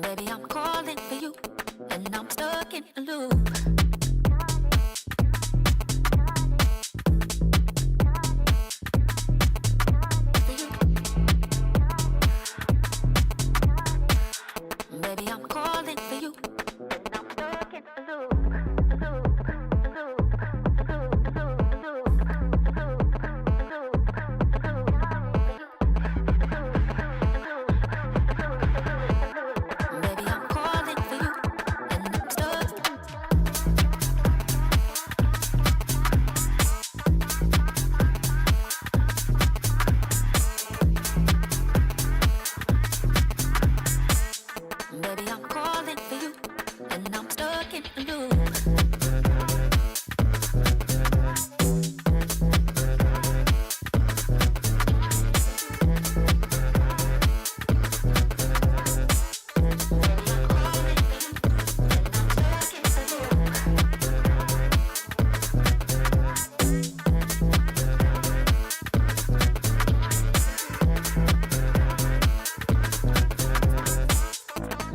Baby, I'm calling for you, and I'm stuck in a loop. Baby, I'm calling for you, and I'm stuck in a loop. Baby, I'm calling for you, and I'm stuck in a loop.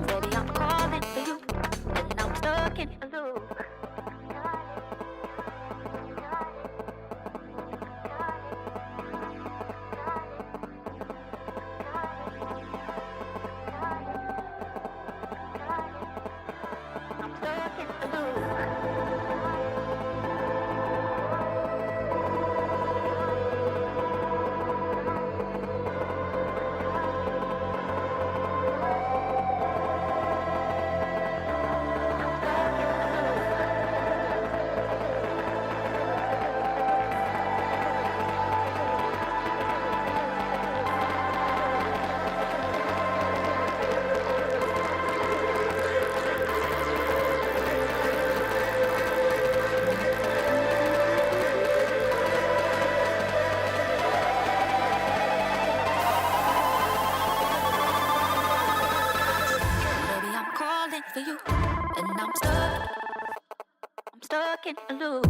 Baby, I'm calling for you, and I'm stuck in a loop. I'm stuck in a loop. Baby, I'm calling for you, and I'm stuck in a loop.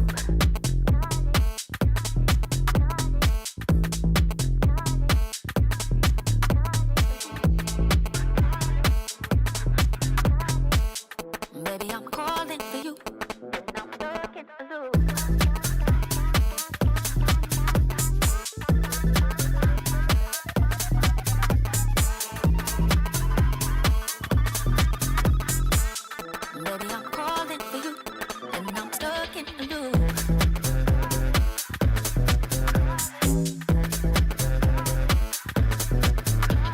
Baby, I'm calling for you, and I'm stuck in a loop. Baby, I'm calling for you, and I'm stuck in a loop. Baby,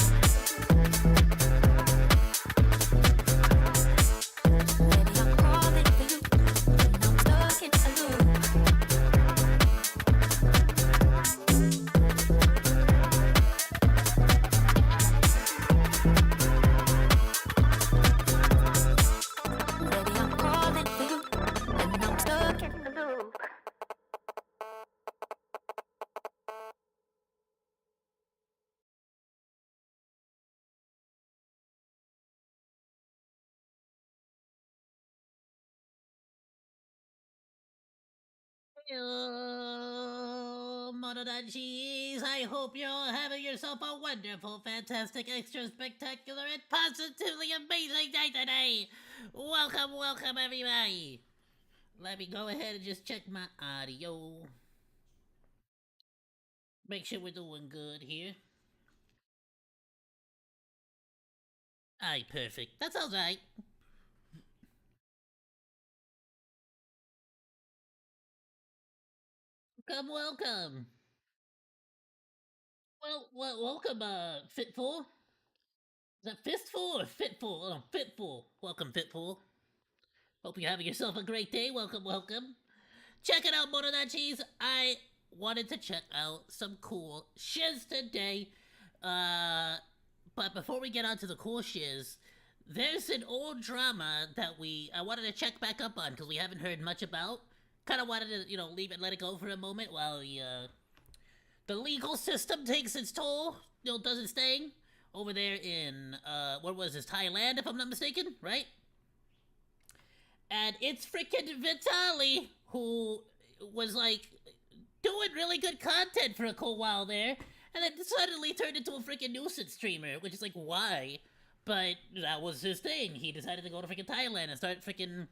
I'm calling for you, and I'm stuck in a loop. Baby, I'm calling for you, and I'm stuck in a loop. Hello, Mononachis. I hope you're all having yourself a wonderful, fantastic, extra spectacular, and positively amazing day today. Welcome, welcome, everybody. Let me go ahead and just check my audio. Make sure we're doing good here. Aye, perfect. That sounds right. Welcome. Welcome, Fitful. Is that Fistful or Fitful? Oh, Fitful. Welcome, Fitful. Hope you're having yourself a great day. Welcome, welcome. Check it out, Mononachis. I wanted to check out some cool shiz today. But before we get on to the cool shiz, there's an old drama that I wanted to check back up on because we haven't heard much about. Kind of wanted to, leave it, let it go for a moment while the legal system takes its toll, does its thing over there in, what was this, Thailand, if I'm not mistaken, right? And it's freaking Vitaly, who was like doing really good content for a cool while there, and then suddenly turned into a freaking nuisance streamer, which is like, why? But that was his thing. He decided to go to freaking Thailand and start freaking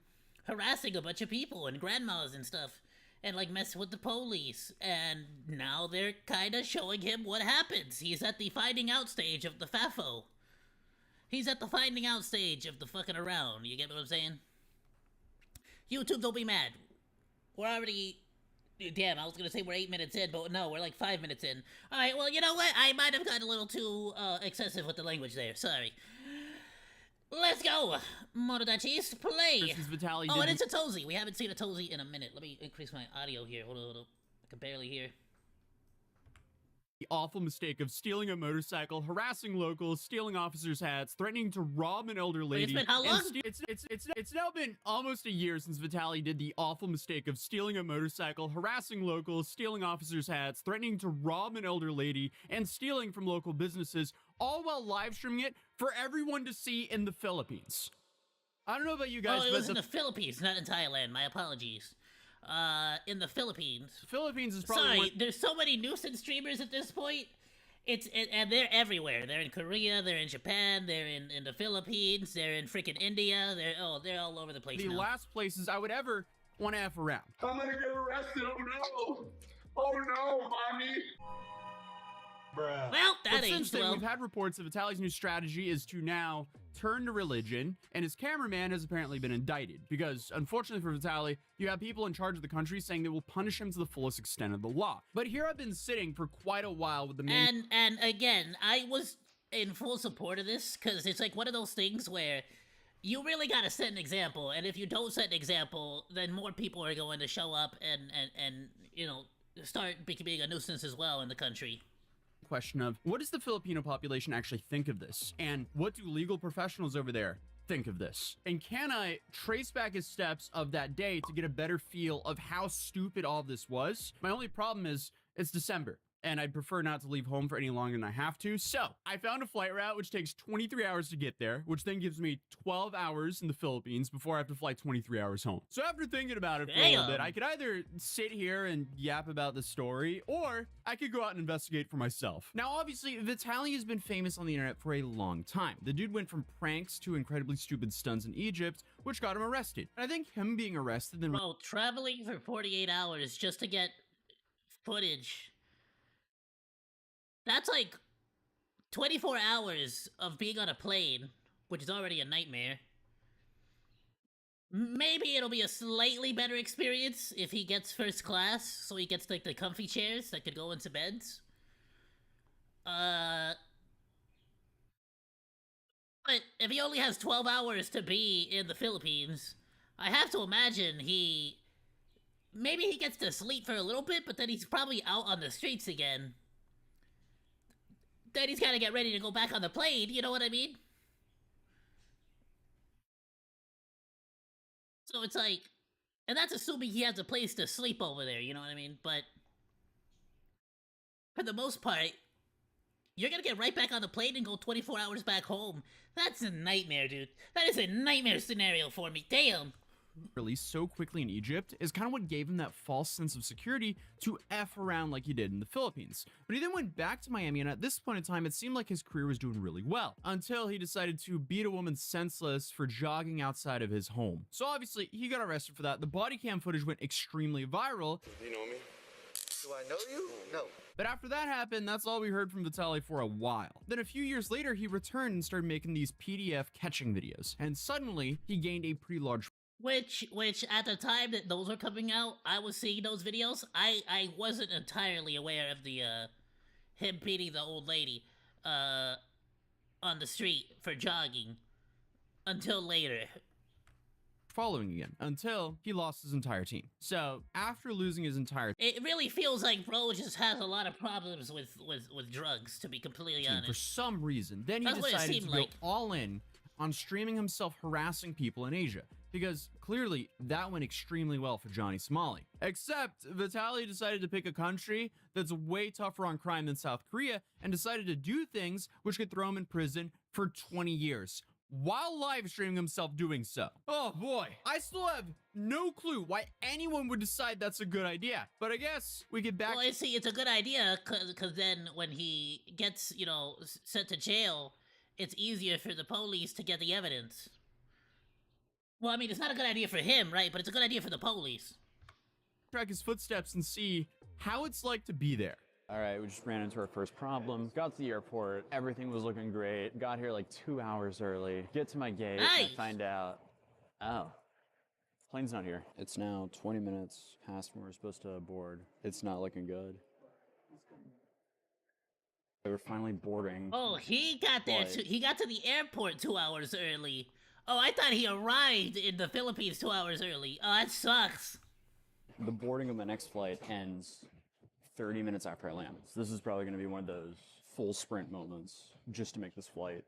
harassing a bunch of people and grandmas and stuff, and like mess with the police. And now they're kind of showing him what happens. He's at the finding out stage of the FAFO. He's at the finding out stage of the fucking around. You get what I'm saying? YouTube, don't be mad. We're already... Damn, I was gonna say we're 8 minutes in, but no, we're like 5 minutes in. Alright, well, you know what? I might have gotten a little too, excessive with the language there. Sorry. Let's go! Monodachis, play! This is Vitaly. Oh, and it's a Tozy. We haven't seen a Tozy in a minute. Let me increase my audio here. Hold on. I can barely hear. The awful mistake of stealing a motorcycle, harassing locals, stealing officers' hats, threatening to rob an elder lady. It's been how long? It's now been almost a year since Vitaly did the awful mistake of stealing a motorcycle, harassing locals, stealing officers' hats, threatening to rob an elder lady, and stealing from local businesses, all while live streaming it for everyone to see in the Philippines. I don't know about you guys, Oh, it but was in the Philippines, not in Thailand. My apologies. In the Philippines. Philippines is probably Sorry, there's so many nuisance streamers at this point. And they're everywhere. They're in Korea, they're in Japan, they're in the Philippines, they're in freaking India. They're all over the place the now. last places I would ever want to F around. I'm gonna get arrested. Oh no! Oh no, mommy! Bruh. Well, But that since aged then, well. we've had reports that Vitaly's new strategy is to now turn to religion, and his cameraman has apparently been indicted. Because, unfortunately for Vitaly, you have people in charge of the country saying they will punish him to the fullest extent of the law. But here I've been sitting for quite a while with the main... And again, I was in full support of this, because it's like one of those things where you really gotta set an example, and if you don't set an example, then more people are going to show up and you know, start becoming a nuisance as well in the country. question of what does the Filipino population actually think of this? And what do legal professionals over there think of this? And can I trace back his steps of that day to get a better feel of how stupid all this was? My only problem is it's December, and I'd prefer not to leave home for any longer than I have to. So I found a flight route which takes 23 hours to get there, which then gives me 12 hours in the Philippines before I have to fly 23 hours home. So after thinking about it for a little bit, I could either sit here and yap about the story, or I could go out and investigate for myself. Now, obviously, Vitaly has been famous on the internet for a long time. The dude went from pranks to incredibly stupid stunts in Egypt, which got him arrested. And I think him being arrested then... Bro, traveling for 48 hours just to get footage... That's like 24 hours of being on a plane, which is already a nightmare. Maybe it'll be a slightly better experience if he gets first class, so he gets like the comfy chairs that could go into beds. But if he only has 12 hours to be in the Philippines, I have to imagine maybe he gets to sleep for a little bit, but then he's probably out on the streets again. Then he's gotta get ready to go back on the plane, you know what I mean? So it's like, and that's assuming he has a place to sleep over there, you know what I mean? But for the most part, you're gonna get right back on the plane and go 24 hours back home. That's a nightmare, dude. That is a nightmare scenario for me, damn. Released so quickly in Egypt is kind of what gave him that false sense of security to F around like he did in the Philippines. But he then went back to Miami, and at this point in time, it seemed like his career was doing really well, until he decided to beat a woman senseless for jogging outside of his home. So obviously, he got arrested for that. The body cam footage went extremely viral. Do you know me? Do I know you? No. But after that happened, that's all we heard from Vitaly for a while. Then a few years later, he returned and started making these PDF catching videos. And suddenly, he gained a pretty large... Which at the time that those were coming out, I was seeing those videos. I wasn't entirely aware of the him beating the old lady on the street for jogging until later. Following again, until he lost his entire team. So after losing his entire It really feels like bro just has a lot of problems with drugs, to be completely team for honest. some reason, then he That's what it decided to seemed go like. all in on streaming himself harassing people in Asia. Because clearly that went extremely well for Johnny Somali. Except Vitaly decided to pick a country that's way tougher on crime than South Korea and decided to do things which could throw him in prison for 20 years. while live streaming himself doing so. Oh boy, I still have no clue why anyone would decide that's a good idea. But I guess we get back Well, see, it's a good idea, cause then when he gets, you know, sent to jail, it's easier for the police to get the evidence. Well, I mean, it's not a good idea for him, right? But it's a good idea for the police. track his footsteps and see how it's like to be there. All right, we just ran into our first problem. Got to the airport, everything was looking great. Got here like 2 hours early. Get to my gate, and Nice. I find out, oh, plane's not here. It's now 20 minutes past when we're supposed to board. It's not looking good. We're finally boarding. Oh, he got there. Flight. He got to the airport 2 hours early. Oh, I thought he arrived in the Philippines 2 hours early. Oh, that sucks. The boarding of my next flight ends 30 minutes after I land. So this is probably going to be one of those full sprint moments just to make this flight.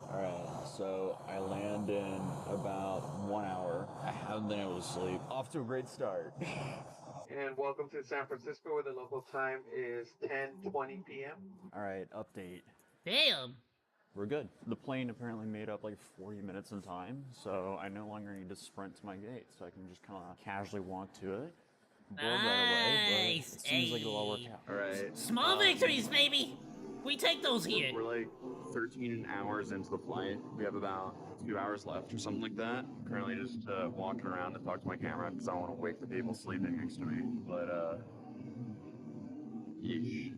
All right, so I land in about 1 hour. I haven't been able to sleep. Off to a great start. And welcome to San Francisco, where the local time is 10:20 p.m. All right, update. Damn. We're good. The plane apparently made up like 40 minutes in time, so I no longer need to sprint to my gate, so I can just kind of casually walk to it. Board right away, Nice. but it seems like it'll all work Hey. out. All right. Small victories, baby. We take those here. We're like 13 hours into the flight. We have about 2 hours left or something like that. Currently just walking around to talk to my camera because I don't want to wake the people sleeping next to me. But, yeesh.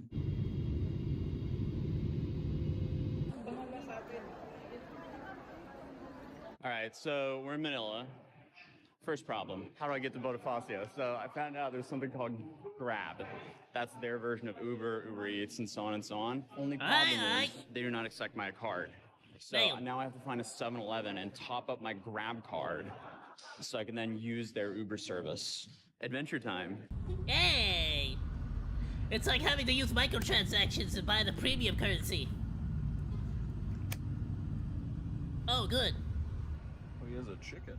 All right, so we're in Manila. First problem, how do I get to Bonifacio? So I found out there's something called Grab. That's their version of Uber, Uber Eats, and so on and so on. Only problem Aye, is they do not accept my card. So Damn. now I have to find a 7-Eleven and top up my Grab card so I can then use their Uber service. Adventure time. Hey. It's like having to use microtransactions to buy the premium currency. Oh, good. Oh, he has a chicken.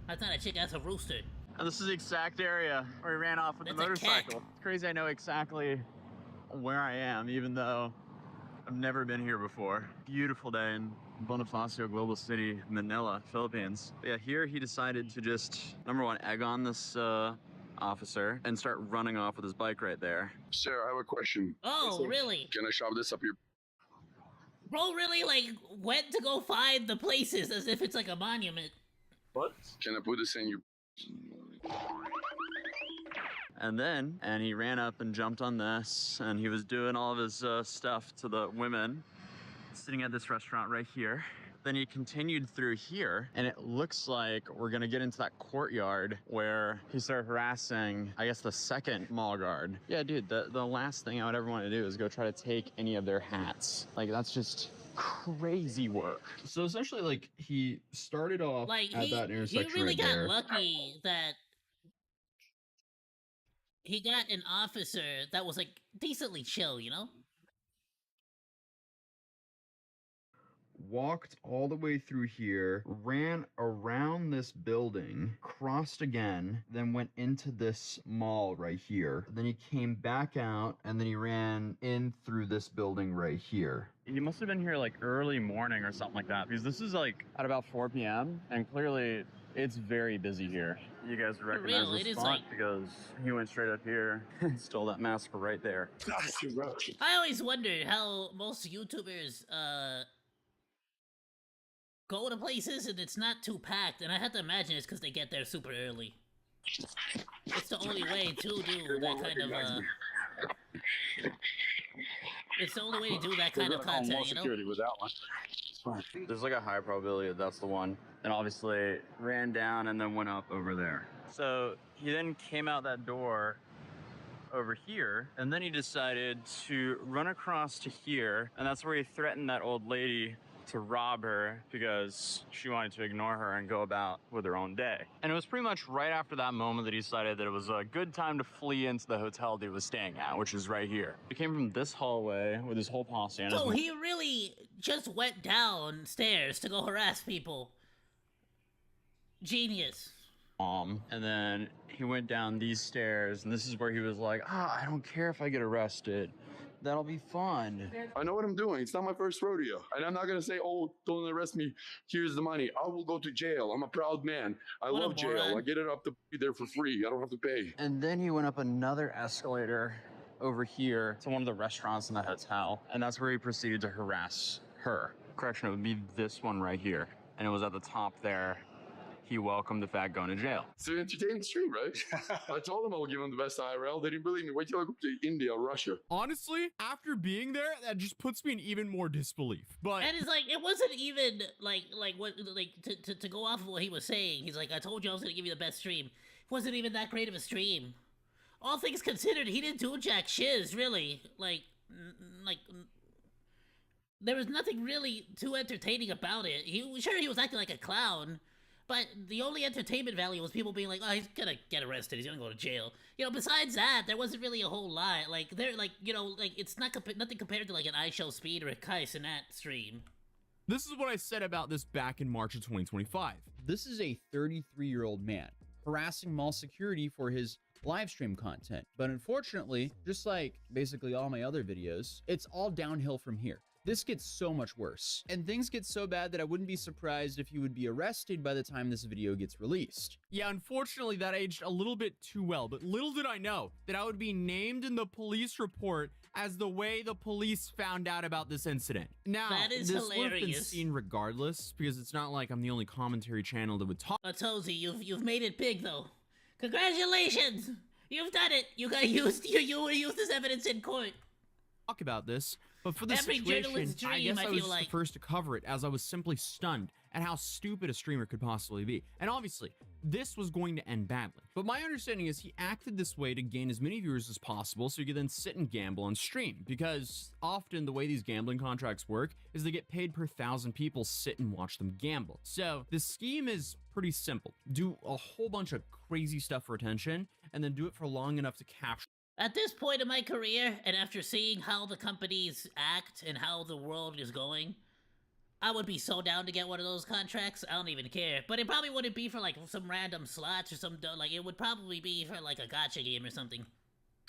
That's not a chicken, that's a rooster. And this is the exact area where we ran off with That's the a motorcycle. cat. It's crazy I know exactly where I am, even though I've never been here before. Beautiful day in Bonifacio, Global City, Manila, Philippines. But yeah, here he decided to just, number one, egg on this officer and start running off with his bike right there. Sir, I have a question. Oh, really? Can I shove this up your... Bro really, like, went to go find the places as if it's like a monument. What? Can I put this in your... And he ran up and jumped on this, and he was doing all of his stuff to the women sitting at this restaurant right here. Then he continued through here, and it looks like we're gonna get into that courtyard where he started harassing, I guess, the second mall guard. Yeah, dude, the last thing I would ever want to do is go try to take any of their hats. Like, that's just crazy work. So essentially, like, he started off Like, at that he intersection really right got there. lucky that he got an officer that was, like, decently chill, you know? Walked all the way through here, ran around this building, crossed again, then went into this mall right here. Then he came back out, and then he ran in through this building right here. He must have been here like early morning or something like that, because this is like at about 4 p.m. and clearly it's very busy here. You guys would recognize real, this it is spot like- because he went straight up here and stole that mask right there. I always wondered how most YouTubers, go to places and it's not too packed, and I have to imagine it's because they get there super early. It's the only way to do that kind of, it's the only way to do that kind of content, you know? with that one. There's like a high probability that that's the one. And obviously ran down and then went up over there. So he then came out that door over here, and then he decided to run across to here, and that's where he threatened that old lady to rob her because she wanted to ignore her and go about with her own day. And it was pretty much right after that moment that he decided that it was a good time to flee into the hotel that he was staying at, which is right here. He came from this hallway with his whole posse and So he really just went downstairs to go harass people. Genius. mom. And then he went down these stairs, and this is where he was like, I don't care if I get arrested. That'll be fun. I know what I'm doing. It's not my first rodeo. And I'm not going to say, oh, don't arrest me. Here's the money. I will go to jail. I'm a proud man. I What a love jail. moron. I get it up to be there for free. I don't have to pay. And then he went up another escalator over here to one of the restaurants in the hotel, and that's where he proceeded to harass her. Correction, it would be this one right here. And it was at the top there. He welcomed the fact going to jail. It's an entertaining stream, right? I told them I would give them the best IRL. They didn't believe me. Wait till I go to India or Russia. Honestly, after being there, that just puts me in even more disbelief. But And it's like, it wasn't even to go off of what he was saying. He's like, I told you I was gonna give you the best stream. It wasn't even that great of a stream. All things considered, he didn't do jack shiz, really. There was nothing really too entertaining about it. He was acting like a clown, but the only entertainment value was people being like, oh, he's gonna get arrested, he's gonna go to jail. You know, besides that, there wasn't really a whole lot. It's nothing compared to like an iShow Speed or a Kais in that stream. this is what I said about this back in March of 2025. This is a 33-year-old man harassing mall security for his live stream content. But unfortunately, just like basically all my other videos, it's all downhill from here. This gets so much worse. And things get so bad that I wouldn't be surprised if he would be arrested by the time this video gets released. Yeah, unfortunately that aged a little bit too well, but little did I know that I would be named in the police report as the way the police found out about this incident. Now, That is this would have been hilarious. seen regardless, because it's not like I'm the only commentary channel that would talk Tozy, you've made it big though. Congratulations! You've done it! You were used as evidence in court. about this, but for this Every situation, journalist's I dream, guess I I was feel just like. the first to cover it, as I was simply stunned at how stupid a streamer could possibly be. And obviously, this was going to end badly. But my understanding is he acted this way to gain as many viewers as possible so he could then sit and gamble on stream, because often the way these gambling contracts work is they get paid per 1,000 people sit and watch them gamble. So the scheme is pretty simple. Do a whole bunch of crazy stuff for attention, and then do it for long enough to capture. At this point in my career, and after seeing how the companies act and how the world is going, I would be so down to get one of those contracts. I don't even care. But it probably wouldn't be for like some random slots or it would probably be for like a gacha game or something.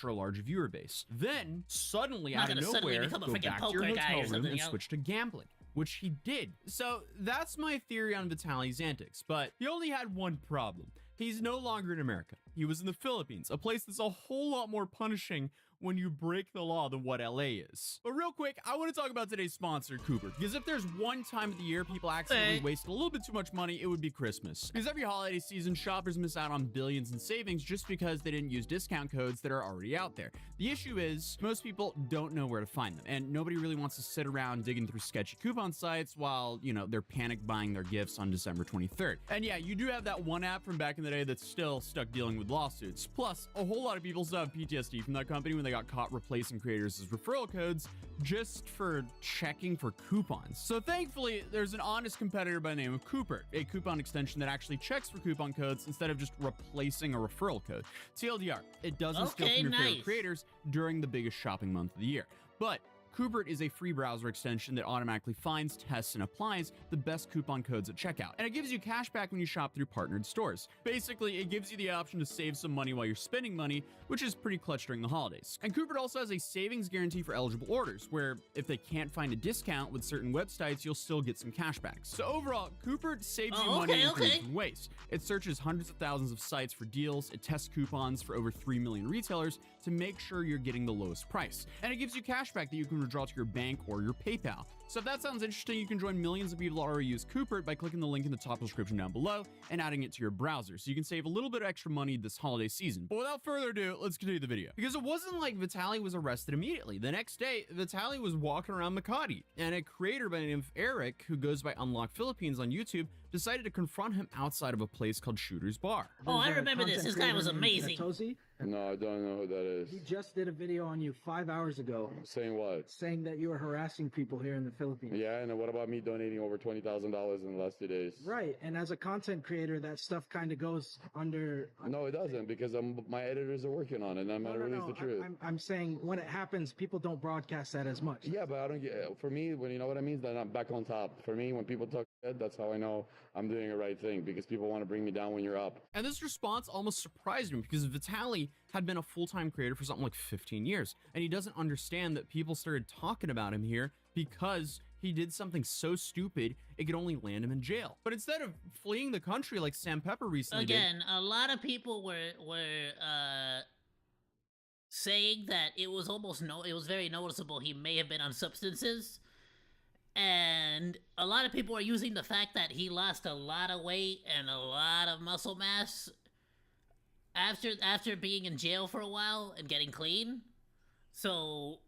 A large viewer base. Then suddenly Not out of gonna suddenly nowhere, become a go freaking back to your poker guy or hotel room something, and you know? switch to gambling, which he did. So that's my theory on Vitaly's antics, but he only had one problem. He's no longer in America. He was in the Philippines, a place that's a whole lot more punishing when you break the law than what LA is. But real quick, I want to talk about today's sponsor, Cooper, because if there's one time of the year people accidentally waste a little bit too much money, it would be Christmas. Because every holiday season, shoppers miss out on billions in savings just because they didn't use discount codes that are already out there. The issue is most people don't know where to find them, and nobody really wants to sit around digging through sketchy coupon sites while, you know, they're panic buying their gifts on December 23rd. And yeah, you do have that one app from back in the day that's still stuck dealing with lawsuits. Plus, a whole lot of people still have PTSD from that company when they got caught replacing creators as referral codes just for checking for coupons. So thankfully, there's an honest competitor by the name of Cooper, a coupon extension that actually checks for coupon codes instead of just replacing a referral code. TLDR, it doesn't steal from your favorite creators during the biggest shopping month of the year. But Cooper is a free browser extension that automatically finds, tests, and applies the best coupon codes at checkout. And it gives you cash back when you shop through partnered stores. Basically, it gives you the option to save some money while you're spending money, which is pretty clutch during the holidays. And Cooper also has a savings guarantee for eligible orders, where if they can't find a discount with certain websites, you'll still get some cash back. So overall, Cooper saves you money in three different ways. It searches hundreds of thousands of sites for deals, it tests coupons for over 3 million retailers to make sure you're getting the lowest price. And it gives you cash back that you can withdraw to your bank or your PayPal. So if that sounds interesting, you can join millions of people that already use Cooper by clicking the link in the top description down below and adding it to your browser, so you can save a little bit of extra money this holiday season. But without further ado, let's continue the video. Because it wasn't like Vitaly was arrested immediately. The next day, Vitaly was walking around Makati, and a creator by the name of Eric, who goes by Unlock Philippines on YouTube, decided to confront him outside of a place called Shooter's Bar. Oh, I remember this. This guy was amazing. No, I don't know who that is. He just did a video on you 5 hours ago Saying what? saying that you were harassing people here in the Philippines. Yeah, and what about me donating over $20,000 in the last 2 days? Right, and as a content creator, that stuff kind of goes under... No, it doesn't, because my editors are working on it, and I'm going to release the truth. I'm saying when it happens, people don't broadcast that as much. Yeah, but I don't get, for me, when you know what I mean, then I'm back on top. For me, when people talk shit, that's how I know I'm doing the right thing, because people want to bring me down when you're up. And this response almost surprised me, because Vitaly Vitaly had been a full-time creator for something like 15 years, and he doesn't understand that people started talking about him here because he did something so stupid it could only land him in jail. But instead of fleeing the country like Sam Pepper recently Again, a lot of people were saying that it was it was very noticeable he may have been on substances. And a lot of people are using the fact that he lost a lot of weight and a lot of muscle mass after being in jail for a while and getting clean. So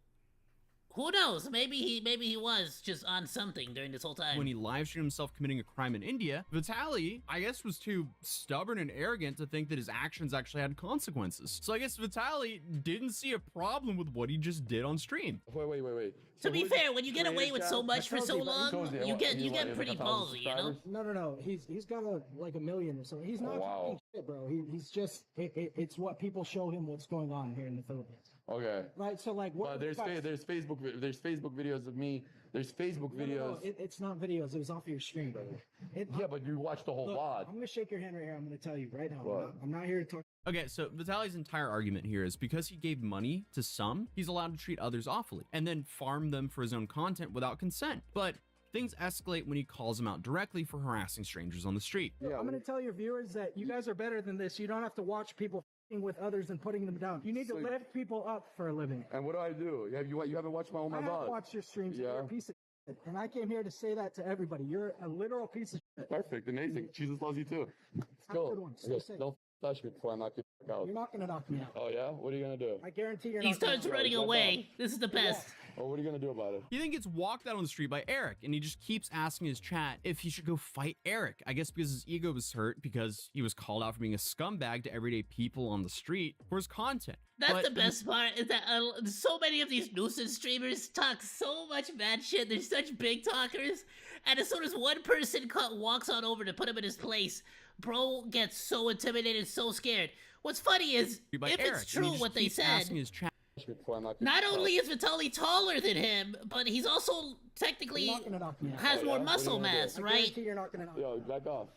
who knows? Maybe he was just on something during this whole time. when he live streamed himself committing a crime in India, Vitaly, I guess, was too stubborn and arrogant to think that his actions actually had consequences. So I guess Vitaly didn't see a problem with what he just did on stream. Wait. To be fair, when you get away with so much for so long, you get pretty ballsy, you know? No. He's got like 1 million or so. He's not wow. doing shit, bro. He's just it's what people show him what's going on here in the Philippines. Okay. Right. So like, what? There's Facebook videos of me. There's Facebook videos. No, it's not videos. It was off of your stream, brother. Yeah, but you watched the whole Look, VOD. I'm gonna shake your hand right here. I'm gonna tell you right now. What? I'm not here to talk. Okay, so Vitaly's entire argument here is because he gave money to some, he's allowed to treat others awfully, and then farm them for his own content without consent. But things escalate when he calls them out directly for harassing strangers on the street. Yeah, I'm gonna tell your viewers that you guys are better than this. You don't have to watch people f***ing with others and putting them down. You need to lift people up for a living. And what do? You haven't watched my I have watched your streams. Yeah. You're a piece of shit. And I came here to say that to everybody. You're a literal piece of shit. Perfect, amazing. Jesus loves you too. Let's Have a go. good one. Stay Okay, safe. don't touch me before I knock you out. You're not gonna knock me out. Oh yeah? What are you gonna do? I guarantee you're He not. starts gonna running away. This is the best. Oh, what are you gonna do about it? He then gets walked out on the street by Eric, and he just keeps asking his chat if he should go fight Eric. I guess because his ego was hurt because he was called out for being a scumbag to everyday people on the street for his content. That's But the best part, is that so many of these nuisance streamers talk so much bad shit. They're such big talkers. And as soon as one person walks on over to put him in his place, bro gets so intimidated, so scared. What's funny is, by if Eric, it's and he true just what they keeps said, asking his chat Before I knock you not out. only is Vitaly taller than him, but he's also technically You're not gonna knock me out. has Oh, more yeah? muscle What are you gonna mass, I right? guarantee you're not gonna knock me out. Yo, back off.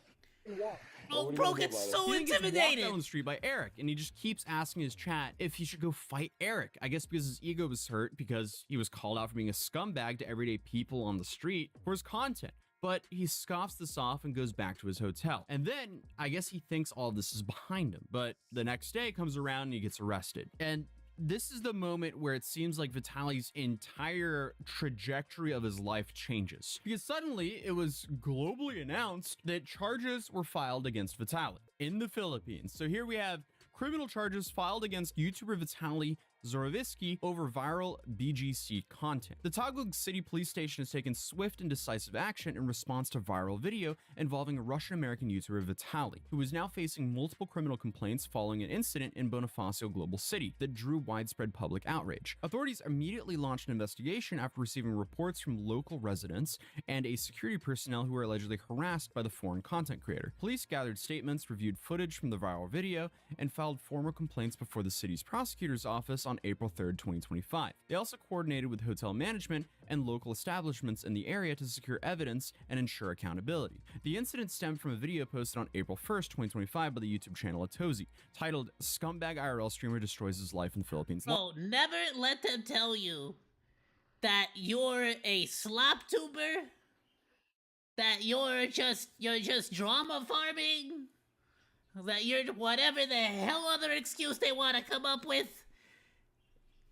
Walk. Oh, what are you bro gonna do gets about it? so He then gets walked intimidated. out on the street by Eric, and he just keeps asking his chat if he should go fight Eric. I guess because his ego was hurt because he was called out for being a scumbag to everyday people on the street for his content. But he scoffs this off and goes back to his hotel. And then I guess he thinks all of this is behind him. But the next day comes around and he gets arrested. And this is the moment where it seems like Vitaly's entire trajectory of his life changes. Because suddenly it was globally announced that charges were filed against Vitaly in the Philippines. So here we have criminal charges filed against YouTuber Vitaly Zorovisky over viral BGC content. The Taguig City Police Station has taken swift and decisive action in response to viral video involving a Russian-American YouTuber Vitaly, who is now facing multiple criminal complaints following an incident in Bonifacio Global City that drew widespread public outrage. Authorities immediately launched an investigation after receiving reports from local residents and a security personnel who were allegedly harassed by the foreign content creator. Police gathered statements, reviewed footage from the viral video, and filed formal complaints before the city's prosecutor's office on April 3rd, 2025. They also coordinated with hotel management and local establishments in the area to secure evidence and ensure accountability. The incident stemmed from a video posted on April 1st, 2025 by the YouTube channel Atozi, titled "Scumbag IRL Streamer Destroys His Life in the Philippines." Oh, never let them tell you that you're a sloptuber, that you're just drama farming, that you're whatever the hell other excuse they want to come up with.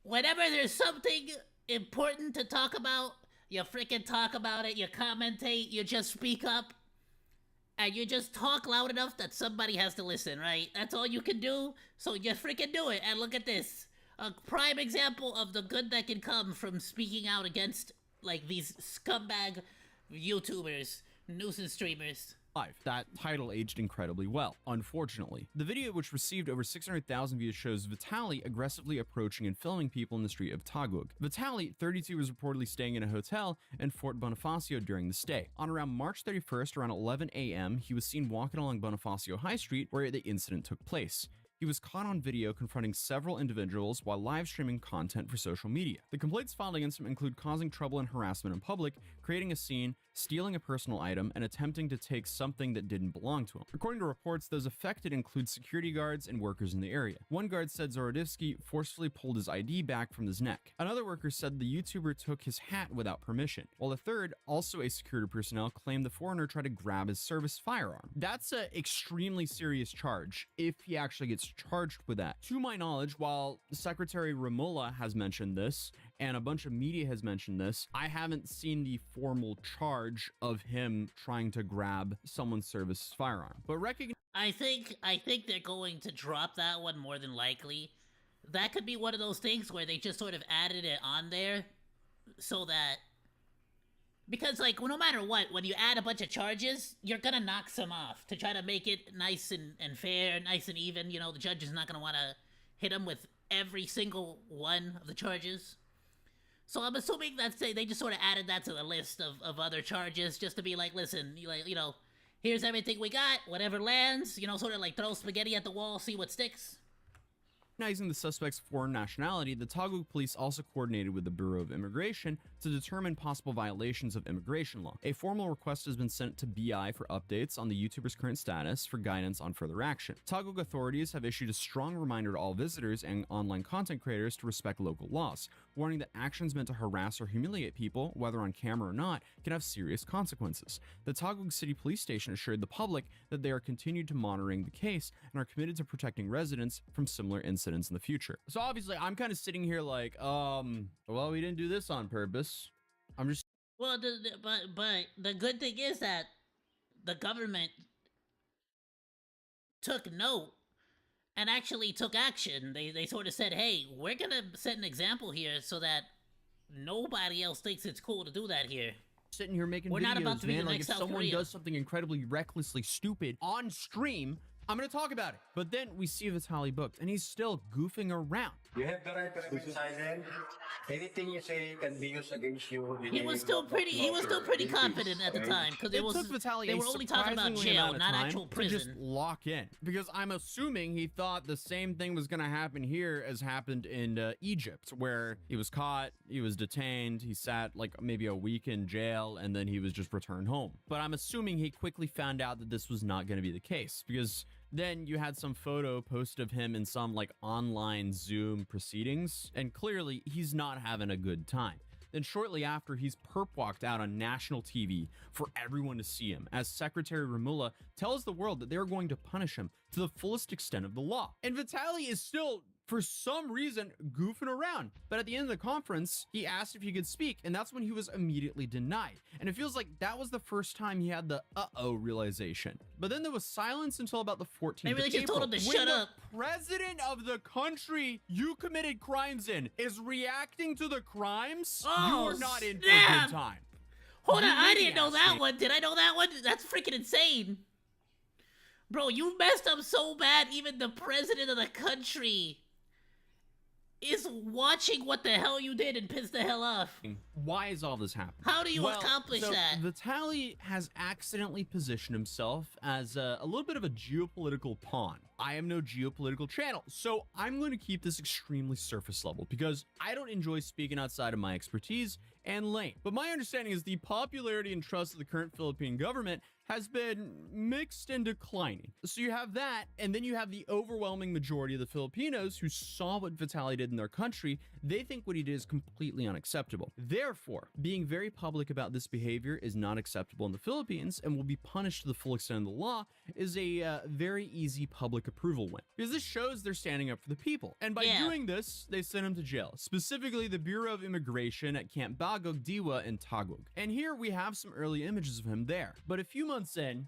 Whenever there's something important to talk about, you freaking talk about it, you commentate, you just speak up, and you just talk loud enough that somebody has to listen, right? That's all you can do, so you freaking do it. And look at this. A prime example of the good that can come from speaking out against, like, these scumbag YouTubers, nuisance streamers. Live. That title aged incredibly well, unfortunately. The video, which received over 600,000 views, shows Vitaly aggressively approaching and filming people in the street of Taguig. Vitaly, 32, was reportedly staying in a hotel in Fort Bonifacio during the stay. On around March 31st, around 11 a.m., he was seen walking along Bonifacio High Street where the incident took place. he was caught on video confronting several individuals while live streaming content for social media. The complaints filed against him include causing trouble and harassment in public, creating a scene, stealing a personal item, and attempting to take something that didn't belong to him. According to reports, those affected include security guards and workers in the area. One guard said Zorodivsky forcefully pulled his ID back from his neck. Another worker said the YouTuber took his hat without permission, while a third, also a security personnel, claimed the foreigner tried to grab his service firearm. That's an extremely serious charge, if he actually gets charged with that. To my knowledge, while Secretary Ramola has mentioned this, and a bunch of media has mentioned this, I haven't seen the formal charge of him trying to grab someone's service firearm. But I think they're going to drop that one more than likely. That could be one of those things where they just sort of added it on there so that, because like no matter what, when you add a bunch of charges, you're gonna knock some off to try to make it nice and fair, nice and even. You know, the judge is not gonna want to hit him with every single one of the charges. So I'm assuming that they just sort of added that to the list of other charges just to be like, listen, you know, here's everything we got, whatever lands, you know, sort of like throw spaghetti at the wall, see what sticks. Recognizing the suspect's foreign nationality, the Taguig police also coordinated with the Bureau of Immigration to determine possible violations of immigration law. A formal request has been sent to BI for updates on the YouTuber's current status for guidance on further action. Taguig authorities have issued a strong reminder to all visitors and online content creators to respect local laws, warning that actions meant to harass or humiliate people, whether on camera or not, can have serious consequences. The Taguig City Police Station assured the public that they are continued to monitoring the case and are committed to protecting residents from similar incidents in the future. So obviously, I'm kind of sitting here like, well, we didn't do this on purpose. I'm just... Well, but the good thing is that the government took note and actually took action. They sort of said, hey, we're gonna set an example here so that nobody else thinks it's cool to do that here. Sitting here making We're videos, not about to be man. the Like next if South someone Korea. does something incredibly recklessly stupid on stream, I'm gonna talk about it. But then we see Vitaly booked, and he's still goofing around. You have the right to remain silent. Anything you say can be used against you. He was still pretty confident at the time because It took Vitaly they a were only talking about surprisingly jail, amount of not time actual to just prison. lock in, because I'm assuming he thought the same thing was gonna happen here as happened in Egypt, where he was caught, he was detained, he sat like maybe a week in jail, and then he was just returned home. But I'm assuming he quickly found out that this was not going to be the case, because then you had some photo posted of him in some like online Zoom proceedings, and clearly he's not having a good time. Then shortly after, he's perp walked out on national TV for everyone to see him, as Secretary Ramula tells the world that they're going to punish him to the fullest extent of the law. And Vitaly is still, for some reason, goofing around. But at the end of the conference, he asked if he could speak, and that's when he was immediately denied. And it feels like that was the first time he had the uh-oh realization. But then there was silence until about the 14th Maybe they of just April, told him to when shut the up. president of the country you committed crimes in is reacting to the crimes. Oh, You're not in for a snap. good time. Hold on, You I didn't know that maniacs. one. Did I know that one? That's freaking insane. Bro, you messed up so bad, even the president of the country is watching what the hell you did and pissed the hell off. Why is all this happening? How do you accomplish that? Vitaly has accidentally positioned himself as a little bit of a geopolitical pawn. I am no geopolitical channel, so I'm going to keep this extremely surface level because I don't enjoy speaking outside of my expertise and lane. But my understanding is the popularity and trust of the current Philippine government has been mixed and declining. So you have that, and then you have the overwhelming majority of the Filipinos who saw what Vitaly did in their country. They think what he did is completely unacceptable. Therefore, being very public about this behavior is not acceptable in the Philippines and will be punished to the full extent of the law is a very easy public approval win. Because this shows they're standing up for the people. And by doing this, they sent him to jail, specifically the Bureau of Immigration at Camp Bagog, Diwa, and Taguig. And here we have some early images of him there. But a few months in,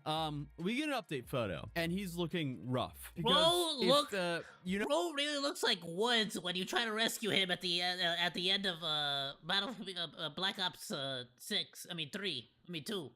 we get an update photo, and he's looking rough. Bro, Because look, Bro really looks like Woods when you try to rescue him at the end of Black Ops 2.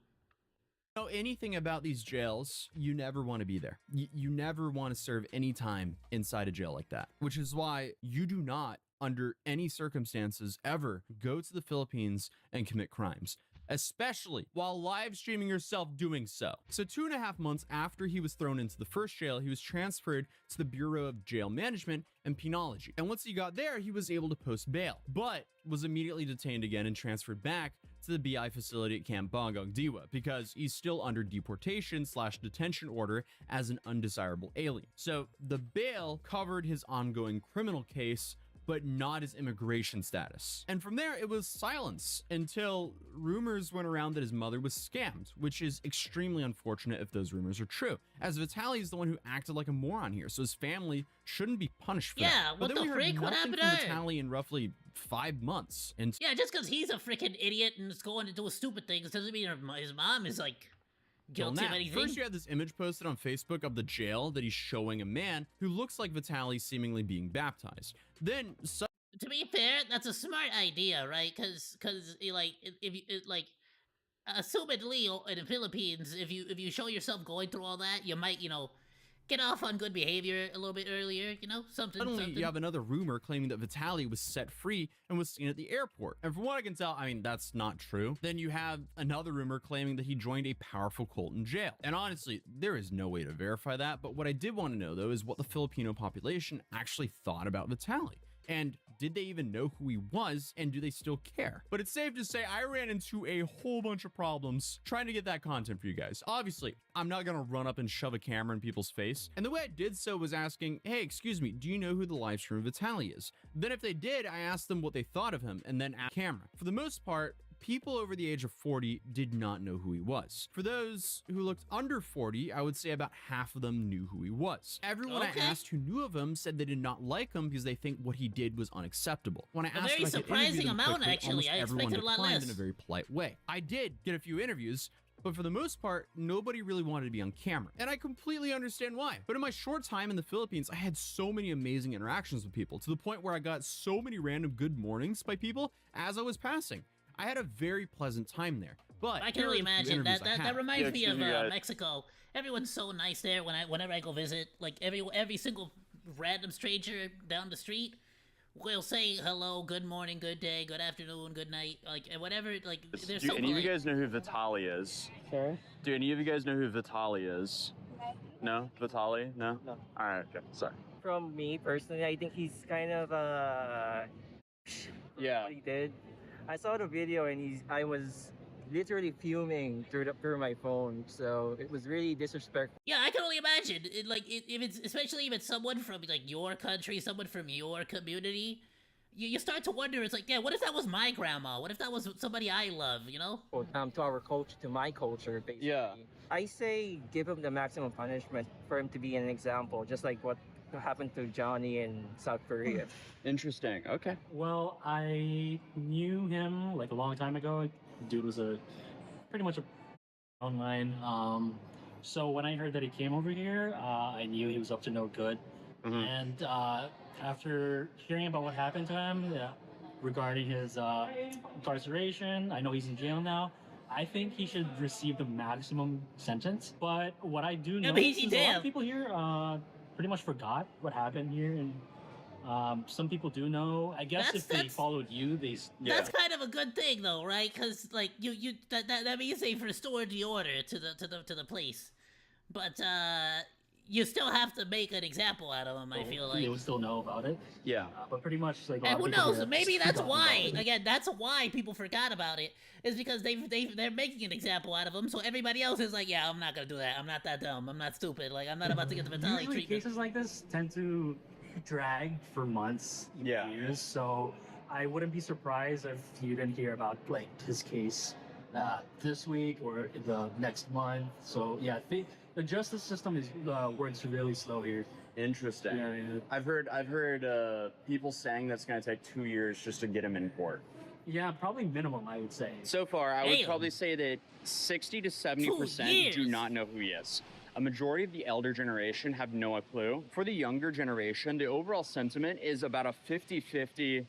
Know anything about these jails, you never want to be there. You never want to serve any time inside a jail like that, which is why you do not, under any circumstances, ever go to the Philippines and commit crimes. especially while live streaming yourself doing so. So 2.5 months after he was thrown into the first jail, he was transferred to the Bureau of Jail Management and Penology. And once he got there, he was able to post bail, but was immediately detained again and transferred back to the BI facility at Camp Bongong Diwa because he's still under deportation/detention order as an undesirable alien. So the bail covered his ongoing criminal case, but not his immigration status. And from there, it was silence until rumors went around that his mother was scammed, which is extremely unfortunate if those rumors are true, as Vitaly is the one who acted like a moron here, so his family shouldn't be punished for that. Yeah, But what then we the heard freak? What nothing happened from to her? Vitaly in roughly 5 months. And Yeah, just because he's a freaking idiot and is going to do stupid things doesn't mean his mom is like till guilty now. of anything. First, you had this image posted on Facebook of the jail that he's showing a man who looks like Vitaly seemingly being baptized. Then, To be fair, that's a smart idea, right? Because like if you like, assumedly in the Philippines, if you show yourself going through all that, you might get off on good behavior a little bit earlier. suddenly you have another rumor claiming that Vitaly was set free and was seen at the airport. And from what I can tell, I mean, that's not true. Then you have another rumor claiming that he joined a powerful cult in jail. And honestly, there is no way to verify that. But what I did want to know, though, is what the Filipino population actually thought about Vitaly. And did they even know who he was, and do they still care? But it's safe to say I ran into a whole bunch of problems trying to get that content for you guys. Obviously, I'm not gonna run up and shove a camera in people's face. And the way I did so was asking, hey, excuse me, do you know who the live streamer Vitaly is? Then if they did, I asked them what they thought of him and then asked camera. For the most part, people over the age of 40 did not know who he was. For those who looked under 40, I would say about half of them knew who he was. Everyone I asked who knew of him said they did not like him because they think what he did was unacceptable. When I asked very if I could surprising interview them amount, quickly, actually. almost I everyone expected a lot declined less. in a very polite way. I did get a few interviews, but for the most part, nobody really wanted to be on camera. And I completely understand why. But in my short time in the Philippines, I had so many amazing interactions with people to the point where I got so many random good mornings by people as I was passing. I had a very pleasant time there. But I can here are only the few imagine interviews that I that had. reminds me of excuse me, guys. Mexico. Everyone's so nice there whenever I go visit. Like every single random stranger down the street will say hello, good morning, good day, good afternoon, good night, like whatever. Like they're Do so any of you polite. guys know who Vitaly is? Sorry? Do any of you guys know who Vitaly is? No? Vitaly? No? No. Alright, okay. Sorry. From me personally, I think he's kind of Yeah. what he did. I saw the video and I was literally fuming through my phone, so it was really disrespectful. Yeah, I can only imagine. If it's especially if it's someone from like your country, someone from your community, you start to wonder. It's like, yeah, what if that was my grandma? What if that was somebody I love? To our culture, to my culture, basically. Yeah. I say give him the maximum punishment for him to be an example, just like what happened to Johnny in South Korea. Interesting. Okay. Well, I knew him like a long time ago. Dude was pretty much online. So when I heard that he came over here, I knew he was up to no good. And after hearing about what happened to him, regarding his incarceration, I know he's in jail now. I think he should receive the maximum sentence. But what I do know is a lot of people here pretty much forgot what happened here, and some people do know. I guess if they followed you, That's kind of a good thing, though, right? Because like that means they've restored the order to the place, but you still have to make an example out of him. I feel like they would still know about it. Yeah. But pretty much like. And who knows? Maybe that's why. Again, that's why people forgot about it. Is because they're making an example out of him, so everybody else is like, yeah, I'm not gonna do that. I'm not that dumb. I'm not stupid. Like I'm not about to get the Vitaly Usually treatment. cases like this tend to drag for months, years. So I wouldn't be surprised if you didn't hear about like his case this week or the next month. So yeah, the justice system works really slow here. Interesting. Yeah. I've heard people saying that's going to take 2 years just to get him in court. Yeah, probably minimum, I would say. So far, I would probably say that 60 to 70% do not know who he is. A majority of the elder generation have no clue. For the younger generation, the overall sentiment is about a 50-50,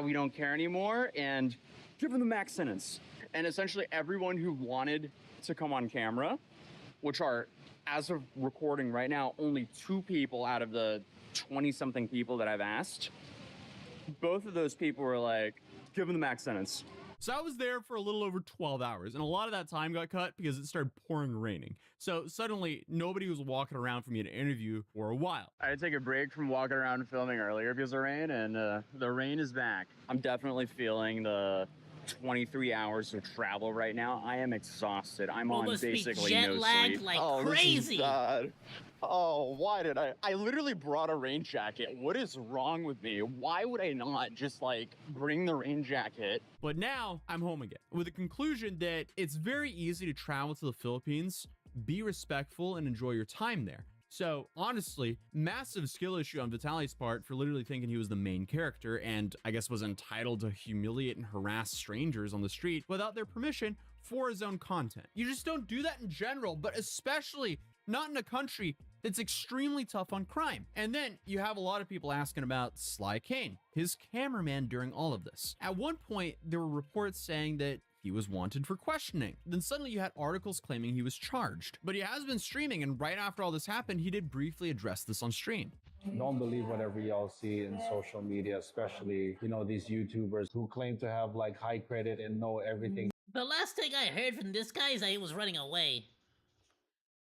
we don't care anymore, and give him the max sentence. And essentially everyone who wanted to come on camera, which are, as of recording right now, only 2 people out of the 20-something people that I've asked, both of those people were like, give him the max sentence. So I was there for a little over 12 hours, and a lot of that time got cut because it started pouring and raining. So suddenly, nobody was walking around for me to interview for a while. I had to take a break from walking around and filming earlier because of rain, and the rain is back. I'm definitely feeling the 23 hours of travel right now. I am exhausted. I'm on basically jet no lagged sleep. like This is crazy. bad. Oh, why did I literally brought a rain jacket. What is wrong with me? Why would I not just like bring the rain jacket? But now I'm home again with the conclusion that it's very easy to travel to the Philippines, be respectful, and enjoy your time there. So honestly, massive skill issue on Vitali's part for literally thinking he was the main character and I guess was entitled to humiliate and harass strangers on the street without their permission for his own content. You just don't do that in general, but especially not in a country that's extremely tough on crime. And then you have a lot of people asking about Sly Kane, his cameraman during all of this. At one point, there were reports saying that he was wanted for questioning. Then suddenly you had articles claiming he was charged. But he has been streaming, and right after all this happened, he did briefly address this on stream. Don't believe whatever y'all see in social media, especially, you know, these YouTubers who claim to have like high credit and know everything The last thing I heard from this guy is that he was running away.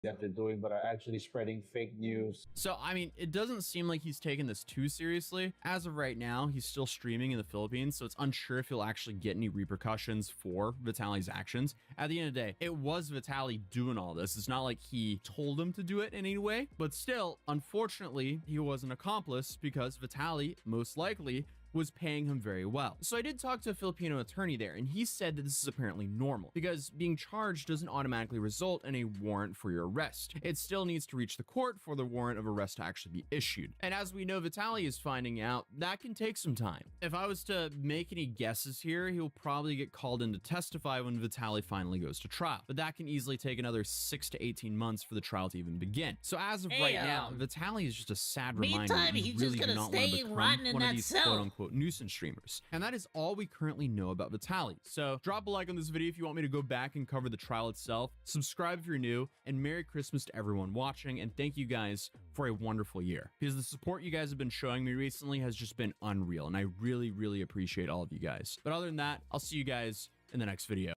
that they're doing, but are actually spreading fake news. So, I mean, it doesn't seem like he's taking this too seriously. As of right now, he's still streaming in the Philippines, so it's unsure if he'll actually get any repercussions for Vitali's actions. At the end of the day, it was Vitali doing all this. It's not like he told him to do it in any way, but still, unfortunately, he was an accomplice because Vitali, most likely, was paying him very well. So I did talk to a Filipino attorney there, and he said that this is apparently normal because being charged doesn't automatically result in a warrant for your arrest. It still needs to reach the court for the warrant of arrest to actually be issued. And as we know, Vitali is finding out, that can take some time. If I was to make any guesses here, he'll probably get called in to testify when Vitali finally goes to trial. But that can easily take another 6 to 18 months for the trial to even begin. So as of right now, Vitali is just a sad reminder that Meantime, you he's really just do gonna not want to stay become rotting in one of that these cell. quote-unquote nuisance streamers. And that is all we currently know about Vitali. So drop a like on this video if you want me to go back and cover the trial itself. Subscribe if you're new, and Merry Christmas to everyone watching, and thank you guys for a wonderful year. Because the support you guys have been showing me recently has just been unreal, and I really, really appreciate all of you guys. But other than that, I'll see you guys in the next video.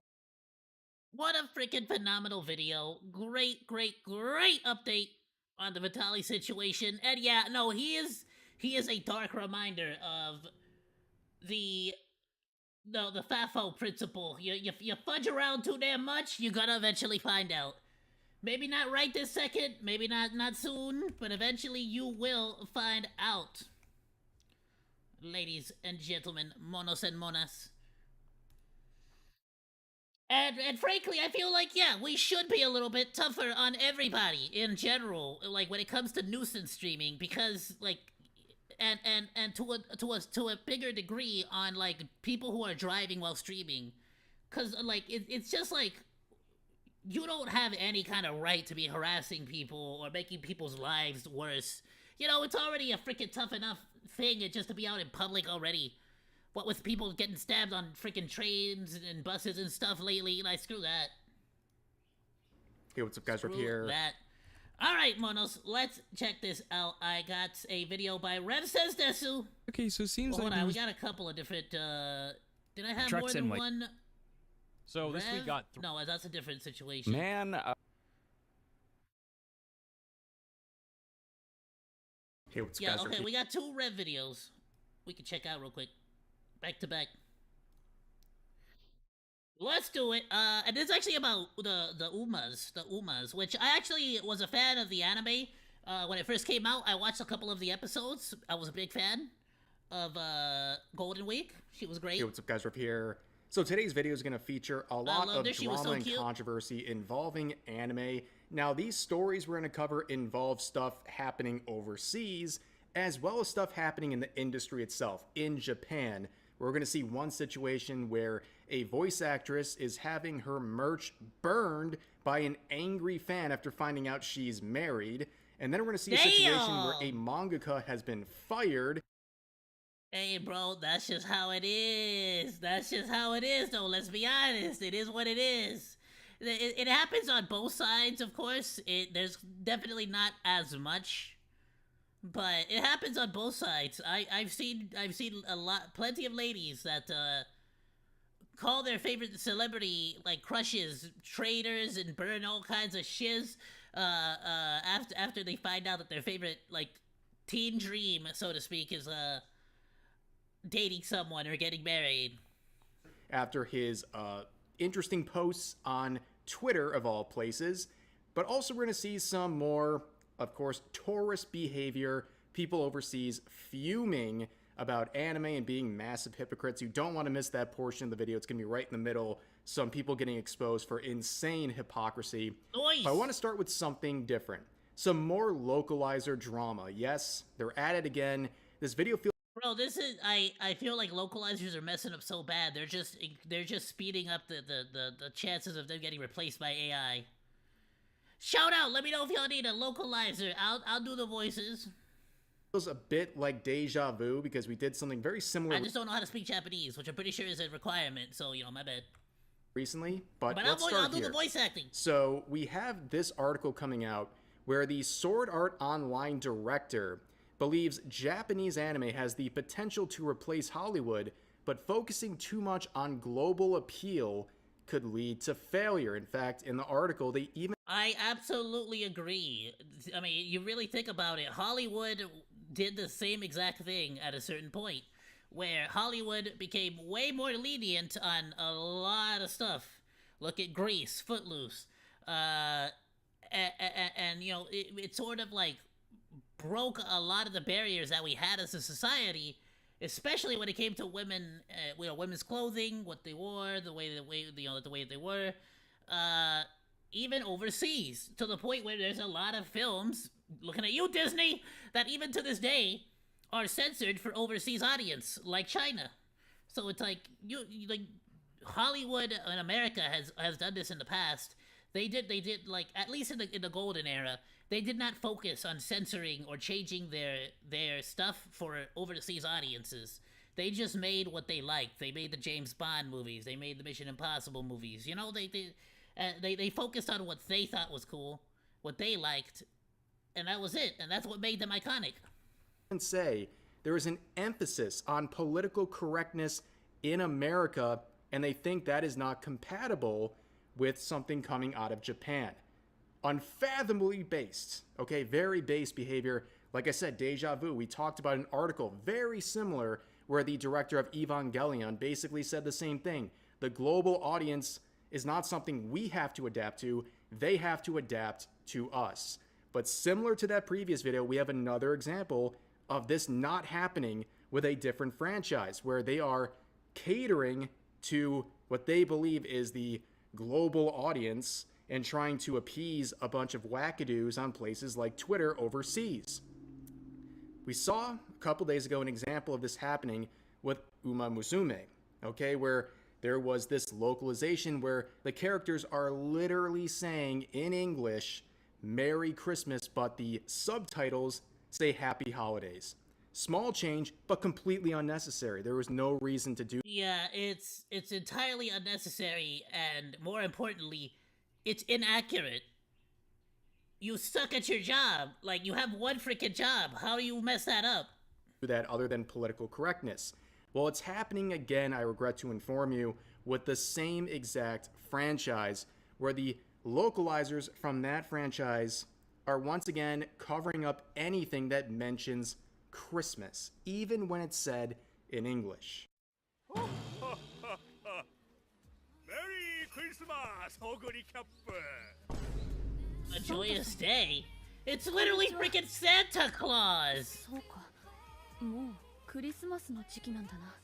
What a freaking phenomenal video. Great update on the Vitali situation. And yeah, no, he is a dark reminder of the FAFO principle. You fudge around too damn much, you're gonna eventually find out. Maybe not right this second, maybe not soon, but eventually you will find out. Ladies and gentlemen, monos and monas. And frankly, I feel like, yeah, we should be a little bit tougher on everybody in general, like when it comes to nuisance streaming, because like, and to a bigger degree on like people who are driving while streaming, cause like it's just like you don't have any kind of right to be harassing people or making people's lives worse. You know, it's already a freaking tough enough thing just to be out in public already. What with people getting stabbed on freaking trains and buses and stuff lately, like screw that. Hey, what's up, guys? Right here. That. All right, monos, let's check this out. I got a video by Rev Says Desu. Okay, so it seems Hold like on, we got a couple of different. Did I have Trucks more than and, like- one? So this week Rev? got No, that's a different situation. man. Hey, what's up, Yeah, guys? Right okay, here. we got 2 Rev videos we can check out real quick. Back to back. Let's do it. And it's actually about the Umas, which I actually was a fan of the anime. When it first came out, I watched a couple of the episodes. I was a big fan of Golden Week. She was great. Hey, what's up, guys? Right here. So today's video is going to feature a lot loved of her. She was so drama and cute. controversy involving anime. Now, these stories we're going to cover involve stuff happening overseas, as well as stuff happening in the industry itself, in Japan. We're going to see one situation where a voice actress is having her merch burned by an angry fan after finding out she's married. And then we're going to see a situation where a mangaka has been fired. Hey, bro, that's just how it is. That's just how it is, though. Let's be honest. It is what it is. It happens on both sides, of course. There's definitely not as much, but it happens on both sides. I've seen plenty of ladies that call their favorite celebrity like crushes traitors and burn all kinds of shiz after they find out that their favorite like teen dream, so to speak, is dating someone or getting married. After his interesting posts on Twitter, of all places, but also we're going to see some more, of course, tourist behavior, people overseas fuming about anime and being massive hypocrites. You don't want to miss that portion of the video. It's going to be right in the middle. Some people getting exposed for insane hypocrisy. Nice. But I want to start with something different. Some more localizer drama. Yes, they're at it again. This video feels... Bro, this is I feel like localizers are messing up so bad. They're just speeding up the chances of them getting replaced by AI. Shout out, let me know if y'all need a localizer. I'll do the voices. Feels a bit like deja vu because we did something very similar. I just don't know how to speak Japanese, which I'm pretty sure is a requirement, so you know, my bad. Recently, but I'll do the voice acting. So we have this article coming out where the Sword Art Online director believes Japanese anime has the potential to replace Hollywood, but focusing too much on global appeal could lead to failure. In fact, in the article, they even... I absolutely agree. I mean, you really think about it, Hollywood did the same exact thing at a certain point, where Hollywood became way more lenient on a lot of stuff. Look at Grease, Footloose, and you know, it sort of like broke a lot of the barriers that we had as a society, especially when it came to women, you know, women's clothing, what they wore, the way they were, even overseas, to the point where there's a lot of films, looking at you, Disney, that even to this day are censored for overseas audience, like China. So it's like like Hollywood in America has done this in the past. They did like, at least in the golden era, they did not focus on censoring or changing their stuff for overseas audiences. They just made what they liked. They made the James Bond movies. They made the Mission Impossible movies. You know, they focused on what they thought was cool, what they liked, and that was it. And that's what made them iconic. And say there is an emphasis on political correctness in America, and they think that is not compatible with something coming out of Japan. Unfathomably based, okay, very base behavior. Like I said, deja vu. We talked about an article very similar where the director of Evangelion basically said the same thing. The global audience is not something we have to adapt to. They have to adapt to us. But similar to that previous video, we have another example of this not happening with a different franchise where they are catering to what they believe is the global audience and trying to appease a bunch of wackadoos on places like Twitter overseas. We saw a couple days ago an example of this happening with Uma Musume, okay, where there was this localization where the characters are literally saying in English, Merry Christmas, but the subtitles say Happy Holidays. Small change, but completely unnecessary. There was no reason to do. Yeah, it's entirely unnecessary, and more importantly, it's inaccurate. You suck at your job. Like, you have one freaking job. How do you mess that up? That other than political correctness. Well, it's happening again, I regret to inform you, with the same exact franchise, where the localizers from that franchise are once again covering up anything that mentions Christmas, even when it's said in English. Merry Christmas, Oguri Cap! A joyous day? It's literally freaking Santa Claus! そうか。もうクリスマスの時期なんだな。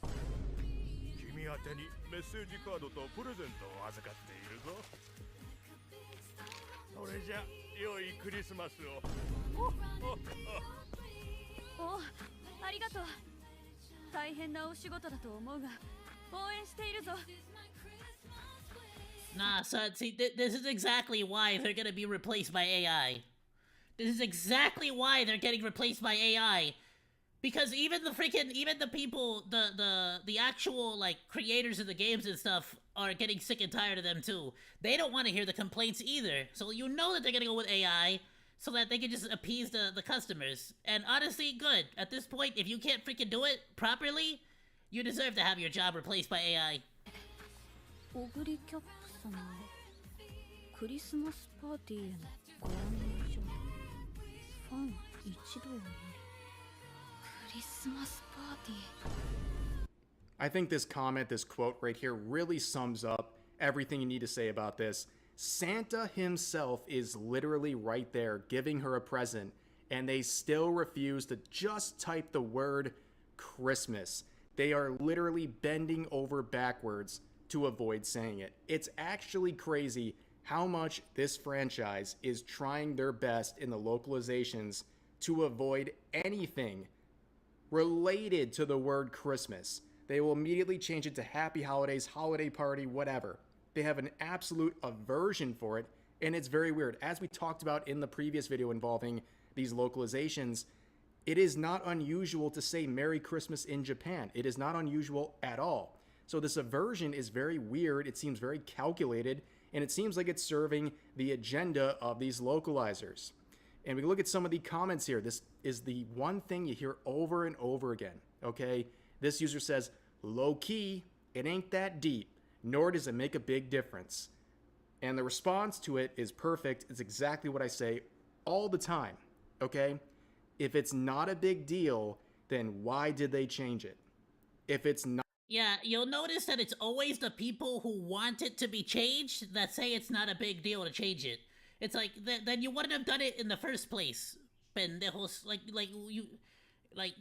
君宛てにメッセージカードとプレゼントを預かっているぞ。それじゃ良いクリスマスを。お、ありがとう。大変なお仕事だと思うが、応援しているぞ。Nah, son, see, this is exactly why they're gonna be replaced by AI. This is exactly why they're getting replaced by AI. Because even the people, the actual, like, creators of the games and stuff are getting sick and tired of them too. They don't want to hear the complaints either. So you know that they're gonna go with AI so that they can just appease the customers. And honestly, good. At this point, if you can't freaking do it properly, you deserve to have your job replaced by AI. オグリキャップ様へクリスマスパーティーへのご案内状ファン一同よりクリスマスパーティー I think this comment, this quote right here, really sums up everything you need to say about this. Santa himself is literally right there giving her a present, and they still refuse to just type the word Christmas. They are literally bending over backwards to avoid saying it. It's actually crazy how much this franchise is trying their best in the localizations to avoid anything related to the word Christmas. They will immediately change it to Happy Holidays, Holiday Party, whatever. They have an absolute aversion for it, and it's very weird. As we talked about in the previous video involving these localizations, it is not unusual to say Merry Christmas in Japan. It is not unusual at all. So this aversion is very weird. It seems very calculated, and it seems like it's serving the agenda of these localizers. And we can look at some of the comments here. This is the one thing you hear over and over again, okay? This user says, low key, it ain't that deep, nor does it make a big difference. And the response to it is perfect. It's exactly what I say all the time, okay? If it's not a big deal, then why did they change it? If it's not... Yeah, you'll notice that it's always the people who want it to be changed that say it's not a big deal to change it. It's like, then you wouldn't have done it in the first place. Pendejos,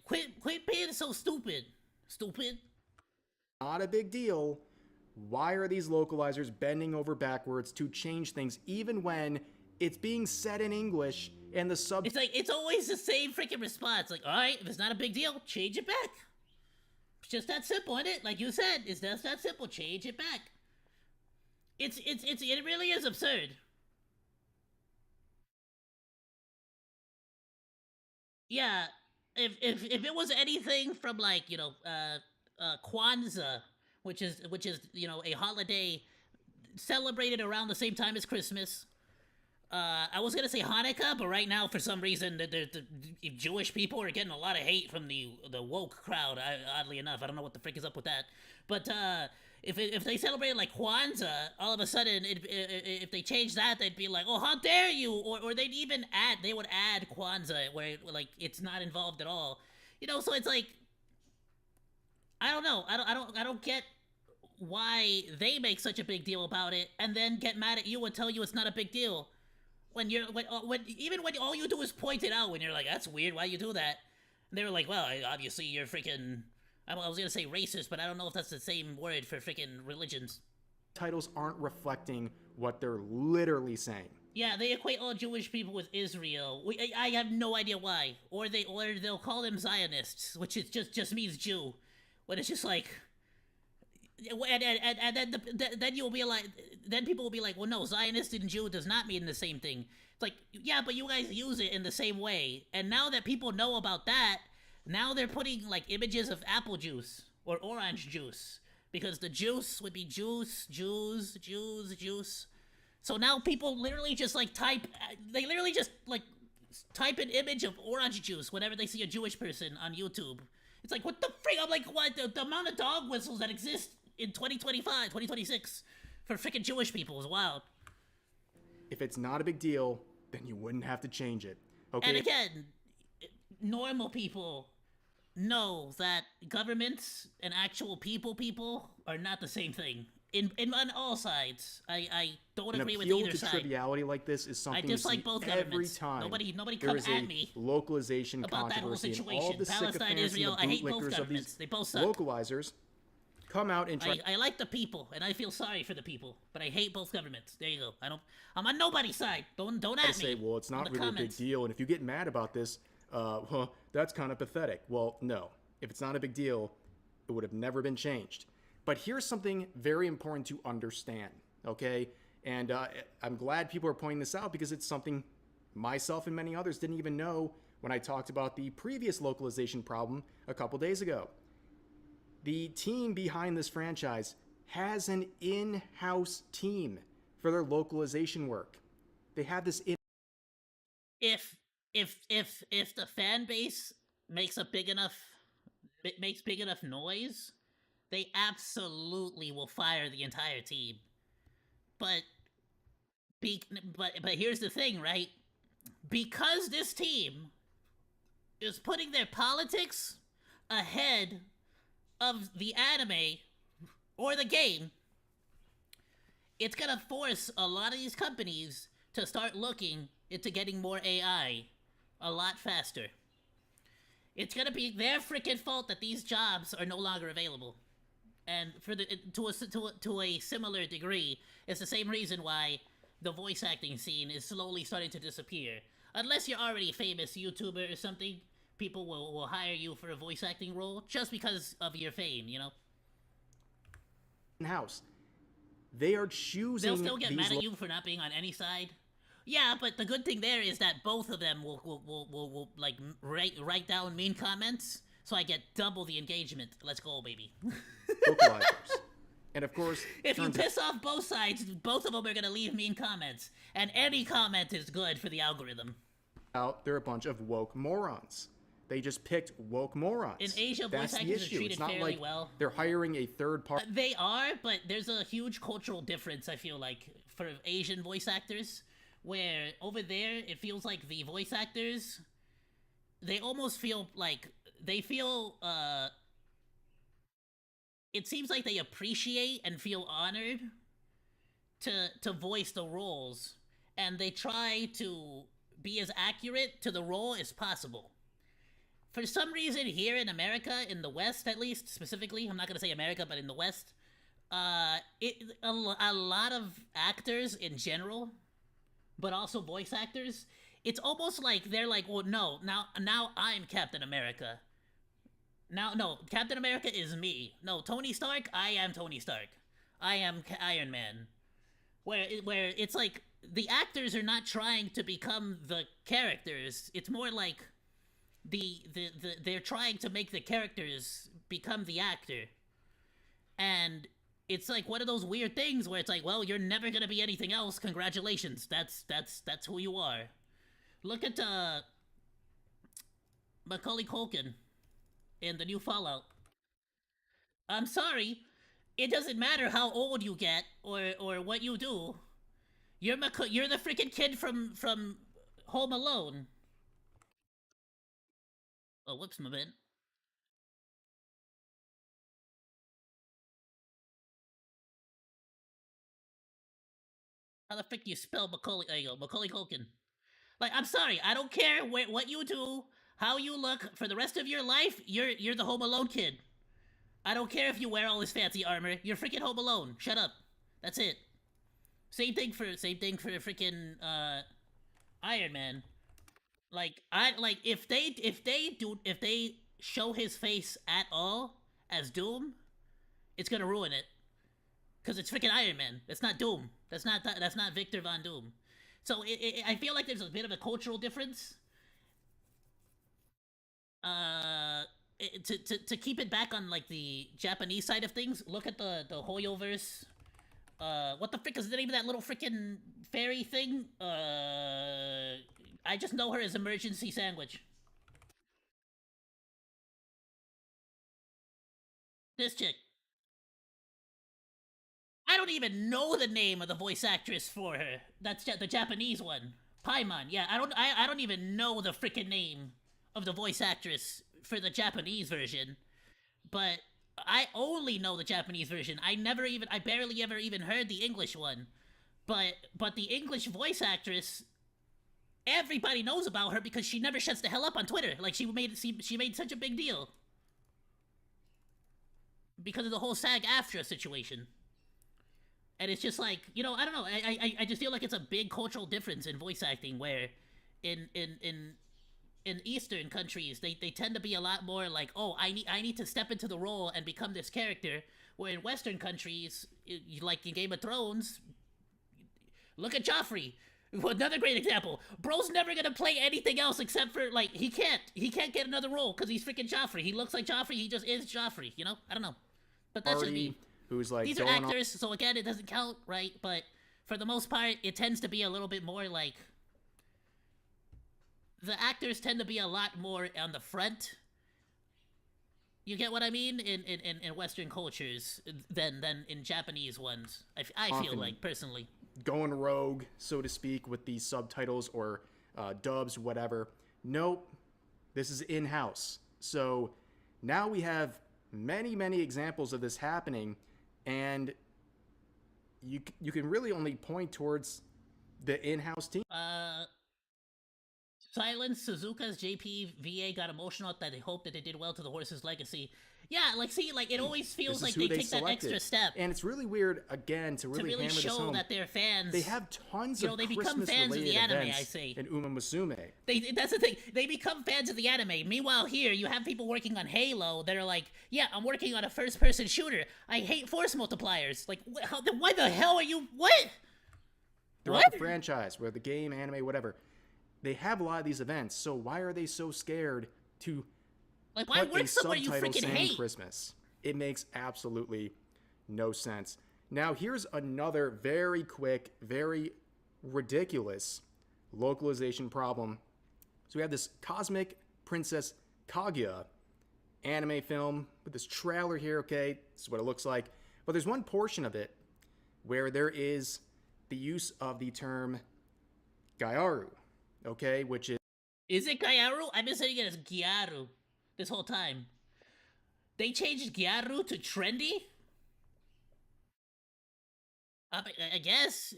quit being so stupid. Stupid. Not a big deal. Why are these localizers bending over backwards to change things even when it's being said in English and the sub... It's like, it's always the same freaking response. Like, alright, if it's not a big deal, change it back. It's just that simple, isn't it? Like you said, it's just that simple. Change it back. It really is absurd. Yeah, if it was anything from like, you know, Kwanzaa, which is, you know, a holiday celebrated around the same time as Christmas. I was gonna say Hanukkah, but right now, for some reason, the Jewish people are getting a lot of hate from the woke crowd. Oddly enough, I don't know what the frick is up with that. But if they celebrated like Kwanzaa, all of a sudden, if they change that, they'd be like, "Oh, how dare you!" Or they'd even they would add Kwanzaa where like it's not involved at all. You know, so it's like, I don't know. I don't get why they make such a big deal about it and then get mad at you and tell you it's not a big deal. When even when all you do is point it out, when you're like, that's weird, why you do that? And they were like, well, obviously you're freaking, I was gonna say racist, but I don't know if that's the same word for freaking religions. Titles aren't reflecting what they're literally saying. Yeah, they equate all Jewish people with Israel. I have no idea why. Or they'll call them Zionists, which is just means Jew. When it's just like, and then you'll be like, then people will be like, well, no, Zionist and Jew does not mean the same thing. It's like, yeah, but you guys use it in the same way. And now that people know about that, now they're putting like images of apple juice or orange juice because the juice would be juice. So now people literally just like type an image of orange juice whenever they see a Jewish person on YouTube. It's like, what the frick? I'm like, what? The amount of dog whistles that exist in 2025, 2026 for freaking Jewish people is wild. If it's not a big deal, then you wouldn't have to change it. Okay. And again, normal people know that governments and actual people are not the same thing. On all sides. I don't agree with either side. An appeal to triviality like this is something I dislike both every time. Nobody come at me localization about that whole situation. situation. All the Palestine, Israel, I hate both governments. They both suck. Localizers come out and try. I like the people, and I feel sorry for the people, but I hate both governments. There you go. I'm on nobody's side. Don't at me. Say, well, it's not really a big deal, and if you get mad about this, well, that's kind of pathetic. Well, no. If it's not a big deal, it would have never been changed. But here's something very important to understand, okay? And I'm glad people are pointing this out because it's something myself and many others didn't even know when I talked about the previous localization problem a couple days ago. The team behind this franchise has an in-house team for their localization work. They have this in. If the fan base makes big enough noise, they absolutely will fire the entire team. But but here's the thing, right? Because this team is putting their politics ahead of the anime or the game, it's gonna force a lot of these companies to start looking into getting more AI a lot faster. It's gonna be their freaking fault that these jobs are no longer available. And for the to a similar degree, it's the same reason why the voice acting scene is slowly starting to disappear. Unless you're already a famous YouTuber or something, people will hire you for a voice acting role just because of your fame, you know? In-house. They are choosing. They'll still get mad at you for not being on any side. Yeah, but the good thing there is that both of them will like write down mean comments, so I get double the engagement. Let's go, baby. Vocalizers. And of course, if you piss off both sides, both of them are gonna leave mean comments, and any comment is good for the algorithm. They're a bunch of woke morons. They just picked woke morons. In Asia, voice actors are treated it's not fairly like well. They're hiring a third party. They are, but there's a huge cultural difference, I feel like, for Asian voice actors, where over there, it feels like the voice actors, they almost feel like, they feel, it seems like they appreciate and feel honored to voice the roles, and they try to be as accurate to the role as possible. For some reason here in America, in the West at least, specifically, I'm not gonna say America, but in the West, a lot of actors in general, but also voice actors, it's almost like they're like, well, no, now I'm Captain America. No, Captain America is me. No, Tony Stark, I am Tony Stark. I am Iron Man. Where it's like, the actors are not trying to become the characters, it's more like they're trying to make the characters become the actor. And it's like one of those weird things where it's like, well, you're never gonna be anything else, congratulations, that's who you are. Look at Macaulay Culkin in the new Fallout. I'm sorry, it doesn't matter how old you get or what you do. You're the freaking kid from Home Alone. Oh, whoops, my bad. How the frick do you spell Macaulay? There you go, Macaulay Culkin. Like, I'm sorry, I don't care what you do, how you look, for the rest of your life, you're the Home Alone kid. I don't care if you wear all this fancy armor, you're freaking Home Alone. Shut up. That's it. Same thing for freaking Iron Man. Like, if they show his face at all as Doom, it's gonna ruin it. Cause it's freaking Iron Man. It's not Doom. That's not Victor Von Doom. So I feel like there's a bit of a cultural difference. To keep it back on like the Japanese side of things, look at the Hoyoverse. What the frick is the name of that little freaking fairy thing? I just know her as Emergency Sandwich. This chick. I don't even know the name of the voice actress for her. That's the Japanese one. Paimon. Yeah, I don't even know the freaking name of the voice actress for the Japanese version. But I only know the Japanese version. I barely ever even heard the English one. But the English voice actress, everybody knows about her because she never shuts the hell up on Twitter. Like, she made such a big deal because of the whole SAG-AFTRA situation. And it's just like, you know, I don't know. I just feel like it's a big cultural difference in voice acting, where in Eastern countries they tend to be a lot more like, oh, I need to step into the role and become this character. Where in Western countries, like in Game of Thrones, look at Joffrey. Another great example. Bro's never gonna play anything else except for, like, he can't get another role because he's freaking Joffrey. He looks like Joffrey. He just is Joffrey. You know, I don't know. But that's just me. Who's like, these are actors, so again, it doesn't count, right? But for the most part, it tends to be a little bit more like, the actors tend to be a lot more on the front You get what I mean? In Western cultures than in Japanese ones. I feel Often like, personally. Going rogue, so to speak, with these subtitles or dubs, whatever. Nope, this is in-house. So now we have many examples of this happening, and you can really only point towards the in-house team. Silence Suzuka's JPVA got emotional that they hoped that they did well to the horse's legacy. Yeah, like, see, like, it always feels like they take that extra step. And it's really weird, again, to really hammer this show home. that they're fans. They have tons of they become fans of the anime, I say. In Uma Musume. That's the thing. They become fans of the anime. Meanwhile, here, you have people working on Halo that are like, yeah, I'm working on a first-person shooter. I hate force multipliers. Like, why the hell are you... What? Throughout the franchise, where the game, anime, whatever, they have a lot of these events, so why are they so scared to like, why work somewhere you freaking hate? Christmas? It makes absolutely no sense. Now, here's another very quick, very ridiculous localization problem. So we have this Cosmic Princess Kaguya anime film with this trailer here, okay? This is what it looks like. But there's one portion of it where there is the use of the term Gyaru, okay? Which is... Is it Gyaru? I've been saying it as Gyaru this whole time. They changed Gyaru to trendy? I guess.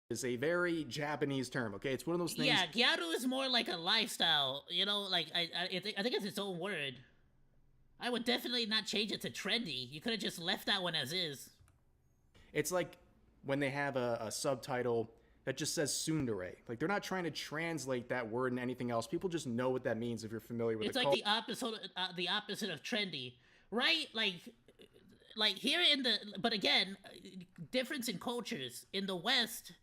It's a very Japanese term, okay? It's one of those things... Yeah, Gyaru is more like a lifestyle, you know, like, I think it's its own word. I would definitely not change it to trendy. You could have just left that one as is. It's like when they have a subtitle that just says tsundere. Like, they're not trying to translate that word into anything else. People just know what that means if you're familiar with it. It's like the opposite of trendy, right? Like here in the... But again, difference in cultures. In the West,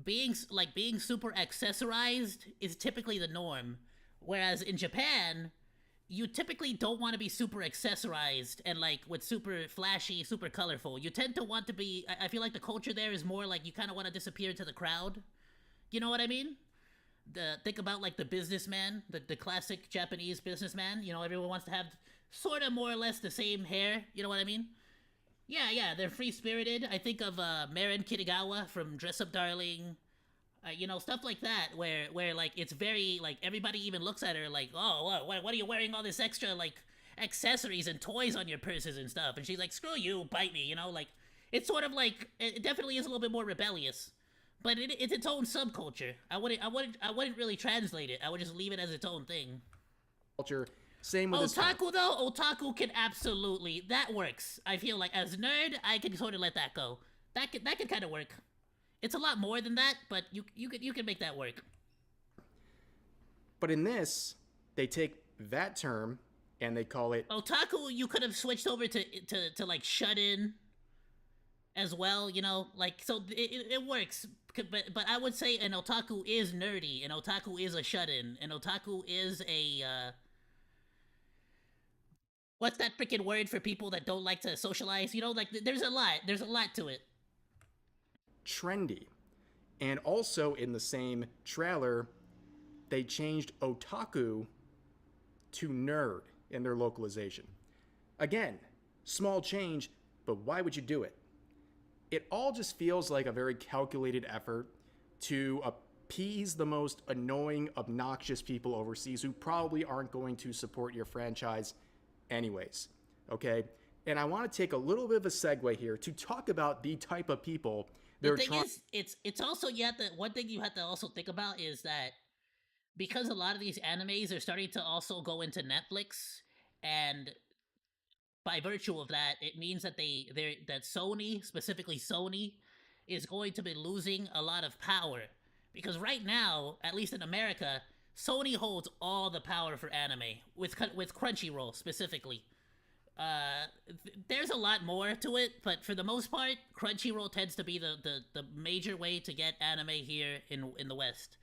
being super accessorized is typically the norm. Whereas in Japan, you typically don't want to be super accessorized and like with super flashy, super colorful. You tend to want to be... I feel like the culture there is more like you kind of want to disappear into the crowd. You know what I mean? Think about like the businessman, the classic Japanese businessman. You know, everyone wants to have sort of more or less the same hair. You know what I mean? Yeah, they're free-spirited. I think of Marin Kitagawa from Dress Up Darling. You know, stuff like that, where like it's very like everybody even looks at her like, oh, what are you wearing all this extra like accessories and toys on your purses and stuff? And she's like, screw you, bite me, you know, like it's sort of like it definitely is a little bit more rebellious, but it's its own subculture. I wouldn't really translate it. I would just leave it as its own thing. Culture. Same with otaku though. Otaku can absolutely, that works. I feel like as nerd, I can sort of let that go. That could kind of work. It's a lot more than that, but you can make that work. But in this, they take that term and they call it otaku. You could have switched over to like shut in as well, you know, like so it works. But I would say an otaku is nerdy, an otaku is a shut in, an otaku is a what's that freaking word for people that don't like to socialize? You know, like there's a lot to it. Trendy. And also in the same trailer, they changed otaku to nerd in their localization. Again, small change, but why would you do it? It all just feels like a very calculated effort to appease the most annoying, obnoxious people overseas who probably aren't going to support your franchise anyways, okay? And I want to take a little bit of a segue here to talk about the type of people the thing is, it's also one thing you have to also think about is that because a lot of these animes are starting to also go into Netflix, and by virtue of that, it means that that Sony, specifically Sony, is going to be losing a lot of power. Because right now, at least in America, Sony holds all the power for anime, with Crunchyroll specifically. There's a lot more to it, but for the most part, Crunchyroll tends to be the major way to get anime here in the West.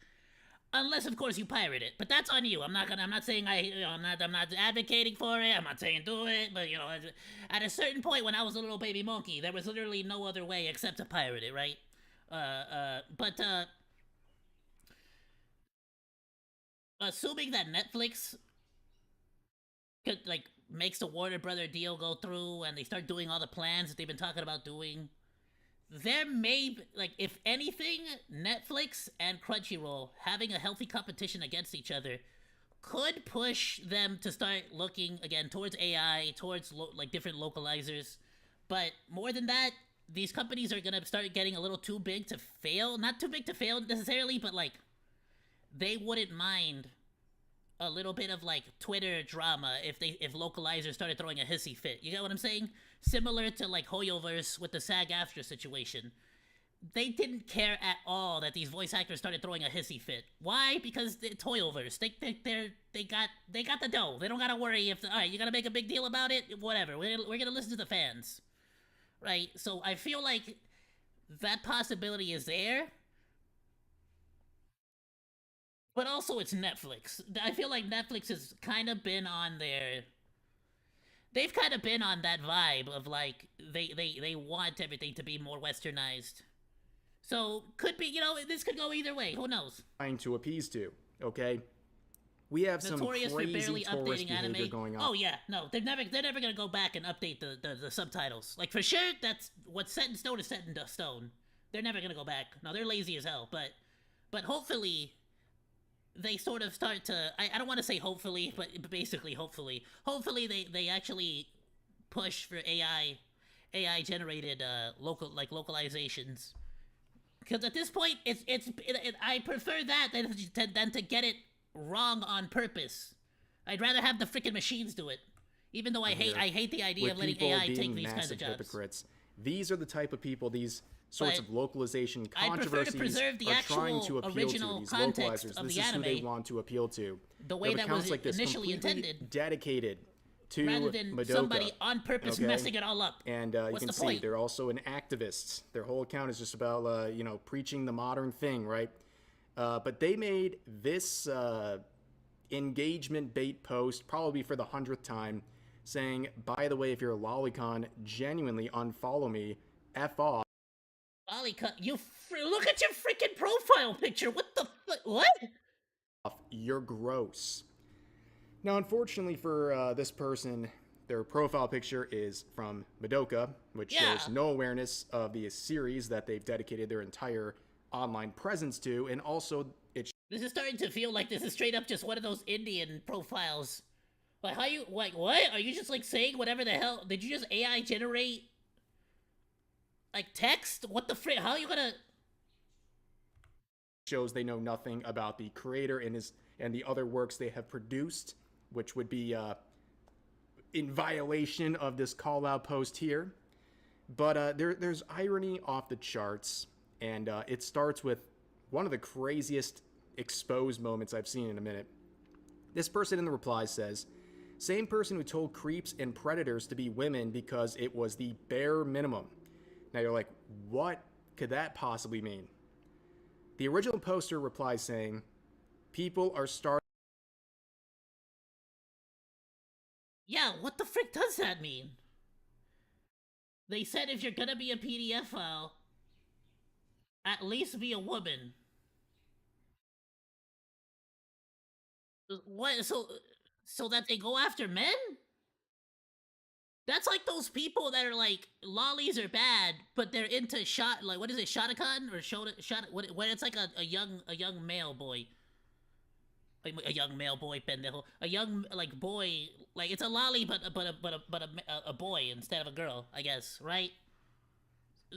Unless, of course, you pirate it, but that's on you. I'm not saying I'm not advocating for it. I'm not saying do it, but you know, at a certain point when I was a little baby monkey, there was literally no other way except to pirate it, right? But assuming that Netflix could, like, makes the Warner Brother deal go through and they start doing all the plans that they've been talking about doing, there may, like, if anything, Netflix and Crunchyroll having a healthy competition against each other could push them to start looking again towards AI, towards like different localizers. But more than that, these companies are gonna start getting a little too big to fail. Not too big to fail necessarily, but like they wouldn't mind a little bit of like Twitter drama if localizers started throwing a hissy fit. You get what I'm saying? Similar to like Hoyoverse with the SAG-AFTRA situation. They didn't care at all that these voice actors started throwing a hissy fit. Why? Because it's Hoyoverse. They got the dough. They don't gotta worry if all right, you gotta make a big deal about it. Whatever. We're gonna listen to the fans, right? So I feel like that possibility is there. But also it's Netflix. I feel like Netflix has kind of been on their... They've kind of been on that vibe of like, they want everything to be more westernized. So, could be, you know, this could go either way. Who knows? Trying to appease to, okay? We have Notorious some crazy for barely tourist updating behavior anime. going on. Oh yeah, no, they're never gonna go back and update the subtitles. Like for sure, that's what's set in stone is set in stone. They're never gonna go back. No, they're lazy as hell. But hopefully, they sort of start to. I don't want to say hopefully, but basically hopefully they actually push for AI generated localizations. Because at this point, I prefer that than to get it wrong on purpose. I'd rather have the freaking machines do it. Even though I hate the idea of letting AI take these kinds of jobs. Hypocrites. These are the type of people these sorts of localization I prefer to controversies preserve the are trying to actual appeal original to. These context localizers, of this the is who they anime want to appeal to. the way They have that was accounts like this, initially completely intended, dedicated to rather than Madoka, somebody on purpose okay? messing it all up. And you What's can the see point? they're also an activist. Their whole account is just about preaching the modern thing, right? But they made this engagement bait post probably for the 100th time, saying, "By the way, if you're a lolicon, genuinely unfollow me. F off." Lolicon, look at your freaking profile picture. What the what? You're gross. Now, unfortunately for this person, their profile picture is from Madoka, which shows no awareness of the series that they've dedicated their entire online presence to, and also it. This is starting to feel like this is straight up just one of those Indian profiles. Like, how you, like, what? Are you just, like, saying whatever the hell? Did you just AI generate, like, text? What the frick? How are you gonna... Shows they know nothing about the creator and the other works they have produced, which would be in violation of this call-out post here. But there's irony off the charts, and it starts with one of the craziest exposed moments I've seen in a minute. This person in the reply says, "Same person who told creeps and predators to be women because it was the bare minimum." Now you're like, what could that possibly mean? The original poster replies saying, "People are starting..." Yeah, what the frick does that mean? They said if you're gonna be a PDF file, at least be a woman. What? So that they go after men? That's like those people that are like, lollies are bad, but they're into like, what is it, Shotokan? Or when it's like a young male boy. A young male boy, pendejo. A young, like, boy, like, it's a lolly, but a boy instead of a girl, I guess, right?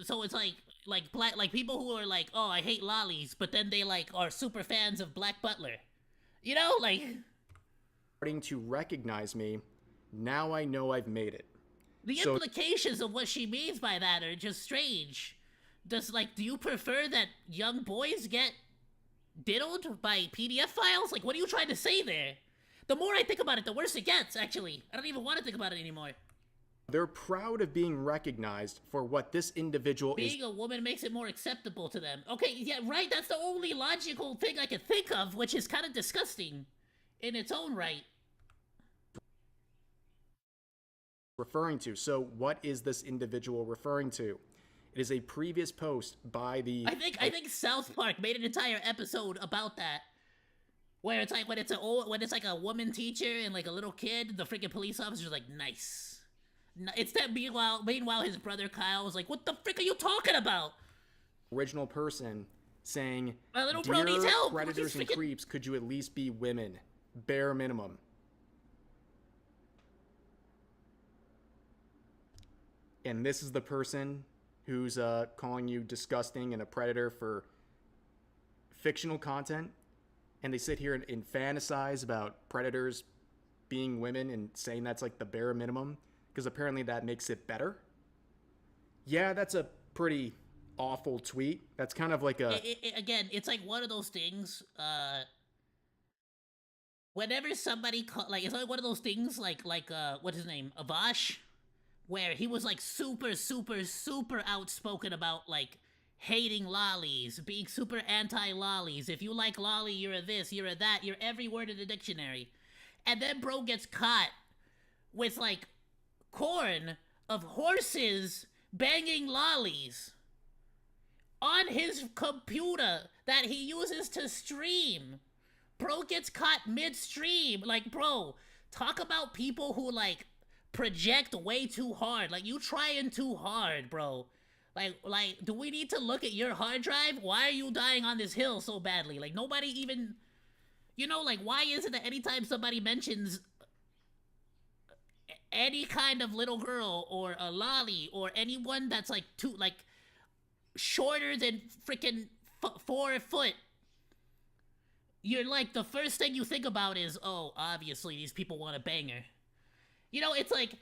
So it's like people who are like, oh, I hate lollies, but then they, like, are super fans of Black Butler. You know, like... starting to recognize me. Now I know I've made it. The implications of what she means by that are just strange. Do you prefer that young boys get diddled by PDF files? Like, what are you trying to say there? The more I think about it, the worse it gets, actually. I don't even want to think about it anymore. They're proud of being recognized for what this individual is. Being a woman makes it more acceptable to them. Okay, yeah, right, that's the only logical thing I could think of, which is kind of disgusting in its own right. Referring to. So what is this individual referring to? It is a previous post by the... I think South Park made an entire episode about that. Where it's like when it's like a woman teacher and like a little kid, the freaking police officer's like, nice. It's that meanwhile his brother Kyle was like, what the frick are you talking about? Original person saying, my little bro needs "Dear help. predators and creeps, could you at least be women? Bare minimum." And this is the person who's calling you disgusting and a predator for fictional content. And they sit here and fantasize about predators being women and saying that's like the bare minimum because apparently that makes it better. Yeah, that's a pretty awful tweet. That's kind of like a... Again, it's like one of those things, whenever somebody, it's like one of those things like what's his name? Avash? Where he was like super outspoken about like hating lollies, being super anti-lollies. If you like lolly, you're a this, you're a that, you're every word in the dictionary. And then bro gets caught with like corn of horses banging lollies on his computer that he uses to stream. Bro gets caught mid-stream. Like, bro, talk about people who like project way too hard. Like, you trying too hard, bro. Like, do we need to look at your hard drive? Why are you dying on this hill so badly? Like, nobody even, you know, like, why is it that anytime somebody mentions any kind of little girl or a lolly or anyone that's like shorter than freaking 4 foot, you're like, the first thing you think about is, oh, obviously these people want a banger. You know, it's like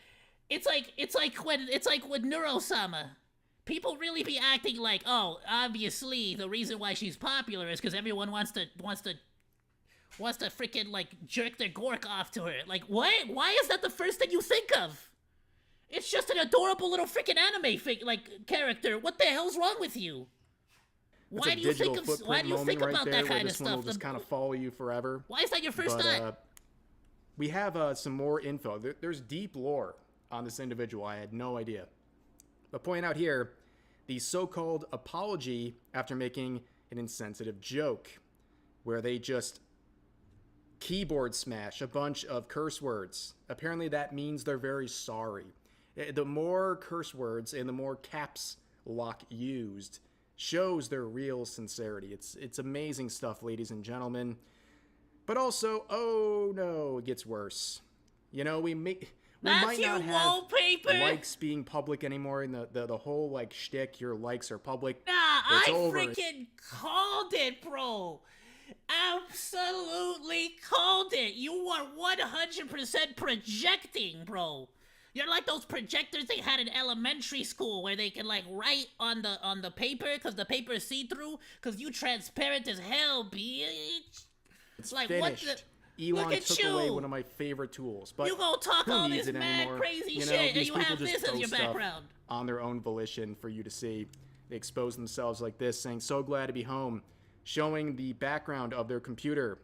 when Neuro-sama, people really be acting like, oh, obviously the reason why she's popular is because everyone wants to freaking like jerk their gork off to her. Like, what? Why is that the first thing you think of? It's just an adorable little freaking anime character. What the hell's wrong with you? Why do you think about that kind of stuff? Will just kind of follow you forever. Why is that your first thought? We have some more info. There's deep lore on this individual. I had no idea. But point out here, the so-called apology after making an insensitive joke, where they just keyboard smash a bunch of curse words. Apparently that means they're very sorry. The more curse words and the more caps lock used shows their real sincerity. It's amazing stuff, ladies and gentlemen. But also, oh no, it gets worse. You know, we might not have wallpaper? likes being public anymore, and the whole like shtick, your likes are public. Nah, it's I over. freaking called it, bro. Absolutely called it. You are 100% projecting, bro. You're like those projectors they had in elementary school where they can like write on the paper because the paper is see-through because you transparent as hell, bitch. It's like finished. what the Elon took away one of my favorite tools. But you gonna talk who all needs this it mad anymore? crazy you know, shit and these you people have just this as your post stuff background on their own volition for you to see. They expose themselves like this, saying, "So glad to be home," showing the background of their computer.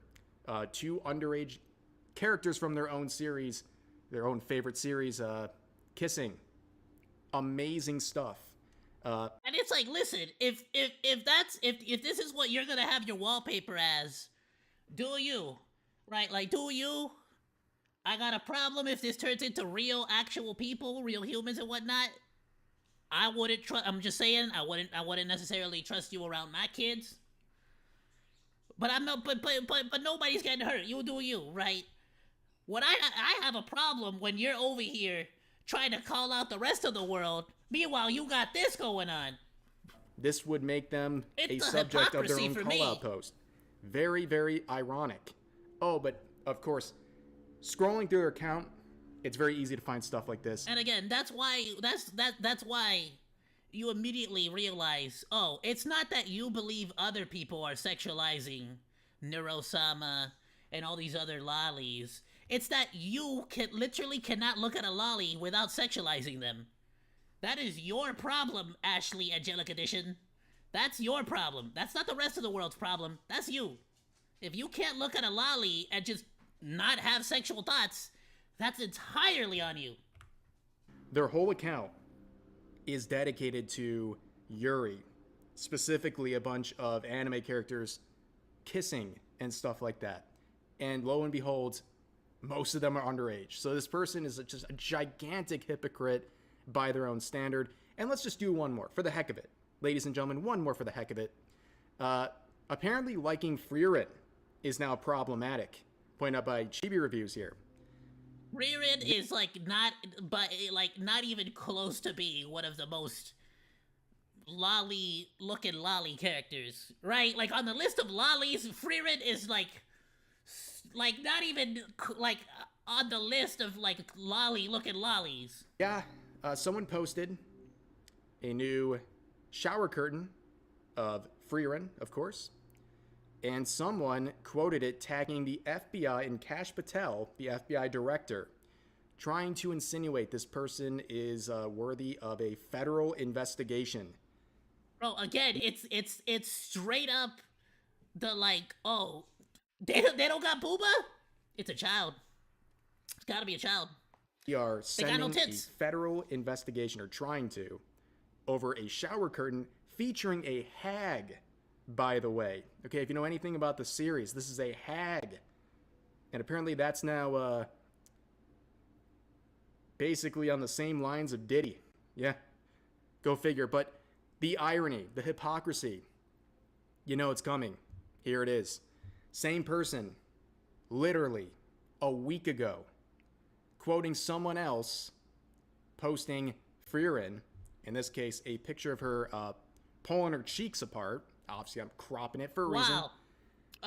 2 underage characters from their own series, their own favorite series, kissing. Amazing stuff. And it's like, listen, if this is what you're gonna have your wallpaper as, do you, right? Like, do you? I got a problem if this turns into real, actual people, real humans and whatnot. I wouldn't trust. I'm just saying, I wouldn't necessarily trust you around my kids. But I'm not. But nobody's getting hurt. You do you, right? What I have a problem when you're over here trying to call out the rest of the world. Meanwhile, you got this going on. This would make them It's a the subject of their hypocrisy own for me. call-out post. Very, very ironic. Oh, but of course, scrolling through their account, it's very easy to find stuff like this. And again, that's why you immediately realize, oh, it's not that you believe other people are sexualizing Neuro-sama and all these other lollies. It's that you literally cannot look at a lolly without sexualizing them. That is your problem, Ashley Angelic Edition. That's your problem. That's not the rest of the world's problem. That's you. If you can't look at a lolly and just not have sexual thoughts, that's entirely on you. Their whole account is dedicated to Yuri, specifically a bunch of anime characters kissing and stuff like that. and lo and behold, most of them are underage. So this person is just a gigantic hypocrite by their own standard. And let's just do one more for the heck of it. Ladies and gentlemen, one more for the heck of it. Apparently liking Freerin is now problematic. Pointed out by Chibi Reviews here. Freerin is not even close to being one of the most lolly-looking lolly characters, right? Like, on the list of lollies, Freerin is like not even like on the list of like lolly-looking lollies. Yeah, someone posted a new shower curtain of Freerin, of course, and someone quoted it tagging the FBI and Kash Patel, the FBI director, trying to insinuate this person is worthy of a federal investigation. Bro, again, it's straight up the like, oh, they don't got booba? It's a child. It's gotta be a child. We are sending no a tits. federal investigation, or trying to, over a shower curtain featuring a hag, by the way. Okay, if you know anything about the series, this is a hag. And apparently that's now basically on the same lines of Diddy. Yeah, go figure. But the irony, the hypocrisy, you know it's coming. Here it is. Same person, literally a week ago, quoting someone else, posting Freerin, in this case, a picture of her pulling her cheeks apart. Obviously, I'm cropping it for a reason. Wow.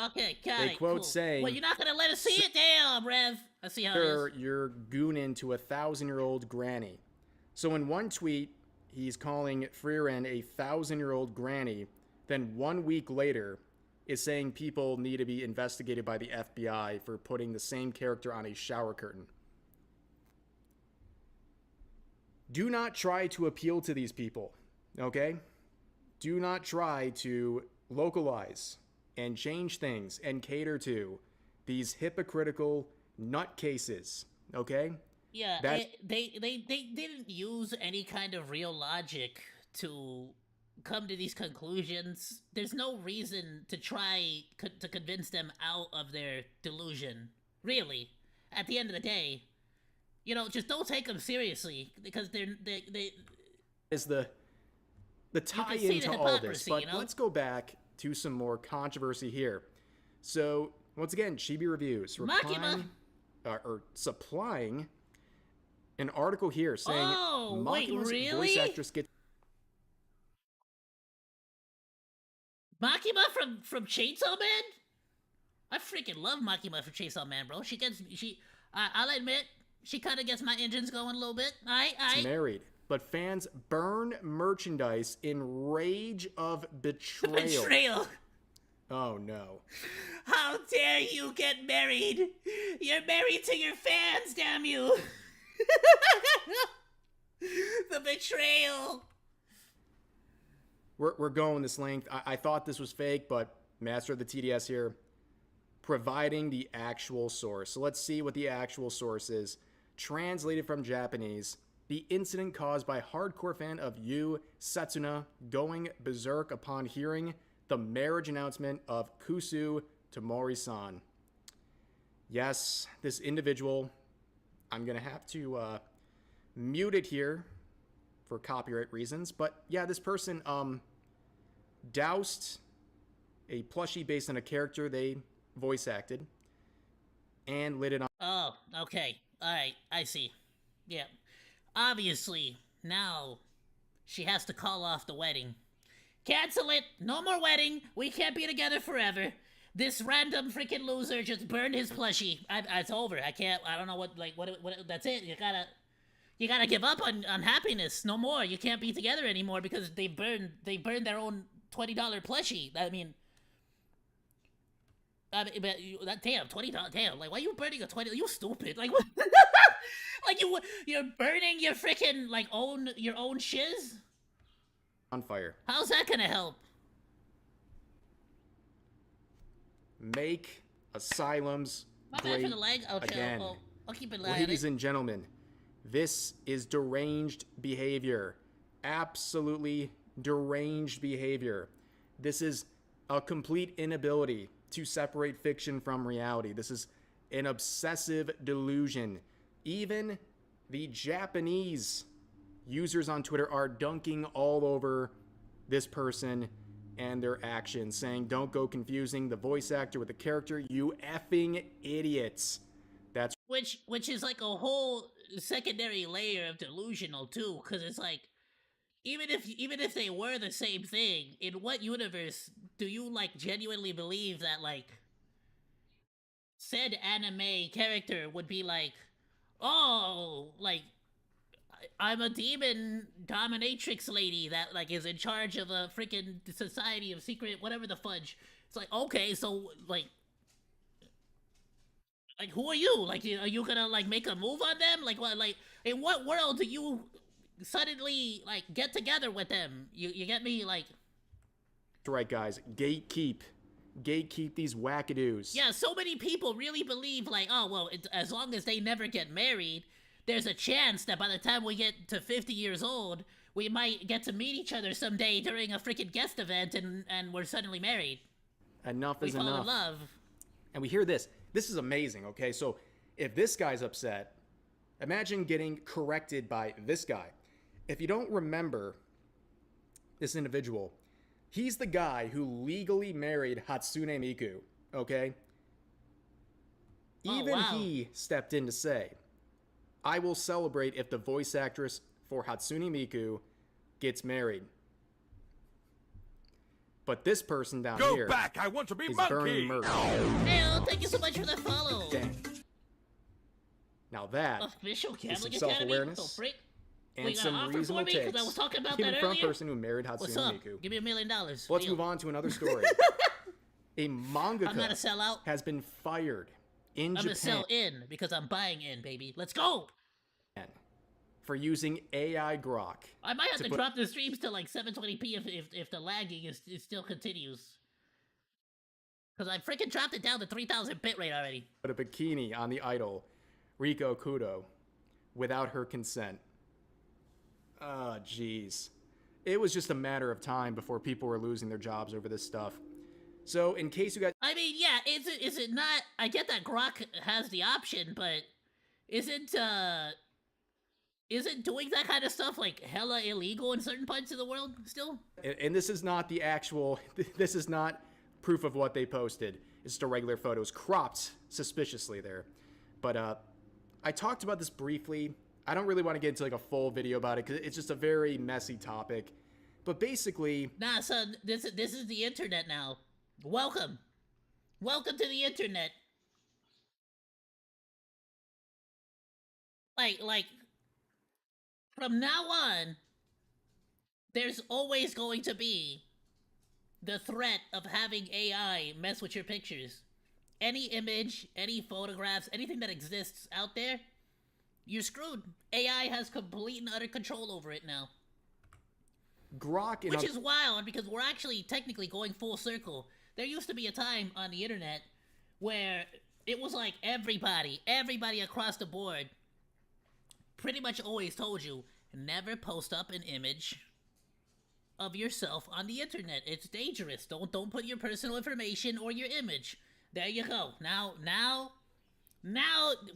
Okay, got They it. quote cool. saying, well, you're not gonna let us see it? Damn, Rev. I see how it is. You're gooning to a 1,000-year-old granny. So in one tweet, he's calling Freerin a 1,000-year-old granny. Then 1 week later, is saying people need to be investigated by the FBI for putting the same character on a shower curtain. Do not try to appeal to these people, okay? Do not try to localize and change things and cater to these hypocritical nutcases, okay? Yeah, they didn't use any kind of real logic to come to these conclusions. There's no reason to try to convince them out of their delusion. Really, at the end of the day, you know, just don't take them seriously because they is the tie into all this. But let's go back to some more controversy here. So once again, Chibi Reviews supplying an article here saying Makima's voice actress gets Makima from Chainsaw Man? I freaking love Makima from Chainsaw Man, bro. I'll admit, she kind of gets my engines going a little bit. married, but fans burn merchandise in rage of betrayal. Betrayal. Oh no. How dare you get married? You're married to your fans, damn you. The betrayal. We're going this length. I thought this was fake, but Master of the TDS here, providing the actual source. So let's see what the actual source is. Translated from Japanese, the incident caused by hardcore fan of Yu Setsuna going berserk upon hearing the marriage announcement of Kusu Tomori-san. Yes, this individual, I'm going to have to mute it here for copyright reasons, but yeah, this person doused a plushie based on a character they voice acted and lit it on. Oh, okay. Alright, I see. Yeah. Obviously, now she has to call off the wedding. Cancel it! No more wedding! We can't be together forever! This random freaking loser just burned his plushie. It's over. I don't know what, that's it. You gotta give up on happiness. No more. You can't be together anymore because they burned their own $20 plushie. I mean, but damn, $20. Damn, like, why are you burning a $20? You stupid. Like, what? Like, you're burning your freaking your own shiz on fire. How's that gonna help? Make asylums great for the leg. again. I'll keep it Ladies and gentlemen, this is deranged behavior. Absolutely deranged behavior. This is a complete inability to separate fiction from reality. This is an obsessive delusion. Even the Japanese users on Twitter are dunking all over this person and their actions, saying, "Don't go confusing the voice actor with the character, you effing idiots." That's which is like a whole secondary layer of delusional too, because it's like, even if they were the same thing, in what universe do you like genuinely believe that like said anime character would be like, oh, like I'm a demon dominatrix lady that like is in charge of a freaking society of secret whatever the fudge. It's like, okay, so like who are you? Like, are you gonna like make a move on them? Like, what? Like, in what world do you suddenly like get together with them? You get me? Like, right, guys. Gatekeep these wackadoos. Yeah, so many people really believe like, oh well, as long as they never get married, there's a chance that by the time we get to 50 years old, we might get to meet each other someday during a freaking guest event, and we're suddenly married. Enough is enough. We fall enough. in love. And we hear this. This is amazing, okay? So if this guy's upset, imagine getting corrected by this guy. If you don't remember this individual, he's the guy who legally married Hatsune Miku, okay? Even he stepped in to say, I will celebrate if the voice actress for Hatsune Miku gets married. But this person down here back! I want to be is Monkey! burning merch. Hey, thank you so much for the follow. Dang. Now that Official is some Catholic self-awareness and some reasonable takes, I was talking about even that from a earlier. person who married Hatsune What's up? Miku. Give me $1 million. Let's Deal. move on to another story. A mangaka I'm not a sellout. has been fired in I'm Japan gonna sell in because I'm buying in, baby. Let's go. for using AI grok. I might have to put- drop the streams to like 720p if the lagging is still continues. Because I freaking dropped it down to 3000 bitrate already. Put a bikini on the idol, Riko Kudo, without her consent. Ah, jeez. It was just a matter of time before people were losing their jobs over this stuff. So, in case you guys... I mean, yeah, is it not... I get that Grok has the option, but isn't doing that kind of stuff, like, hella illegal in certain parts of the world still? And this is not the actual... This is not proof of what they posted. It's just a regular photos, cropped suspiciously there. But, I talked about this briefly. I don't really want to get into, like, a full video about it, because it's just a very messy topic. But basically... Nah, son, this is the internet now. Welcome. Welcome to the internet. Like, from now on, there's always going to be the threat of having AI mess with your pictures. Any image, any photographs, anything that exists out there, you're screwed. AI has complete and utter control over it now. Grok... Which is wild, because we're actually technically going full circle. There used to be a time on the internet where it was like everybody across the board pretty much always told you, never post up an image of yourself on the internet. It's dangerous. Don't put your personal information or your image. There you go. Now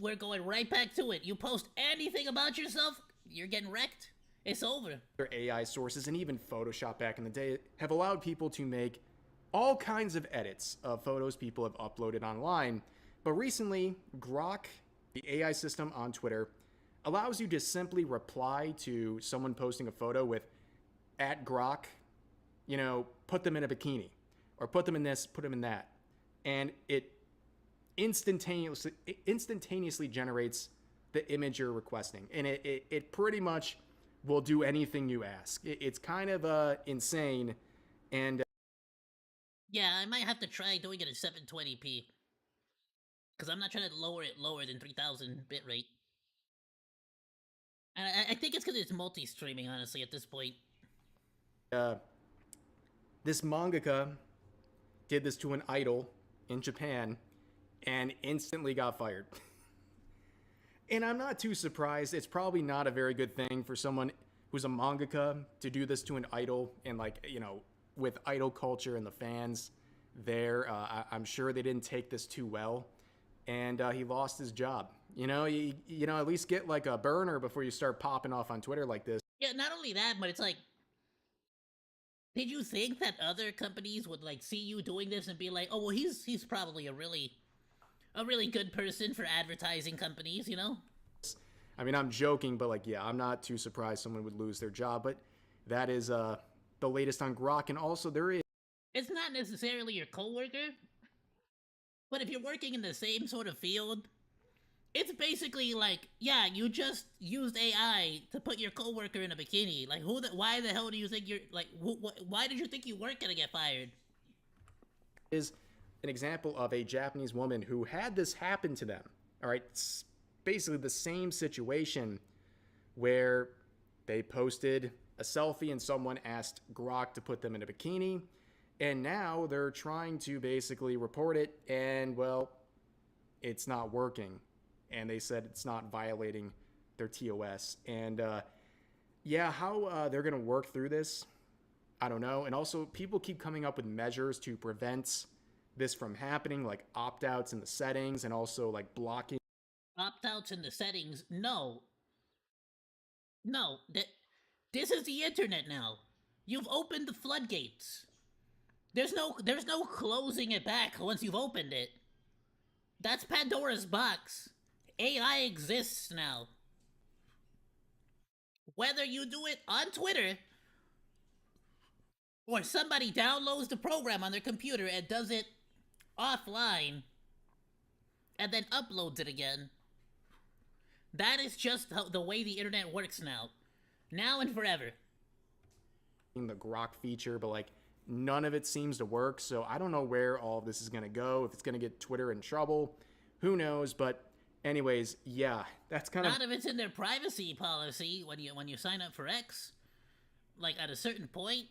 we're going right back to it. You post anything about yourself, you're getting wrecked. It's over. Their AI sources and even Photoshop back in the day have allowed people to make all kinds of edits of photos people have uploaded online. But recently, Grok, the AI system on Twitter, allows you to simply reply to someone posting a photo with @Grok, you know, put them in a bikini, or put them in this, put them in that. And it instantaneously generates the image you're requesting. And it pretty much will do anything you ask. It's kind of insane. And yeah, I might have to try doing it at 720p. Because I'm not trying to lower it lower than 3000 bitrate. And I think it's because it's multi-streaming, honestly, at this point. This mangaka did this to an idol in Japan and instantly got fired. And I'm not too surprised. It's probably not a very good thing for someone who's a mangaka to do this to an idol and, like, you know, with idol culture and the fans there. I'm sure they didn't take this too well, and he lost his job. You know, you know, at least get like a burner before you start popping off on Twitter like this. Yeah, not only that, but it's like, did you think that other companies would like see you doing this and be like, oh well, he's probably a really good person for advertising companies, you know? I mean, I'm joking, but like, yeah, I'm not too surprised someone would lose their job. But that is the latest on Grok, and also there is. It's not necessarily your coworker, but if you're working in the same sort of field, it's basically like, yeah, you just used AI to put your coworker in a bikini. Like, why the hell do you think you're like? Why did you think you weren't gonna get fired? Is an example of a Japanese woman who had this happen to them. All right, it's basically the same situation where they posted a selfie and someone asked Grok to put them in a bikini, and now they're trying to basically report it, and well, it's not working. And they said it's not violating their TOS. And yeah, how they're going to work through this, I don't know. And also, people keep coming up with measures to prevent this from happening, like opt-outs in the settings and also like blocking. Opt-outs in the settings? No. No. This is the internet now. You've opened the floodgates. There's no closing it back once you've opened it. That's Pandora's box. AI exists now. Whether you do it on Twitter or somebody downloads the program on their computer and does it offline and then uploads it again, that is just the way the internet works now. Now and forever. The Grok feature, but like none of it seems to work, so I don't know where all of this is going to go. If it's going to get Twitter in trouble, who knows? But anyways, yeah, that's kind of. None of it's in their privacy policy when you sign up for X. Like at a certain point,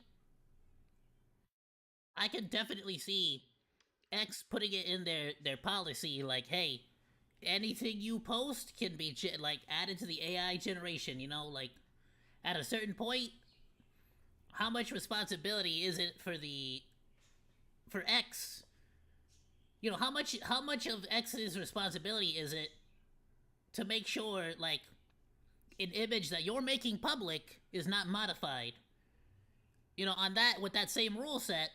I can definitely see X putting it in their policy, like, hey, anything you post can be like added to the AI generation. You know, like at a certain point, how much responsibility is it for X? You know, how much of X's responsibility is it to make sure, like, an image that you're making public is not modified? You know, on that, with that same rule set,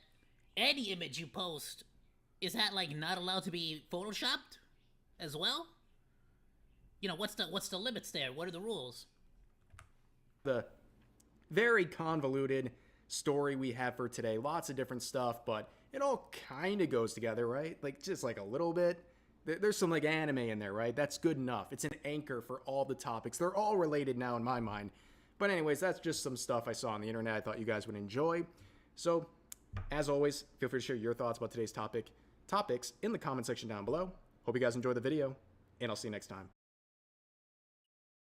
any image you post, is that, like, not allowed to be photoshopped as well? You know, what's the limits there? What are the rules? The very convoluted story we have for today. Lots of different stuff, but it all kind of goes together, right? Like, just like a little bit. There's some like anime in there, right? That's good enough. It's an anchor for all the topics. They're all related now in my mind. But anyways, that's just some stuff I saw on the internet I thought you guys would enjoy. So, as always, feel free to share your thoughts about today's topics in the comment section down below. Hope you guys enjoyed the video, and I'll see you next time.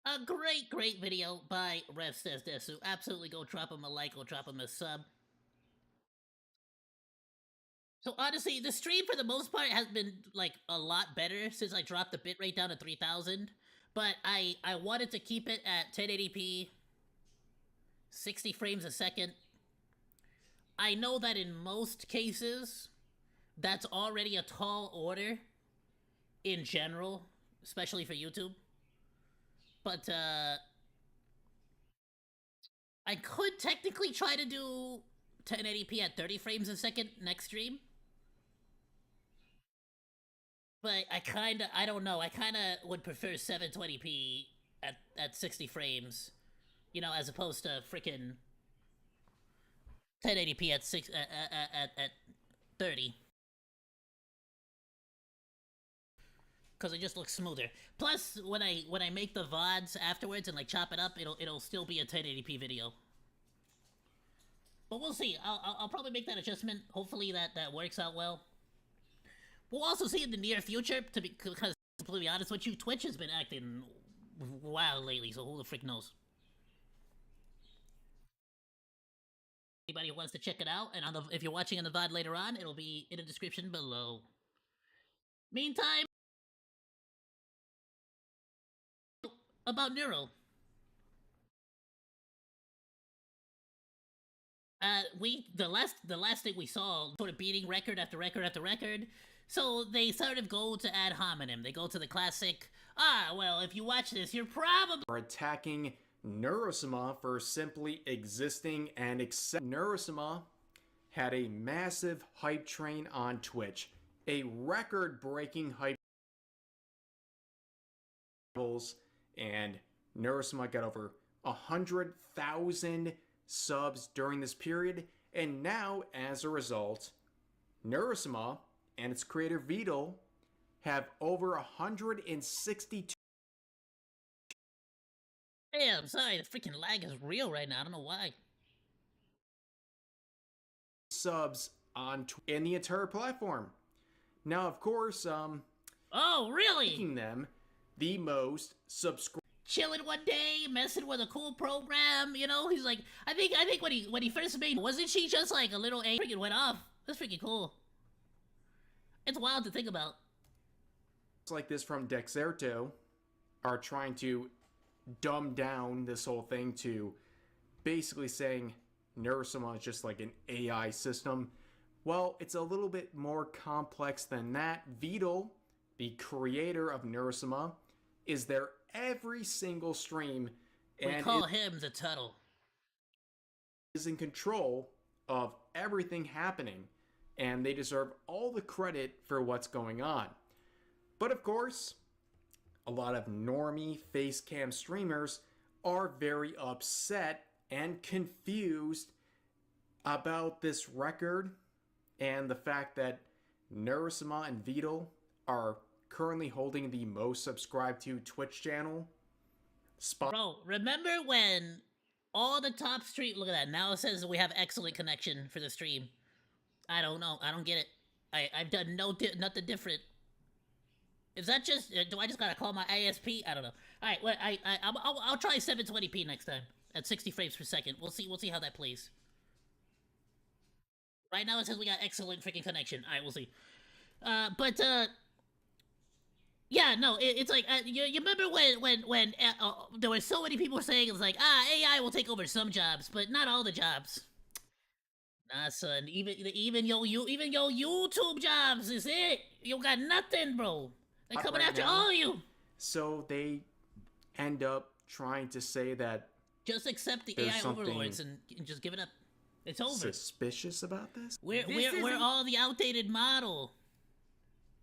A great video by Rev Says Desu. Absolutely go drop him a like, go drop him a sub. So honestly, the stream for the most part has been like a lot better since I dropped the bitrate down to 3000. But I wanted to keep it at 1080p, 60 frames a second. I know that in most cases, that's already a tall order in general, especially for YouTube. But I could technically try to do 1080p at 30 frames a second next stream. But I don't know, I kinda would prefer 720p at 60 frames, you know, as opposed to frickin' 1080p at 30. Cause it just looks smoother. Plus, when I make the VODs afterwards and like chop it up, it'll still be a 1080p video. But we'll see. I'll probably make that adjustment. Hopefully that works out well. We'll also see in the near future, because to be completely honest with you, Twitch has been acting wild lately, so who the frick knows? Anybody who wants to check it out, and if you're watching on the VOD later on, it'll be in the description below. Meantime, about Neural. The last thing we saw, sort of beating record after record after record. So they sort of go to ad hominem. They go to the classic, well, if you watch this, you're probably attacking Neurosama for simply existing and accept. Neurosama had a massive hype train on Twitch, a record-breaking hype levels, and Neurosama got over 100,000 subs during this period, and now, as a result, Neurosama and its creator Vtuber have over 162. Hey, I'm sorry, the freaking lag is real right now. I don't know why. Subs on in the entire platform. Now, of course, oh, really? Making them the most subscribed. Chilling one day, messing with a cool program, you know. He's like, I think when he first made, wasn't she just like a little A? Freaking went off. That's freaking cool. It's wild to think about. It's like this from Dexerto are trying to dumb down this whole thing to basically saying Neurosama is just like an AI system. Well, it's a little bit more complex than that. Vtuber, the creator of Neurosama, is there every single stream, and we call him the Tuttle. Is in control of everything happening, and they deserve all the credit for what's going on. But of course, a lot of normie face cam streamers are very upset and confused about this record and the fact that Neurosama and Vtuber are currently holding the most subscribed to Twitch channel. Bro, remember when all the top stream, look at that, now it says we have excellent connection for the stream. I don't know, I don't get it. I've done nothing different. Is that just, do I just gotta call my ISP? I don't know. Alright, well, I'll try 720p next time at 60 frames per second. We'll see how that plays. Right now it says we got excellent freaking connection. Alright, we'll see. Yeah, no, it's like, you remember when there were so many people saying it was like, AI will take over some jobs, but not all the jobs. Nah, son, even your YouTube jobs is it. You got nothing, bro. They're coming after all of you. So they end up trying to say that just accept the AI overlords and just give it up. It's over. Suspicious about this? We're all the outdated model.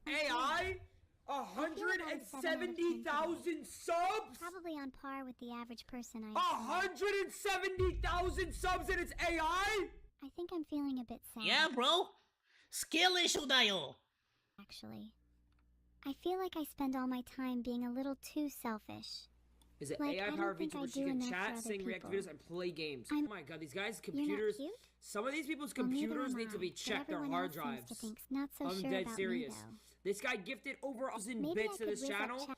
AI? 170,000 subs? Probably on par with the average person 170,000 subs and it's AI? I think I'm feeling a bit sad. Yeah, bro. Skill issue, Dayo. Actually, I feel like I spend all my time being a little too selfish. Is it AI powered VTubers? She can chat, sing, react to videos, and play games. Oh my god, these guys' computers. Some of these people's computers need to be checked. Their hard drives. I'm dead serious. This guy gifted over 1,000 bits to this channel,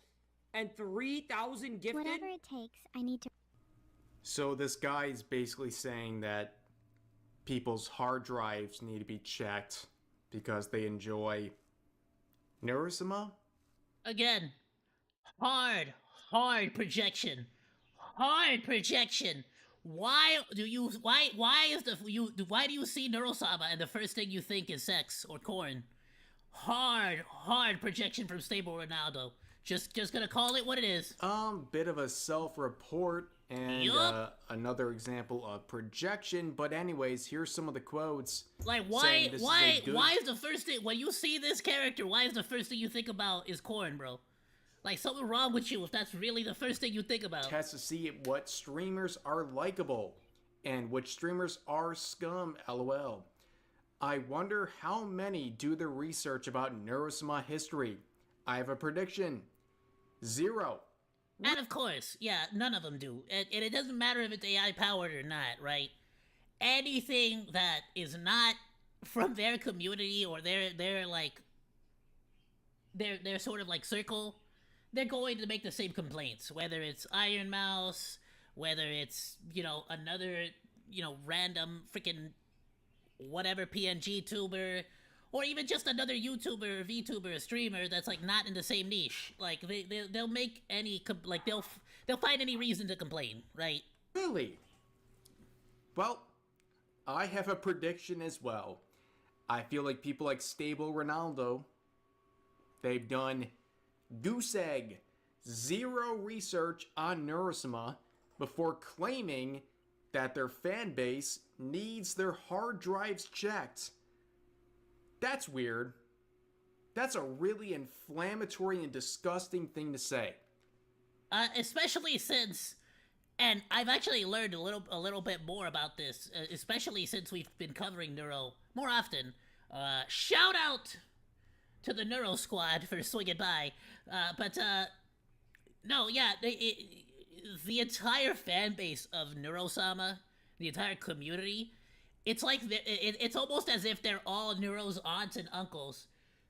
and 3,000 gifted. Whatever it takes, I need to. So this guy is basically saying that people's hard drives need to be checked because they enjoy Neurosama? Again, hard projection. Hard projection. Why do you see Neurosama and the first thing you think is sex or corn? Hard projection from Stable Ronaldo. Just gonna call it what it is. Bit of a self-report and another example of projection. But anyways, here's some of the quotes. Like why is the first thing when you see this character? Why is the first thing you think about is corn, bro? Like something wrong with you if that's really the first thing you think about. Test to see what streamers are likable and which streamers are scum. LOL. I wonder how many do the research about Neurosama history. I have a prediction. 0. And of course, yeah, none of them do. And it doesn't matter if it's AI powered or not, right? Anything that is not from their community or their sort of like circle, they're going to make the same complaints. Whether it's Iron Mouse, whether it's, another, random freaking whatever PNG tuber, or even just another YouTuber, VTuber, streamer that's like not in the same niche. Like they'll make any they'll find any reason to complain, right? Really? Well, I have a prediction as well. I feel like people like Stable Ronaldo, they've done goose egg, zero research on Neurosama before claiming that their fan base needs their hard drives checked. That's weird. That's a really inflammatory and disgusting thing to say. Especially since, and I've actually learned a little bit more about this, especially since we've been covering Neuro more often. Shout out to the Neuro Squad for swinging by. No, yeah, the entire fan base of Neurosama, the entire community, it's like it's almost as if they're all Neuro's aunts and uncles.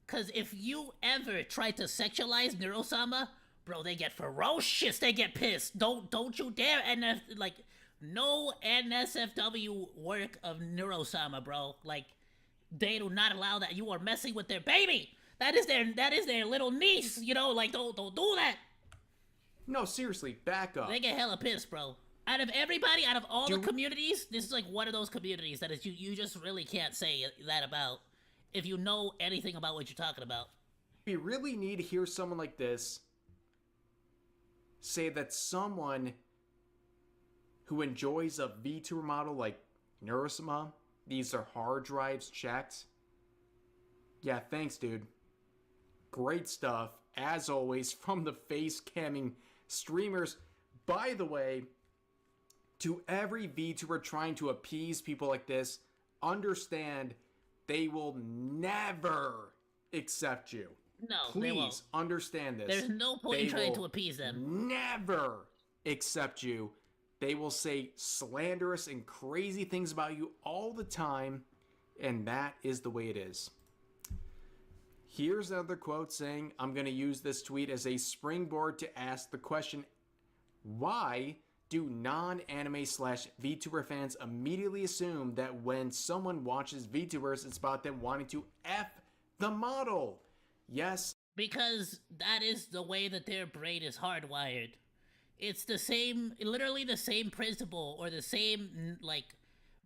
Cause if you ever try to sexualize Neurosama, bro, they get ferocious. They get pissed. Don't you dare no NSFW work of Neurosama, bro. Like, they do not allow that. You are messing with their baby. That is their little niece. You know, like don't do that. No, seriously, back up. They get hella pissed, bro. Out of everybody, out of all the communities, this is like one of those communities that is you just really can't say that about if you know anything about what you're talking about. We really need to hear someone like this say that someone who enjoys a VTuber model like Neurosama needs their hard drives checked. Yeah, thanks, dude. Great stuff, as always, from the face camming streamers. By the way, to every VTuber trying to appease people like this, understand they will never accept you. No, please they won't. Understand this. There's no point in trying to appease them. Never accept you. They will say slanderous and crazy things about you all the time, and that is the way it is. Here's another quote saying, I'm going to use this tweet as a springboard to ask the question, why do non-anime / VTuber fans immediately assume that when someone watches VTubers, it's about them wanting to F the model? Yes. Because that is the way that their brain is hardwired. It's literally the same principle or the same,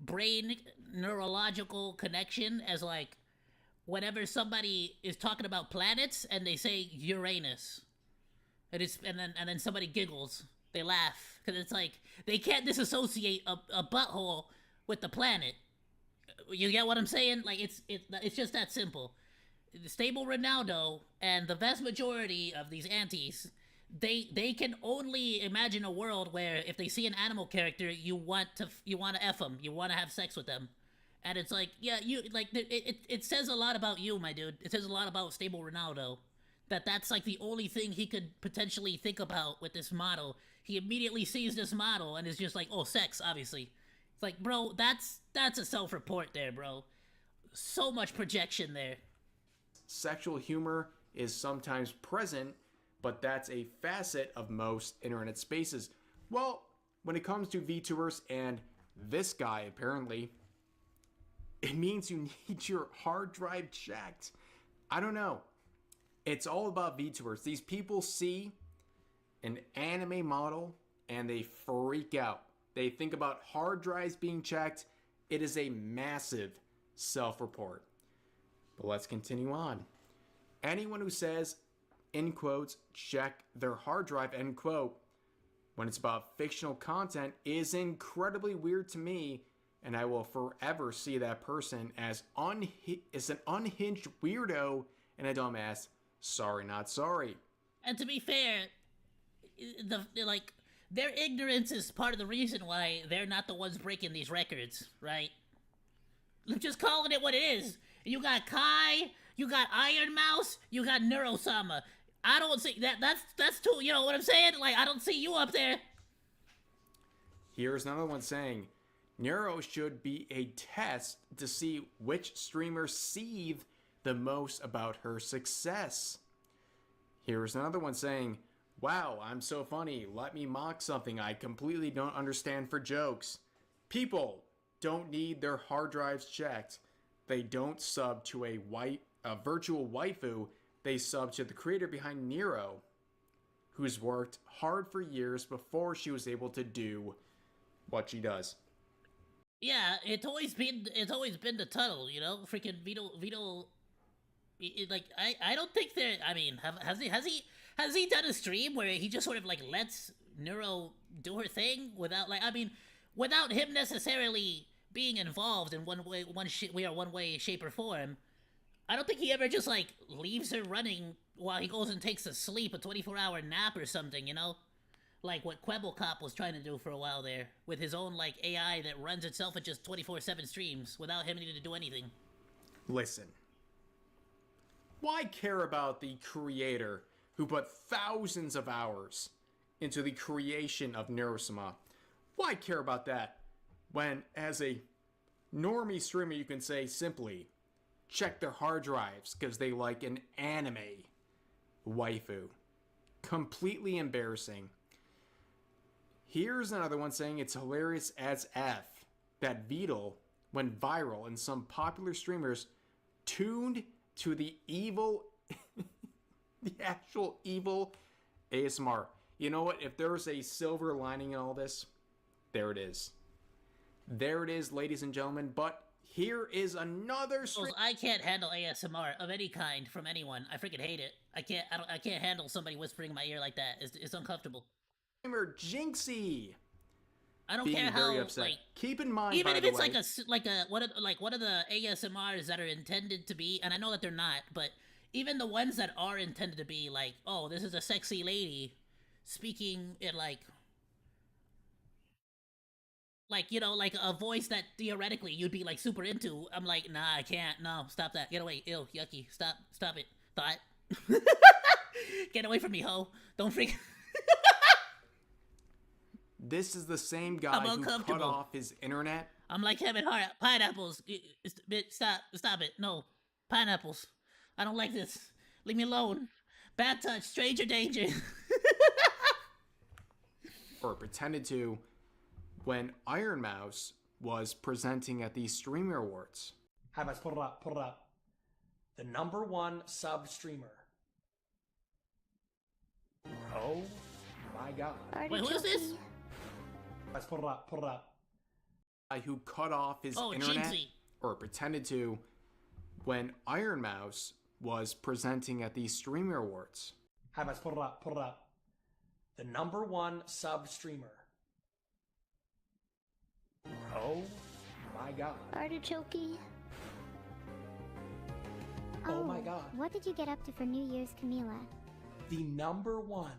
brain neurological connection as, whenever somebody is talking about planets and they say Uranus. And then somebody giggles. They laugh. Because it's like, they can't disassociate a butthole with the planet. You get what I'm saying? Like, it's just that simple. Stable Ronaldo and the vast majority of these antis, they can only imagine a world where if they see an animal character, you want to F them. You want to have sex with them. And it's like, yeah, it says a lot about you, my dude. It says a lot about Stable Ronaldo. That's like the only thing he could potentially think about with this model. He immediately sees this model and is just like, oh, sex, obviously. It's like, bro, that's a self-report there, bro. So much projection there. Sexual humor is sometimes present, but that's a facet of most internet spaces. Well, when it comes to VTubers and this guy, apparently, it means you need your hard drive checked. I don't know. It's all about VTubers. These people see an anime model and they freak out. They think about hard drives being checked. It is a massive self-report. But let's continue on. Anyone who says, in quotes, check their hard drive, end quote, when it's about fictional content is incredibly weird to me, and I will forever see that person as an unhinged weirdo and a dumbass. Sorry, not sorry. And to be fair, their ignorance is part of the reason why they're not the ones breaking these records, right? I'm just calling it what it is. You got Kai, you got Iron Mouse, you got Neurosama. I don't see that's too, you know what I'm saying? Like, I don't see you up there. Here's another one saying, Neuro should be a test to see which streamers seethe the most about her success. Here's another one saying, wow, I'm so funny. Let me mock something I completely don't understand for jokes. People don't need their hard drives checked. They don't sub to a virtual waifu. They sub to the creator behind Nero, who's worked hard for years before she was able to do what she does. Yeah, it's always been the tunnel, you know. Freaking Vito. Like I don't think there. I mean, has he done a stream where he just sort of like lets Neuro do her thing without like without him necessarily being involved in one way, shape, or form? I don't think he ever just like leaves her running while he goes and takes a 24-hour nap or something, you know? Like what Quebblecop was trying to do for a while there, with his own like AI that runs itself at just 24/7 streams without him needing to do anything. Listen. Why care about the creator who put thousands of hours into the creation of Neurosama? Why care about that when, as a normie streamer, you can say simply, check their hard drives because they like an anime waifu? Completely embarrassing. Here's another one saying it's hilarious as F that Beetle went viral and some popular streamers tuned to the evil, the actual evil ASMR. You know what? If there's a silver lining in all this, there it is. There it is, ladies and gentlemen. But here is another stream. I can't handle ASMR of any kind from anyone. I freaking hate it. I can't handle somebody whispering in my ear like that. It's uncomfortable. Streamer Jinxie. I don't care how like. Keep in mind, even if it's like one of the ASMRs that are intended to be, and I know that they're not, but even the ones that are intended to be like, oh, this is a sexy lady speaking in like you know, like a voice that theoretically you'd be like super into. I'm like, nah, I can't. No, stop that. Get away. Ew, yucky. Stop it. Thought. Get away from me, ho. Don't freak. This is the same guy who cut off his internet. I'm like Kevin Hart. Pineapples. Stop it. No. Pineapples. I don't like this. Leave me alone. Bad touch. Stranger danger. Or pretended to when Iron Mouse was presenting at the Streamer Awards. Hi, guys. Pull it up. The #1 sub streamer. Oh my god. Wait, who is this? Let's pull it up. Who cut off his internet, Jinxie. or pretended to, when Iron Mouse was presenting at the Streamer Awards. Hi, guys. Pull it up. The #1 sub streamer. Oh my god. Artichoke. Oh my god. What did you get up to for New Year's, Camila? The #1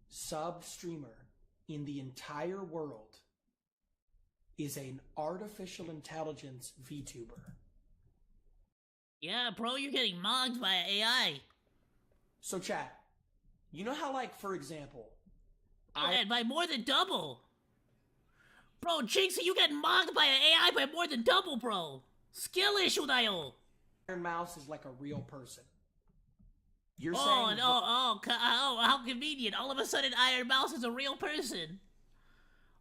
sub streamer in the entire world is an artificial intelligence VTuber. Yeah, bro, you're getting mocked by AI. So chat, you know how like, for example, and by more than double. Bro, Jinxie, you get mocked by an AI by more than double, bro. Skill issue, Dayo. Iron Mouse is like a real person. You're saying... saying... how convenient. All of a sudden, Iron Mouse is a real person.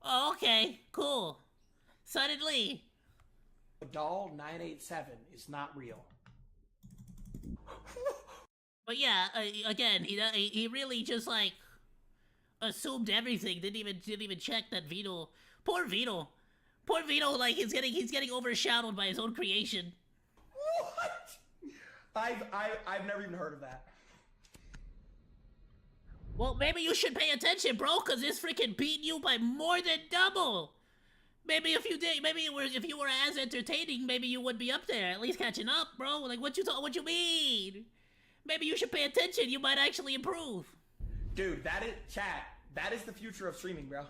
Oh, okay. Cool. Suddenly. Doll 987 is not real. But yeah, again, he really just, like, assumed everything. Didn't even check that Vito... Poor Vito, like, he's getting overshadowed by his own creation. What? I've never even heard of that. Well, maybe you should pay attention, bro, because this freaking beat you by more than double. Maybe if you were as entertaining, maybe you would be up there, at least catching up, bro. Like, what you mean? Maybe you should pay attention. You might actually improve. Dude, that is the future of streaming, bro.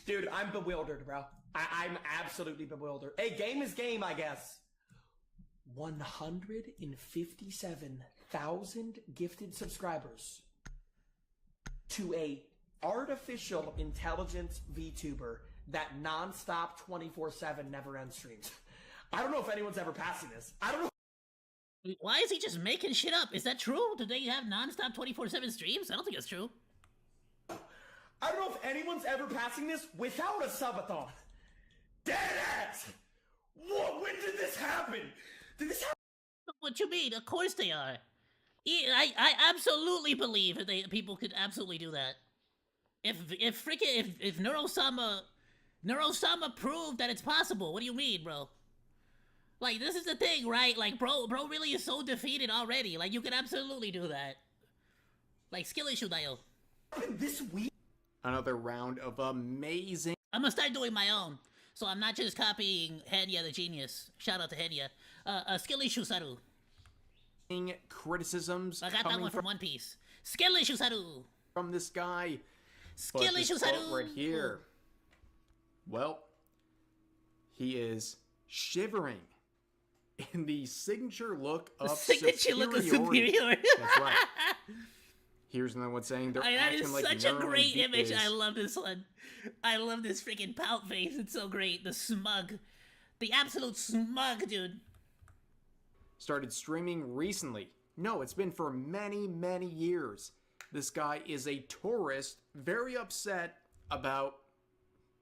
Dude, I'm bewildered, bro. I'm absolutely bewildered. Hey, game is game, I guess. 157,000 gifted subscribers to a artificial intelligence VTuber that non-stop 24/7 never-end streams. I don't know if anyone's ever passing this. I don't know. Why is he just making shit up? Is that true? Do they have non-stop 24/7 streams? I don't think it's true. I don't know if anyone's ever passing this without a subathon. Deadass! What? When did this happen? Did this happen? What you mean? Of course they are. I absolutely believe that people could absolutely do that. If Neurosama Neurosama proved that it's possible. What do you mean, bro? Like, this is the thing, right? Like, bro really is so defeated already. Like, you can absolutely do that. Like, skill issue, Dio. This week, another round of amazing. I'm gonna start doing my own. So I'm not just copying Henya the genius. Shout out to Henya. Skill issue, Saru. Criticisms. I got that one from One Piece. Skill issue, Saru. From this guy. Skill issue, Saru. Right here. Well, he is shivering in the signature look of superiority. That's right. Here's another one saying they're that acting is like such a great image. is... I love this one. I love this freaking pout face. It's so great. The smug. The absolute smug, dude. Started streaming recently. No, it's been for many, many years. This guy is a tourist, very upset about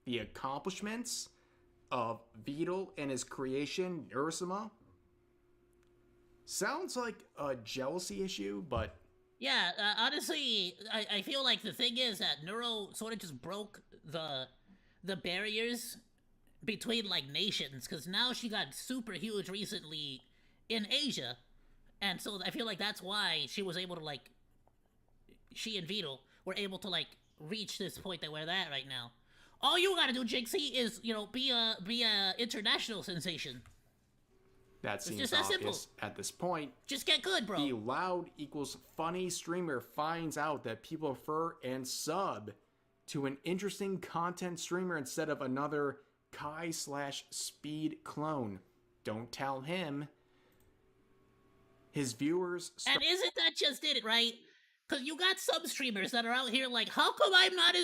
the accomplishments of Vtuber and his creation, Urusama. Sounds like a jealousy issue, but... Yeah, honestly, I feel like the thing is that Neuro sort of just broke the barriers between, like, nations, because now she got super huge recently in Asia, and so I feel like that's why she was able to, like, she and Vtuber were able to, like, reach this point that we're at right now. All you gotta do, Jinxie, is, you know, be a international sensation. That seems just that obvious simple. at this point. Just get good, bro. The loud equals funny streamer finds out that people prefer and sub to an interesting content streamer instead of another Kai/Speed clone. Don't tell him. His viewers... And isn't that just it, right? Because you got some streamers that are out here like, how come I'm not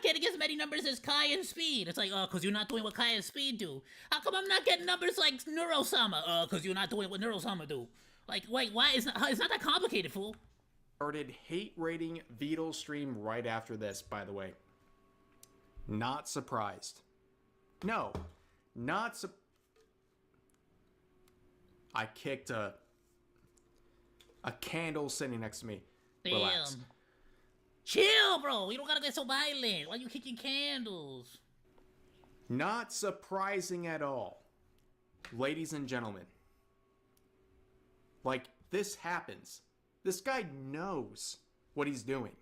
getting as many numbers as Kai and Speed? It's like, oh, because you're not doing what Kai and Speed do. How come I'm not getting numbers like Neurosama? Because you're not doing what Neurosama do. Like, wait, why? It's not that complicated, fool. Started hate rating Vtuber stream right after this, by the way. Not surprised. No, not su- I kicked a candle sitting next to me. Damn. Relax. Chill, bro. You don't gotta get so violent. Why are you kicking candles? Not surprising at all. Ladies and gentlemen. Like, this happens. This guy knows what he's doing.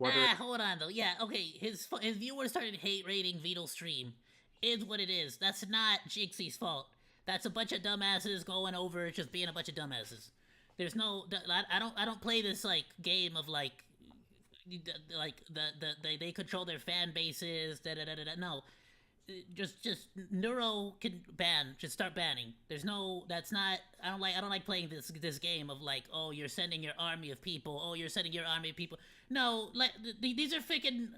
Hold on, though. Yeah, okay, his viewers started hate rating Vtuber stream. Is what it is. That's not Jinxie's fault. That's a bunch of dumbasses going over just being a bunch of dumbasses. There's no, I don't play this, like, game of, like they control their fan bases, no. Just Neuro can ban, just start banning. There's no, that's not, I don't like playing this game of, like, oh, you're sending your army of people, No, like, these are freaking,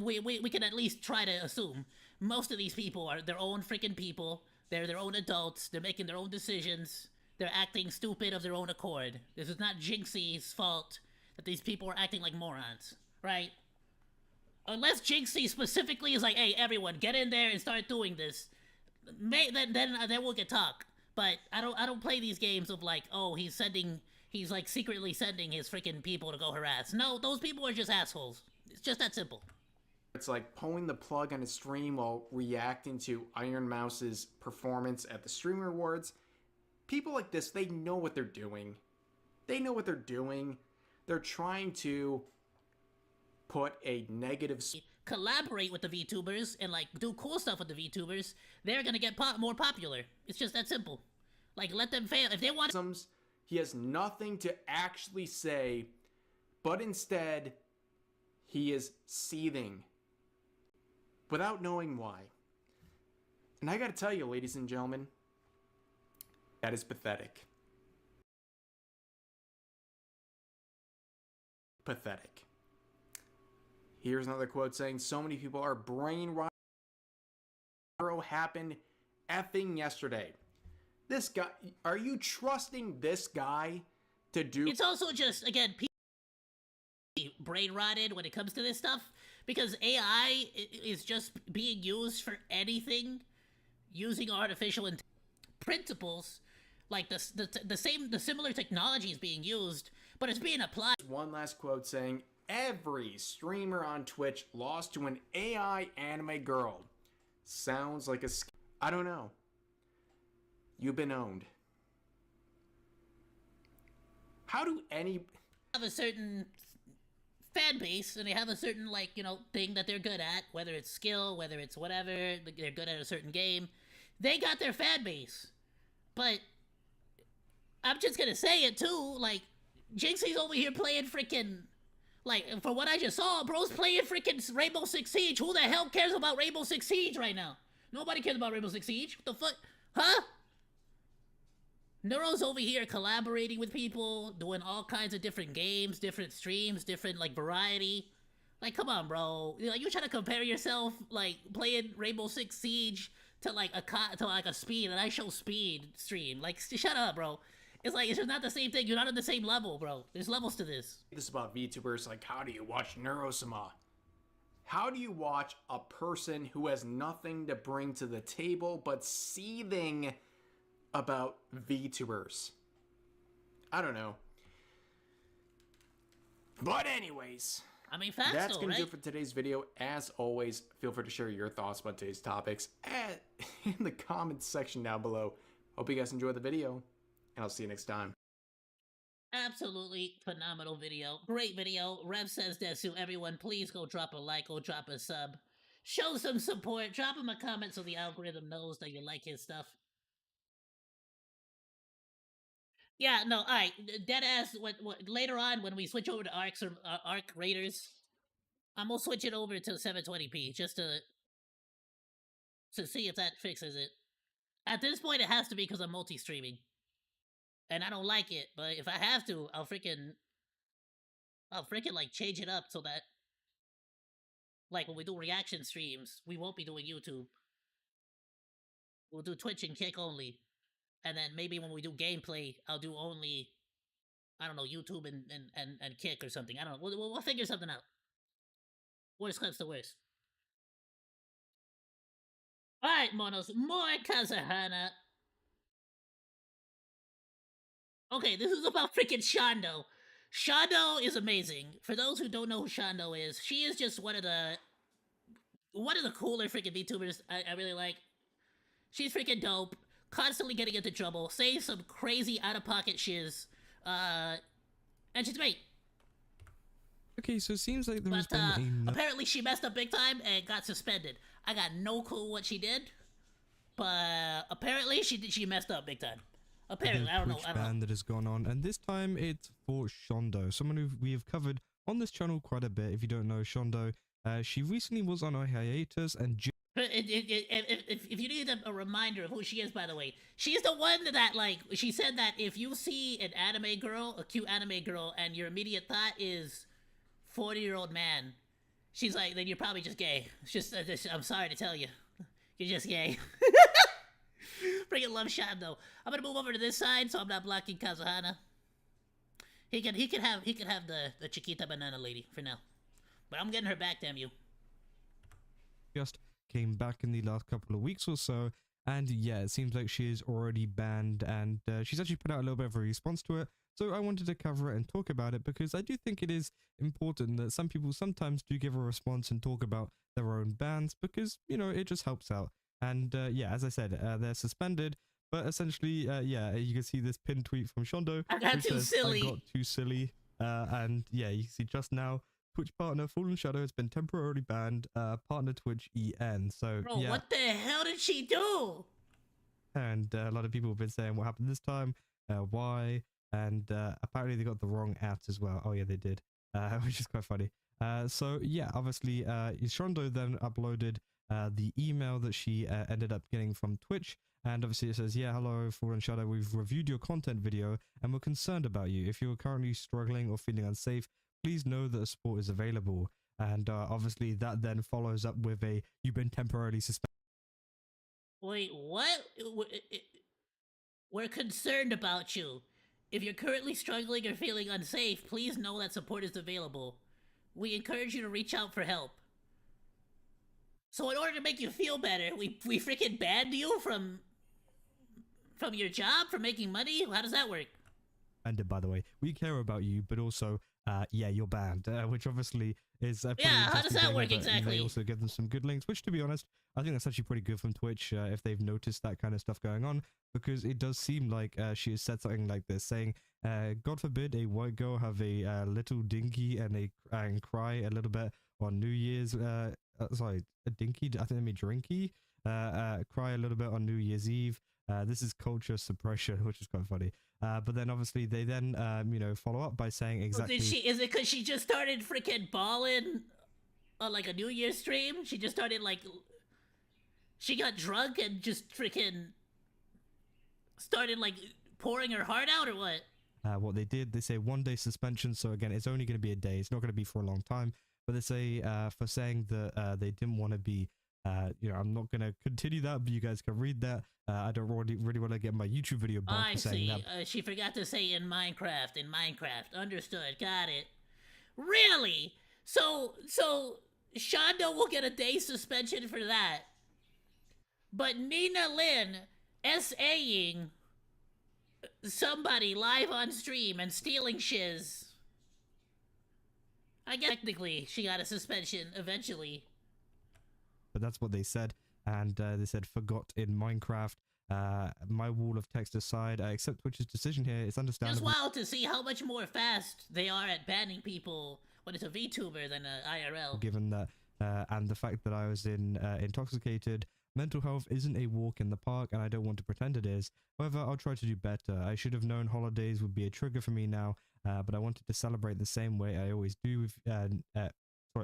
we can at least try to assume most of these people are their own freaking people, they're their own adults, they're making their own decisions, they're acting stupid of their own accord. This is not Jinxie's fault that these people are acting like morons, right? Unless Jinxie specifically is like, hey, everyone, get in there and start doing this, then we'll get talk. But I don't play these games of, like, oh, he's like secretly sending his freaking people to go harass. No, those people are just assholes. It's just that simple. It's like pulling the plug on a stream while reacting to Iron Mouse's performance at the Streamer Awards. People like this, they know what they're doing. They know what they're doing. They're trying to put a negative... Collaborate with the VTubers and, like, do cool stuff with the VTubers. They're gonna get more popular. It's just that simple. Like, let them fail. If they want... He has nothing to actually say, but instead, he is seething without knowing why. And I gotta tell you, ladies and gentlemen, that is pathetic. Pathetic. Here's another quote saying, so many people are brain rot. Happened effing yesterday. This guy, are you trusting this guy to do? It's also just, again, people brain rotted when it comes to this stuff, because AI is just being used for anything using artificial principles. Like the similar technology is being used, but it's being applied. One last quote saying, every streamer on Twitch lost to an AI anime girl. Sounds like a I don't know. You've been owned. How do any... have a certain fan base, and they have a certain, like, you know, thing that they're good at, whether it's skill, whether it's whatever, they're good at a certain game. They got their fan base. But I'm just gonna say it too, like, Jinxie's over here playing freaking, like, for what I just saw, bro's playing freaking Rainbow Six Siege. Who the hell cares about Rainbow Six Siege right now? Nobody cares about Rainbow Six Siege. What the fuck? Huh? Neuro's over here collaborating with people, doing all kinds of different games, different streams, different, like, variety. Like, come on, bro. Like, you're trying to compare yourself, like, playing Rainbow Six Siege to, like, a speed, and I show speed stream. Like, shut up, bro. It's like, it's just not the same thing. You're not on the same level, bro. There's levels to this. This is about VTubers, like, how do you watch Neurosama? How do you watch a person who has nothing to bring to the table but seething about VTubers? I don't know. But anyways, I mean, facts that's though, gonna do right? it for today's video. As always, feel free to share your thoughts about today's topics in the comments section down below. Hope you guys enjoyed the video, and I'll see you next time. Absolutely phenomenal video. Great video. Rev says Desu. Everyone, please go drop a like, go drop a sub. Show some support. Drop him a comment so the algorithm knows that you like his stuff. Yeah, no, alright. Deadass, later on when we switch over to Arc Raiders, I'm gonna switch it over to 720p just to see if that fixes it. At this point, it has to be because I'm multi-streaming. And I don't like it, but if I have to, I'll freaking like change it up so that, like, when we do reaction streams, we won't be doing YouTube. We'll do Twitch and Kick only. And then maybe when we do gameplay, I'll do only, I don't know, YouTube and Kick or something. I don't know. We'll figure something out. Worst comes to worst. Alright, monos. More Kazuhana. Okay, this is about freaking Shondo. Shondo is amazing. For those who don't know who Shondo is, she is just one of the cooler freaking VTubers I really like. She's freaking dope. Constantly getting into trouble, saying some crazy out-of-pocket shiz, and she's great. Okay, so it seems like there has been apparently she messed up big time and got suspended. I got no clue what she did, but apparently she messed up big time. Apparently, I don't know. Ban that has gone on, and this time it's for Shondo, someone who we have covered on this channel quite a bit. If you don't know Shondo, she recently was on a hiatus, and if you need a reminder of who she is, by the way, she's the one that, like, she said that if you see an anime girl, a cute anime girl, and your immediate thought is 40-year-old man, she's like, then you're probably just gay. It's just, I'm sorry to tell you, you're just gay. Freaking love shot though. I'm gonna move over to this side so I'm not blocking Kazuhana. He can have the Chiquita banana lady for now, but I'm getting her back, damn you. Just came back in the last couple of weeks or so, and yeah, it seems like she is already banned, and she's actually put out a little bit of a response to it. So I wanted to cover it and talk about it because I do think it is important that some people sometimes do give a response and talk about their own bans because, you know, it just helps out. And yeah, as I said, they're suspended, but essentially, yeah, you can see this pinned tweet from Shondo. I got too silly. I got too silly. And yeah, you can see just now, Twitch partner Fallen Shadow has been temporarily banned. Partner Twitch EN. So bro, yeah. What the hell did she do? And a lot of people have been saying what happened this time, why, and apparently they got the wrong at as well. Oh yeah, they did, which is quite funny. So yeah, obviously, Shondo then uploaded the email that she ended up getting from Twitch, and obviously it says, yeah, hello Fallen Shadow, we've reviewed your content video and we're concerned about you. If you're currently struggling or feeling unsafe, please know that support is available. And obviously that then follows up with a, you've been temporarily suspended. Wait, what? We're concerned about you. If you're currently struggling or feeling unsafe, please know that support is available. We encourage you to reach out for help. So in order to make you feel better, we freaking banned you from your job, from making money? How does that work? And by the way, we care about you, but also yeah, you're banned, which obviously is pretty Yeah, how does interesting that thing, work but exactly? They also give them some good links, which, to be honest, I think that's actually pretty good from Twitch if they've noticed that kind of stuff going on, because it does seem like she has said something like this, saying, God forbid a white girl have a little dinky and cry a little bit on New Year's, sorry, a dinky, I think they mean drinky, cry a little bit on New Year's Eve. This is culture suppression, which is quite funny. But then obviously they then, you know, follow up by saying exactly. Well, is it because she just started freaking balling on like a New Year's stream? She just started like, she got drunk and just freaking started like pouring her heart out, or what? What they did, they say 1 day suspension. So again, it's only going to be a day. It's not going to be for a long time. But they say for saying that they didn't want to be, you know, I'm not going to continue that, but you guys can read that. I don't really want to get my YouTube video blocked for saying that. She forgot to say in Minecraft. Understood. Got it. Really? So Shondo will get a day suspension for that. But Nina Lynn SAing somebody live on stream and stealing shiz. I guess technically she got a suspension eventually. But that's what they said. And they said, forgot in Minecraft. My wall of text aside, I accept Twitch's decision here. It's understandable. Just wild to see how much more fast they are at banning people when it's a VTuber than a IRL. Given that, and the fact that I was intoxicated, mental health isn't a walk in the park, and I don't want to pretend it is. However, I'll try to do better. I should have known holidays would be a trigger for me now, but I wanted to celebrate the same way I always do with,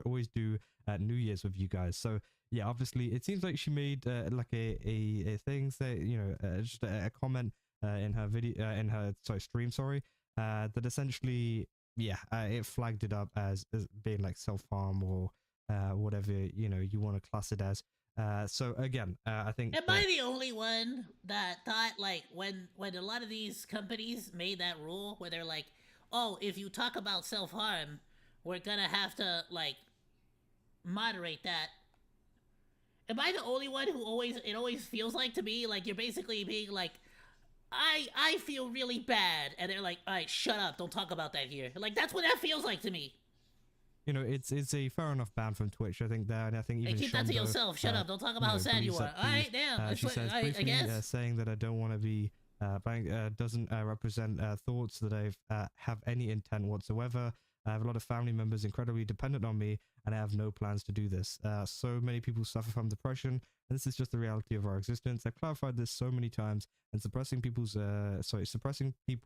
always do at New Year's with you guys. So yeah, obviously it seems like she made like a thing, say, you know, just a comment in her video, in her stream, that essentially, yeah, it flagged it up as being like self-harm or whatever, you know, you want to class it as. So again, I think. Am I the only one that thought, like, when a lot of these companies made that rule where they're like, oh, if you talk about self-harm, we're gonna have to, like, moderate that. Am I the only one who it always feels like to me, like, you're basically being like, I feel really bad, and they're like, alright, shut up, don't talk about that here. Like, that's what that feels like to me. You know, it's a fair enough ban from Twitch, I think, there, and I think even keep that to yourself, shut up, don't talk about how sad you are. Alright, damn, she says, I guess. saying that I don't want to be doesn't represent thoughts that I have any intent whatsoever. I have a lot of family members incredibly dependent on me, and I have no plans to do this. So many people suffer from depression, and this is just the reality of our existence. I've clarified this so many times, and suppressing people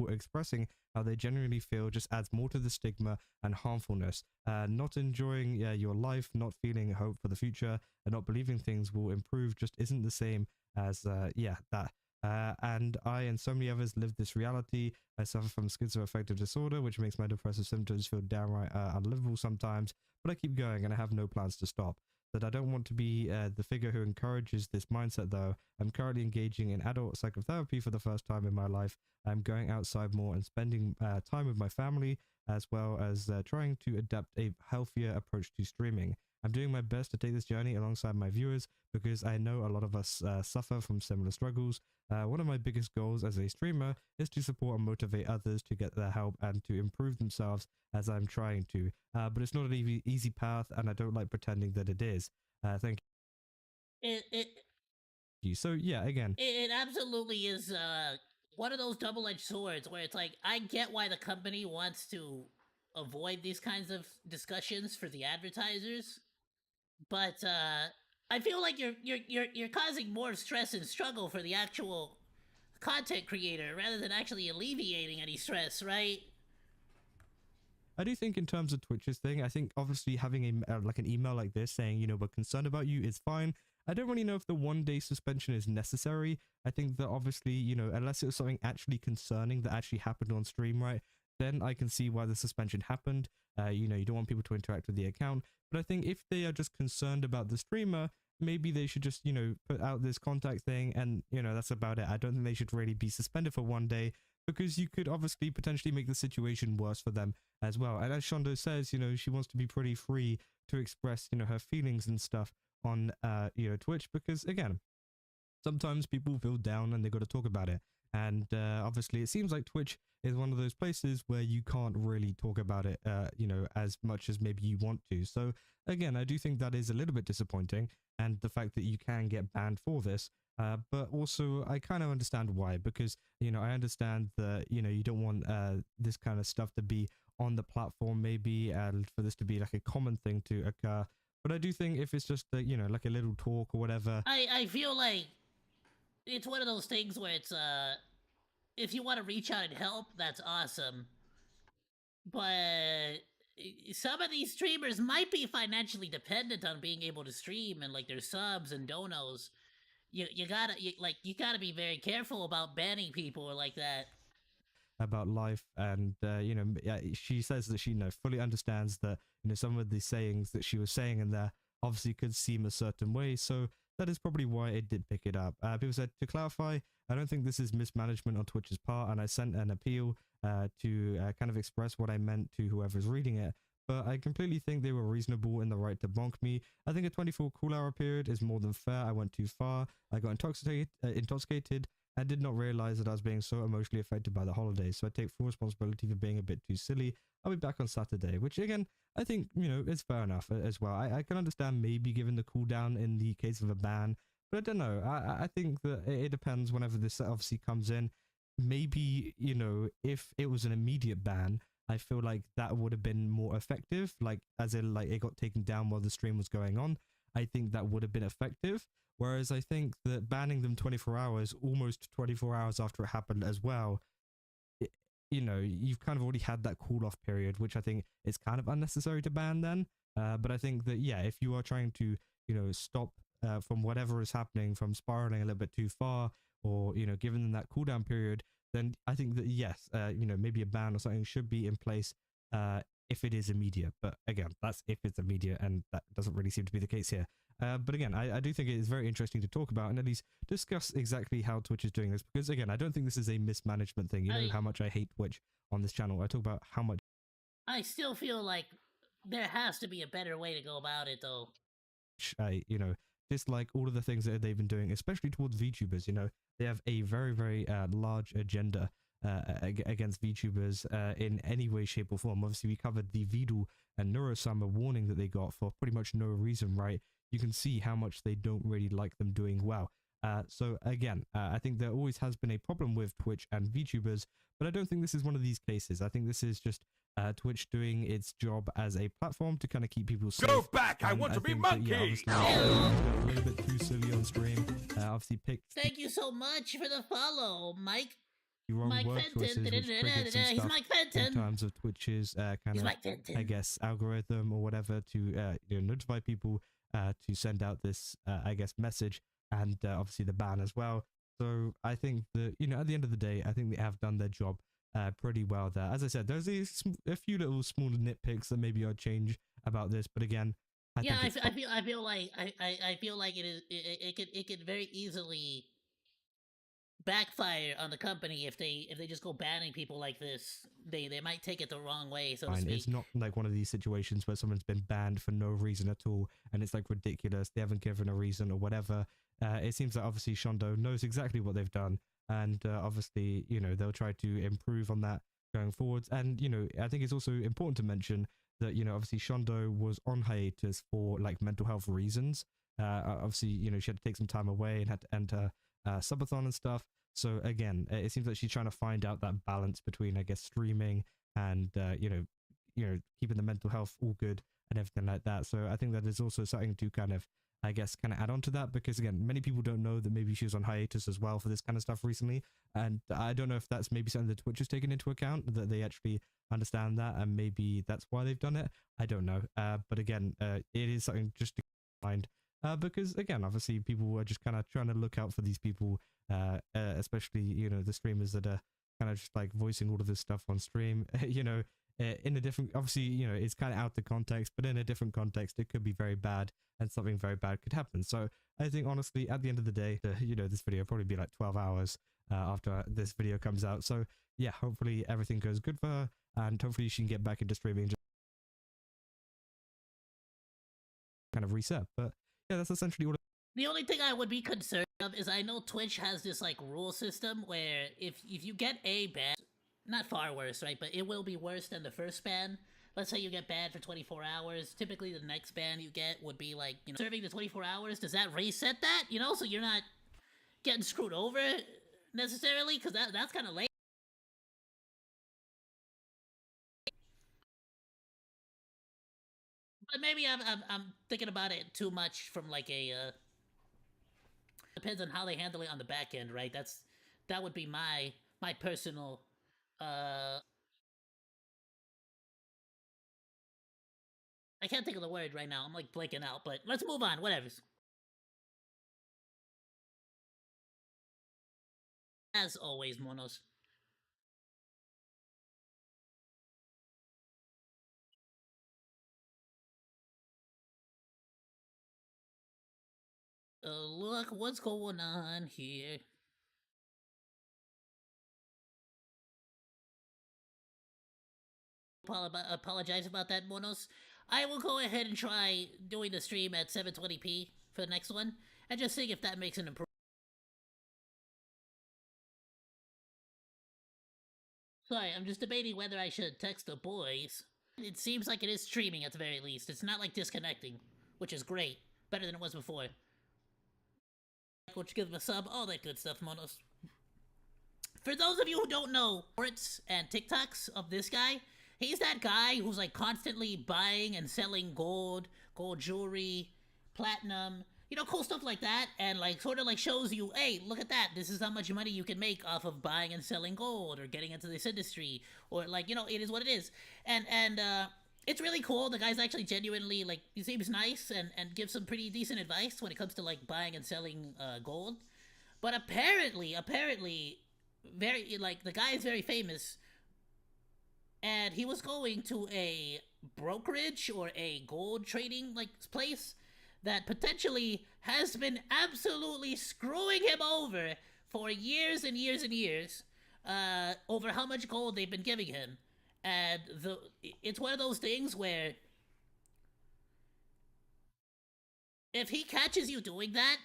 expressing how they genuinely feel just adds more to the stigma and harmfulness. Not enjoying your life, not feeling hope for the future, and not believing things will improve just isn't the same as that. And I and so many others live this reality. I suffer from schizoaffective disorder, which makes my depressive symptoms feel downright unlivable sometimes, but I keep going and I have no plans to stop. That I don't want to be the figure who encourages this mindset, though. I'm currently engaging in adult psychotherapy for the first time in my life. I'm going outside more and spending time with my family, as well as trying to adapt a healthier approach to streaming. I'm doing my best to take this journey alongside my viewers because I know a lot of us suffer from similar struggles. One of my biggest goals as a streamer is to support and motivate others to get their help and to improve themselves as I'm trying to. But it's not an easy path, and I don't like pretending that it is. Thank you. So yeah, again. It absolutely is one of those double-edged swords where it's like, I get why the company wants to avoid these kinds of discussions for the advertisers, but I feel like you're causing more stress and struggle for the actual content creator rather than actually alleviating any stress, right? I do think in terms of Twitch's thing, I think obviously having like an email like this saying, you know, we're concerned about you is fine. I don't really know if the 1 day suspension is necessary. I think that obviously, you know, unless it was something actually concerning that actually happened on stream, right, then I can see why the suspension happened. You know, you don't want people to interact with the account. But I think if they are just concerned about the streamer, maybe they should just, you know, put out this contact thing and, you know, that's about it. I don't think they should really be suspended for 1 day because you could obviously potentially make the situation worse for them as well. And as Shondo says, you know, she wants to be pretty free to express, you know, her feelings and stuff on, you know, Twitch because, again, sometimes people feel down and they got to talk about it. And obviously, it seems like Twitch is one of those places where you can't really talk about it, as much as maybe you want to. So again, I do think that is a little bit disappointing, and the fact that you can get banned for this. But also, I kind of understand why, because I understand that you don't want this kind of stuff to be on the platform, maybe, and for this to be like a common thing to occur. But I do think if it's just like a little talk or whatever. I feel like it's one of those things where it's if you want to reach out and help, that's awesome. But some of these streamers might be financially dependent on being able to stream and like their subs and donos. You gotta be very careful about banning people like that. About life, and she says that she fully understands that some of the sayings that she was saying in there obviously could seem a certain way, so that is probably why it did pick it up. People said, to clarify, I don't think this is mismanagement on Twitch's part, and I sent an appeal to kind of express what I meant to whoever's reading it, but I completely think they were reasonable in the right to bonk me. I think a 24 cool hour period is more than fair. I went too far. I got intoxicated. I did not realize that I was being so emotionally affected by the holidays, so I take full responsibility for being a bit too silly. I'll be back on Saturday, which again, I think, it's fair enough as well. I can understand maybe given the cooldown in the case of a ban, but I don't know. I think that it depends whenever this obviously comes in. Maybe, if it was an immediate ban, I feel like that would have been more effective, like as in like it got taken down while the stream was going on. I think that would have been effective. Whereas I think that banning them 24 hours, almost 24 hours after it happened as well, you've kind of already had that cool off period, which I think is kind of unnecessary to ban then. But I think that, yeah, if you are trying to, stop from whatever is happening from spiraling a little bit too far, or, given them that cooldown period, then I think that, yes, maybe a ban or something should be in place if it is immediate. But again, that's if it's immediate, and that doesn't really seem to be the case here. But again, I do think it is very interesting to talk about and at least discuss exactly how Twitch is doing this, because again, I don't think this is a mismanagement thing. You know how much I hate Twitch on this channel. I talk about how much. I still feel like there has to be a better way to go about it, though. I dislike all of the things that they've been doing, especially towards VTubers. They have a very, very large agenda against VTubers in any way, shape, or form. Obviously, we covered the Vidal and Neurosummer warning that they got for pretty much no reason, right? You can see how much they don't really like them doing well. So again, I think there always has been a problem with Twitch and VTubers, but I don't think this is one of these cases. I think this is just Twitch doing its job as a platform to kind of keep people safe. Go back! I want to be Monkey! A little bit too silly on stream. Obviously picked. Thank you so much for the follow, Mike. Wrong Mike word choices, which triggered some He's stuff Mike Fenton. in terms of Twitch's kind of, I guess, algorithm or whatever to notify people to send out this, I guess, message, and obviously the ban as well. So I think that, at the end of the day, I think they have done their job pretty well there. As I said, there's a few little small nitpicks that maybe I'd change about this, but again, I feel like it could very easily backfire on the company if they just go banning people like this. They might take it the wrong way, so to speak. It's not like one of these situations where someone's been banned for no reason at all, and it's like ridiculous. They haven't given a reason or whatever. It seems that obviously Shondo knows exactly what they've done, and obviously they'll try to improve on that going forwards. And I think it's also important to mention that obviously Shondo was on hiatus for like mental health reasons. Obviously she had to take some time away and had to enter subathon and stuff. So again, it seems like she's trying to find out that balance between, I guess, streaming and keeping the mental health all good and everything like that. So I think that is also something to kind of add on to that, because again, many people don't know that maybe she was on hiatus as well for this kind of stuff recently, and I don't know if that's maybe something that Twitch has taken into account, that they actually understand that, and maybe that's why they've done it. I don't know, but again, it is something just to mind, because again, obviously people are just kind of trying to look out for these people, especially the streamers that are kind of just like voicing all of this stuff on stream. In a different, obviously it's kind of out of context, but in a different context it could be very bad, and something very bad could happen. So I think honestly, at the end of the day, this video will probably be like 12 hours after this video comes out. So yeah, hopefully everything goes good for her, and hopefully she can get back into streaming, just kind of reset. But yeah, that's essentially all. The only thing I would be concerned is I know Twitch has this like rule system where if you get a ban, not far worse, right? But it will be worse than the first ban. Let's say you get banned for 24 hours. Typically, the next ban you get would be like, you know, serving the 24 hours. Does that reset that? You know, so you're not getting screwed over necessarily, because that's kind of late. But maybe I'm thinking about it too much from like a depends on how they handle it on the back end, right? That would be my personal I can't think of the word right now. I'm like blanking out, but let's move on. Whatever. As always, Monos. Look, what's going on here? Apologize about that, Monos. I will go ahead and try doing the stream at 720p for the next one, and just seeing if that makes an improvement. Sorry, I'm just debating whether I should text the boys. It seems like it is streaming at the very least. It's not like disconnecting, which is great. Better than it was before. Would you give them a sub? All that good stuff, Monos. For those of you who don't know shorts and TikToks of this guy, he's that guy who's like constantly buying and selling gold jewelry, platinum, you know, cool stuff like that, and like sort of like shows you, hey, look at that, this is how much money you can make off of buying and selling gold or getting into this industry, or like, you know, it is what it is. And it's really cool. The guy's actually genuinely, like, he seems nice and gives some pretty decent advice when it comes to like buying and selling gold. But apparently, very, like, the guy is very famous, and he was going to a brokerage or a gold trading like place that potentially has been absolutely screwing him over for years and years and years over how much gold they've been giving him. And it's one of those things where if he catches you doing that,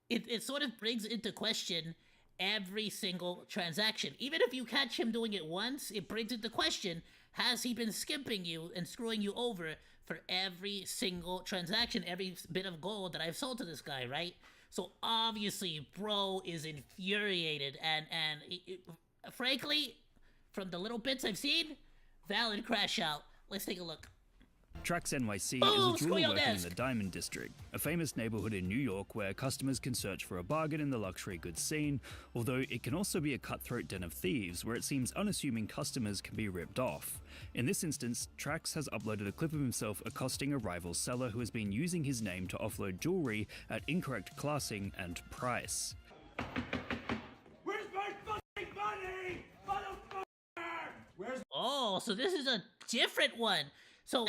it sort of brings into question every single transaction. Even if you catch him doing it once, it brings into question, has he been skimping you and screwing you over for every single transaction, every bit of gold that I've sold to this guy, right? So obviously, bro is infuriated, and frankly, from the little bits I've seen, valid crash out. Let's take a look. Trax NYC Boom, is a jeweler working in desk. the Diamond District, a famous neighborhood in New York where customers can search for a bargain in the luxury goods scene, although it can also be a cutthroat den of thieves where it seems unassuming customers can be ripped off. In this instance, Trax has uploaded a clip of himself accosting a rival seller who has been using his name to offload jewelry at incorrect classing and price. Where's my fucking money, motherfucker? Where's... Oh, so this is a different one. So,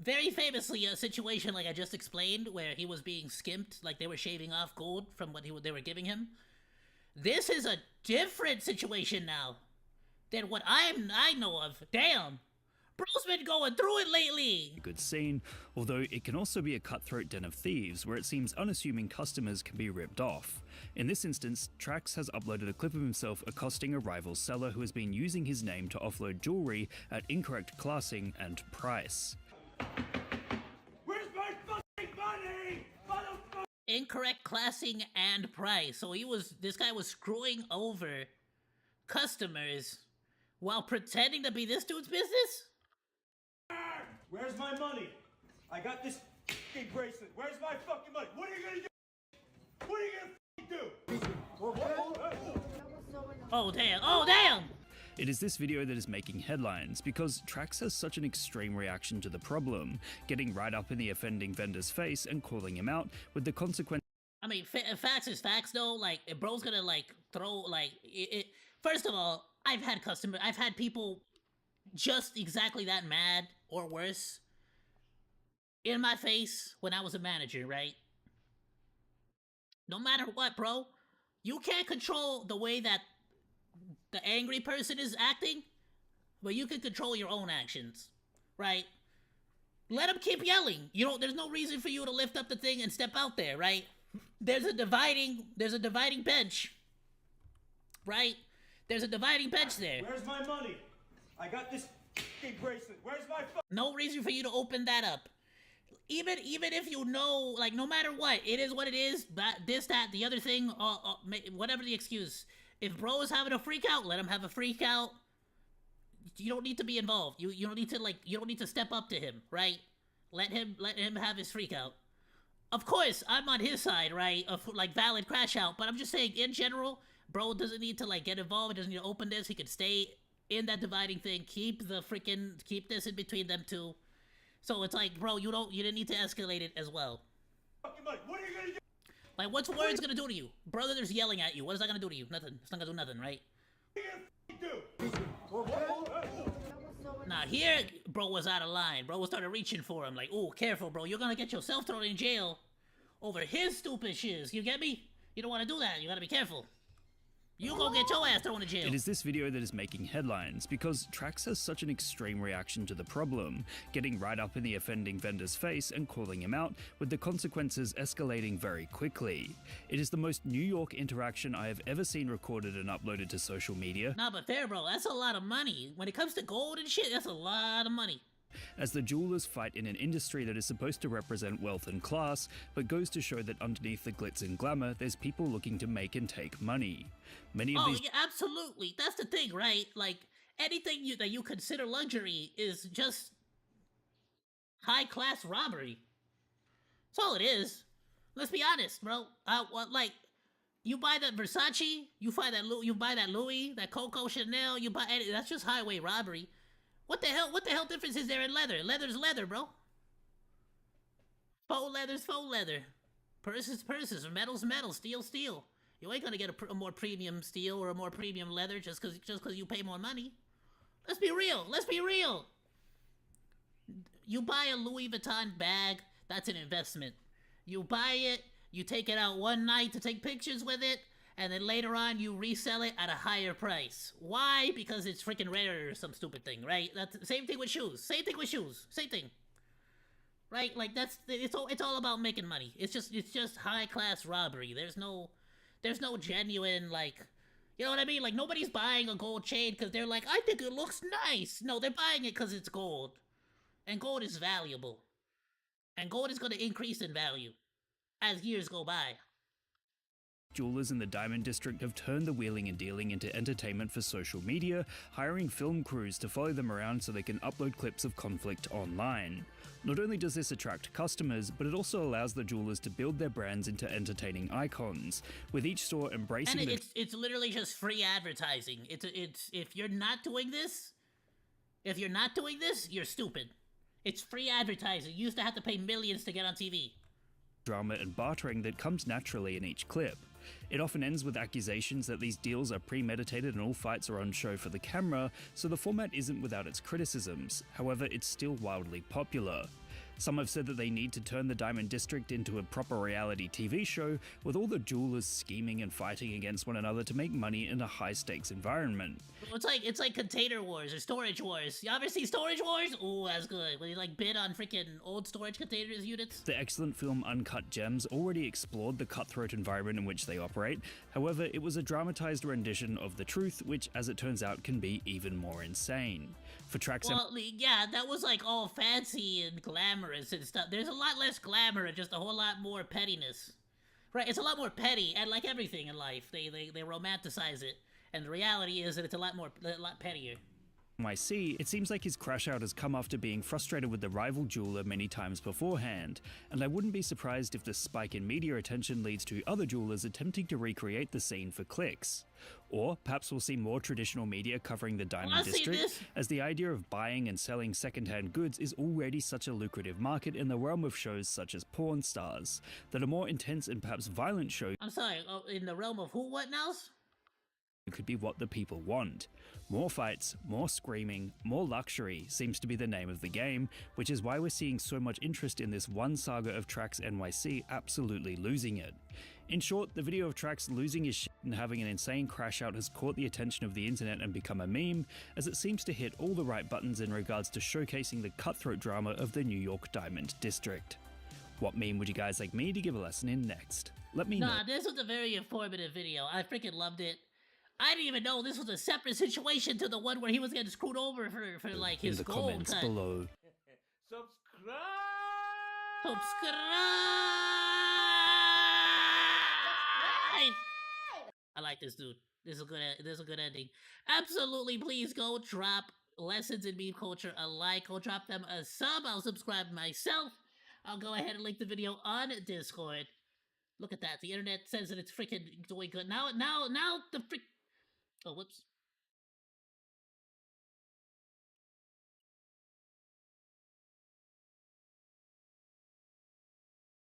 very famously, a situation like I just explained, where he was being skimped, like they were shaving off gold from what they were giving him. This is a different situation now than what I know of. Damn, bro's been going through it lately. Good scene, although it can also be a cutthroat den of thieves where it seems unassuming customers can be ripped off. In this instance, Trax has uploaded a clip of himself accosting a rival seller who has been using his name to offload jewelry at incorrect classing and price. Where's my fucking money, motherfucker? Incorrect classing and price. So this guy was screwing over customers while pretending to be this dude's business? Where's my money? I got this fucking bracelet. Where's my fucking money? What are you gonna do? What are you gonna fucking do? Oh damn! Oh damn! It is this video that is making headlines because Trax has such an extreme reaction to the problem, getting right up in the offending vendor's face and calling him out with the consequence. I mean, facts is facts though. Like, if bro's gonna like throw like it. First of all, I've had people just exactly that mad or worse in my face when I was a manager, right? No matter what, bro, you can't control the way that the angry person is acting, but you can control your own actions, right? Let them keep yelling. You know, there's no reason for you to lift up the thing and step out there, right? there's a dividing bench, right? There's a dividing bench there. Where's my money? I got this f***ing bracelet. Where's my No reason for you to open that up. Even if you know, like, no matter what, it is what it is. This, that, the other thing, whatever the excuse. If bro is having a freak out, let him have a freak out. You don't need to be involved. You don't need to, like, you don't need to step up to him, right? Let him have his freak out. Of course, I'm on his side, right? Of, like, valid crash out. But I'm just saying, in general, bro doesn't need to, like, get involved. He doesn't need to open this. He can stay in that dividing thing. Keep this in between them two. So it's like, bro, you didn't need to escalate it as well. What are you gonna do? Like, what's words gonna do to you? Brother's yelling at you. What is that gonna do to you? Nothing. It's not gonna do nothing, right? Nah, here, bro was out of line. Bro started reaching for him. Like, oh, careful, bro. You're gonna get yourself thrown in jail over his stupid shiz. You get me? You don't want to do that. You gotta be careful. You go get your ass thrown in jail. It is this video that is making headlines because Trax has such an extreme reaction to the problem, getting right up in the offending vendor's face and calling him out, with the consequences escalating very quickly. It is the most New York interaction I have ever seen recorded and uploaded to social media. Nah, but fair, bro, that's a lot of money. When it comes to gold and shit, that's a lot of money. As the jewelers fight in an industry that is supposed to represent wealth and class, but goes to show that underneath the glitz and glamour, there's people looking to make and take money. Many of these— yeah, absolutely. That's the thing, right? Like, anything that you consider luxury is just high-class robbery. That's all it is. Let's be honest, bro. Like, you buy that Versace, you buy that Louis, that Coco Chanel, that's just highway robbery. What the hell difference is there in leather? Leather's leather, bro. Faux leather's faux leather. Purses, purses. Metal's metal. Steel's steel. You ain't gonna get a more premium steel or a more premium leather just cause you pay more money. Let's be real. Let's be real. You buy a Louis Vuitton bag, that's an investment. You buy it, you take it out one night to take pictures with it, and then later on you resell it at a higher price. Why? Because it's freaking rare or some stupid thing, right? That's the same thing with shoes. Same thing with shoes. Same thing. Right? Like it's all about making money. It's just high class robbery. There's no genuine, like, you know what I mean? Like, nobody's buying a gold chain because they're like, I think it looks nice. No, they're buying it because it's gold. And gold is valuable. And gold is going to increase in value as years go by. Jewelers in the Diamond District have turned the wheeling and dealing into entertainment for social media, hiring film crews to follow them around so they can upload clips of conflict online. Not only does this attract customers, but it also allows the jewelers to build their brands into entertaining icons, with each store embracing and it's literally just free advertising. It's if you're not doing this, you're stupid. It's free advertising. You used to have to pay millions to get on TV. Drama and bartering that comes naturally in each clip. It often ends with accusations that these deals are premeditated and all fights are on show for the camera, so the format isn't without its criticisms. However, it's still wildly popular. Some have said that they need to turn the Diamond District into a proper reality TV show, with all the jewelers scheming and fighting against one another to make money in a high-stakes environment. It's like container wars or storage wars. You ever see storage wars? Ooh, that's good. When you like bid on freaking old storage containers units. The excellent film Uncut Gems already explored the cutthroat environment in which they operate. However, it was a dramatized rendition of the truth, which, as it turns out, can be even more insane. For Trax, well, yeah, that was like all fancy and glamorous and stuff. There's a lot less glamour and just a whole lot more pettiness. Right, it's a lot more petty, and like everything in life, they romanticize it. And the reality is that it's a lot pettier. NYC, it seems like his crash out has come after being frustrated with the rival jeweler many times beforehand, and I wouldn't be surprised if this spike in media attention leads to other jewelers attempting to recreate the scene for clicks. Or perhaps we'll see more traditional media covering the Diamond District, as the idea of buying and selling secondhand goods is already such a lucrative market in the realm of shows such as porn stars, that a more intense and perhaps violent show— I'm sorry, in the realm of who, what now? could be what the people want. More fights, more screaming, more luxury seems to be the name of the game, which is why we're seeing so much interest in this one saga of Trax NYC absolutely losing it. In short, the video of Trax losing his shit and having an insane crash out has caught the attention of the internet and become a meme, as it seems to hit all the right buttons in regards to showcasing the cutthroat drama of the New York Diamond District. What meme would you guys like me to give a lesson in next? let me know. Nah, this was a very informative video. I freaking loved it. I didn't even know this was a separate situation to the one where he was getting screwed over for like his in the gold comments cut. below. Subscribe! I like this dude. This is a good ending. Absolutely, please go drop Lessons in Meme Culture a like. Go drop them a sub. I'll subscribe myself. I'll go ahead and link the video on Discord. Look at that. The internet says that it's freaking doing good. Now the frick. Oh, whoops.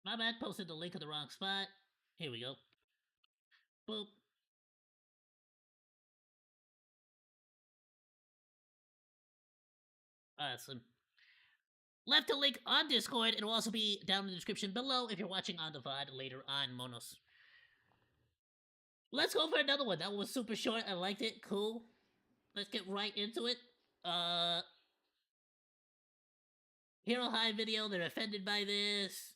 My bad. Posted the link in the wrong spot. Here we go. Boop. Awesome. Left a link on Discord. It'll also be down in the description below if you're watching on the VOD later on, Monos. Let's go for another one. That one was super short. I liked it. Cool. Let's get right into it. Hero High video. They're offended by this.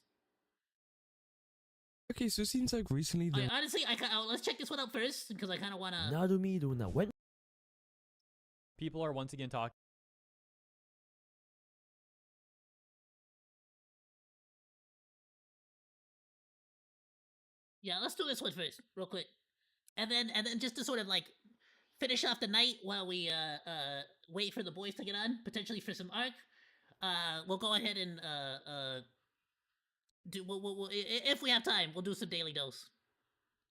Okay, so it seems like recently Okay, honestly, let's check this one out first because I kind of want to. People are once again talking. Yeah, let's do this one first, real quick, and then just to sort of like finish off the night while we wait for the boys to get on, potentially for some arc. We'll go ahead and we'll if we have time, we'll do some daily dose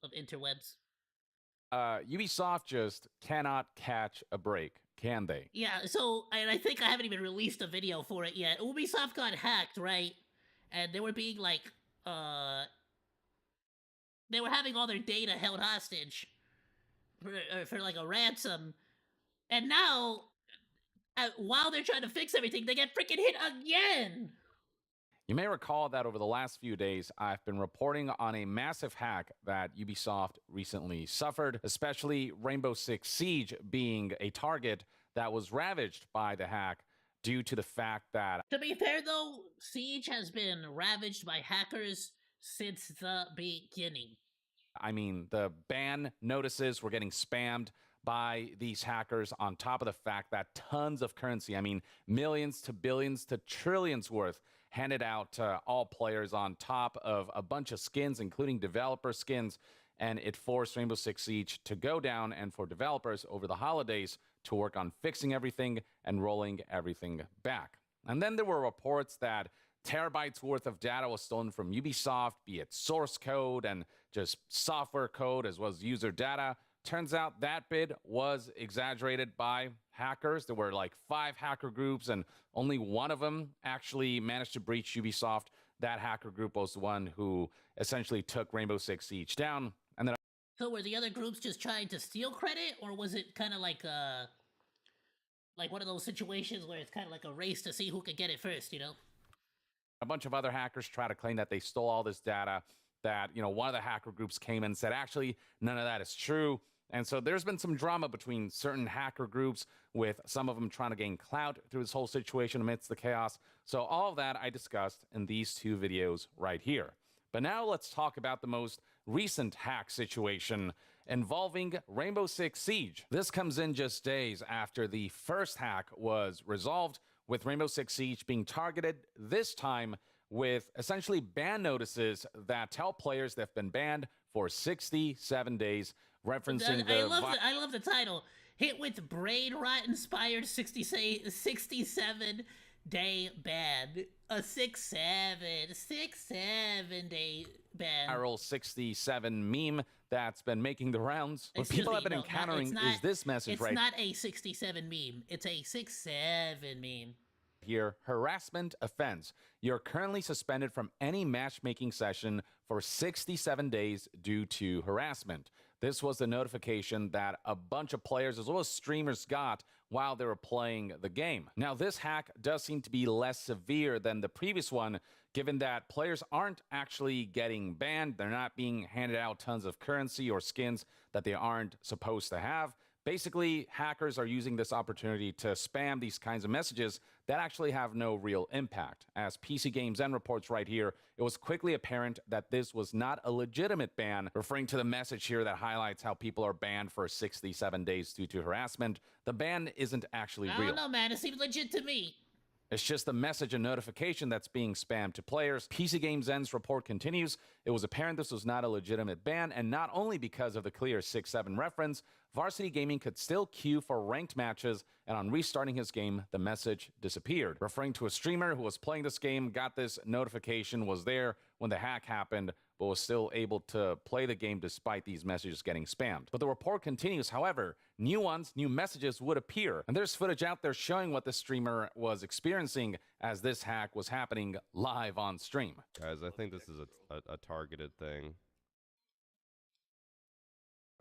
of interwebs. Ubisoft just cannot catch a break, can they? Yeah, so and I think I haven't even released a video for it yet. Ubisoft got hacked, right? And they were being like they were having all their data held hostage for like a ransom, and now while they're trying to fix everything, they get freaking hit again. You may recall that over the last few days, I've been reporting on a massive hack that Ubisoft recently suffered, especially Rainbow Six Siege being a target that was ravaged by the hack due to the fact that... To be fair though, Siege has been ravaged by hackers since the beginning. I mean, the ban notices were getting spammed by these hackers on top of the fact that tons of currency, I mean, millions to billions to trillions worth, handed out to all players on top of a bunch of skins, including developer skins, and it forced Rainbow Six Siege to go down and for developers over the holidays to work on fixing everything and rolling everything back. And then there were reports that terabytes worth of data was stolen from Ubisoft, be it source code and just software code as well as user data. Turns out that bit was exaggerated by hackers. There were like 5 hacker groups and only one of them actually managed to breach Ubisoft. That hacker group was the one who essentially took Rainbow Six Siege down. And then So were the other groups just trying to steal credit, or was it kind of like one of those situations where it's kind of like a race to see who can get it first, you know? a bunch of other hackers try to claim that they stole all this data, that, you know, one of the hacker groups came in and said, actually, none of that is true. And so there's been some drama between certain hacker groups, with some of them trying to gain clout through this whole situation amidst the chaos. So all of that I discussed in these two videos right here. But now let's talk about the most recent hack situation involving Rainbow Six Siege. This comes in just days after the first hack was resolved, with Rainbow Six Siege being targeted, this time with essentially ban notices that tell players they've been banned for 67 days, referencing I love the title. Hit with brain rot inspired 67 day ban. A 67 day ban. Viral 67 meme that's been making the rounds. What people have been encountering is this message right here. It's not a 67 meme. It's a 67 meme. Here, harassment offense. You're currently suspended from any matchmaking session for 67 days due to harassment. This was the notification that a bunch of players as well as streamers got while they were playing the game. Now, this hack does seem to be less severe than the previous one, given that players aren't actually getting banned. They're not being handed out tons of currency or skins that they aren't supposed to have. Basically, hackers are using this opportunity to spam these kinds of messages that actually have no real impact. As PC Games N reports right here, it was quickly apparent that this was not a legitimate ban, referring to the message here that highlights how people are banned for 67 days due to harassment. The ban isn't actually real. I don't know, man. It seems legit to me. It's just a message and notification that's being spammed to players. PC Games N's report continues. It was apparent this was not a legitimate ban, and not only because of the clear 6-7 reference, Varsity Gaming could still queue for ranked matches, and on restarting his game, the message disappeared. Referring to a streamer who was playing this game, got this notification, was there when the hack happened, but was still able to play the game despite these messages getting spammed. But the report continues, however, new messages would appear, and there's footage out there showing what the streamer was experiencing as this hack was happening live on stream. Guys, I think this is a targeted thing.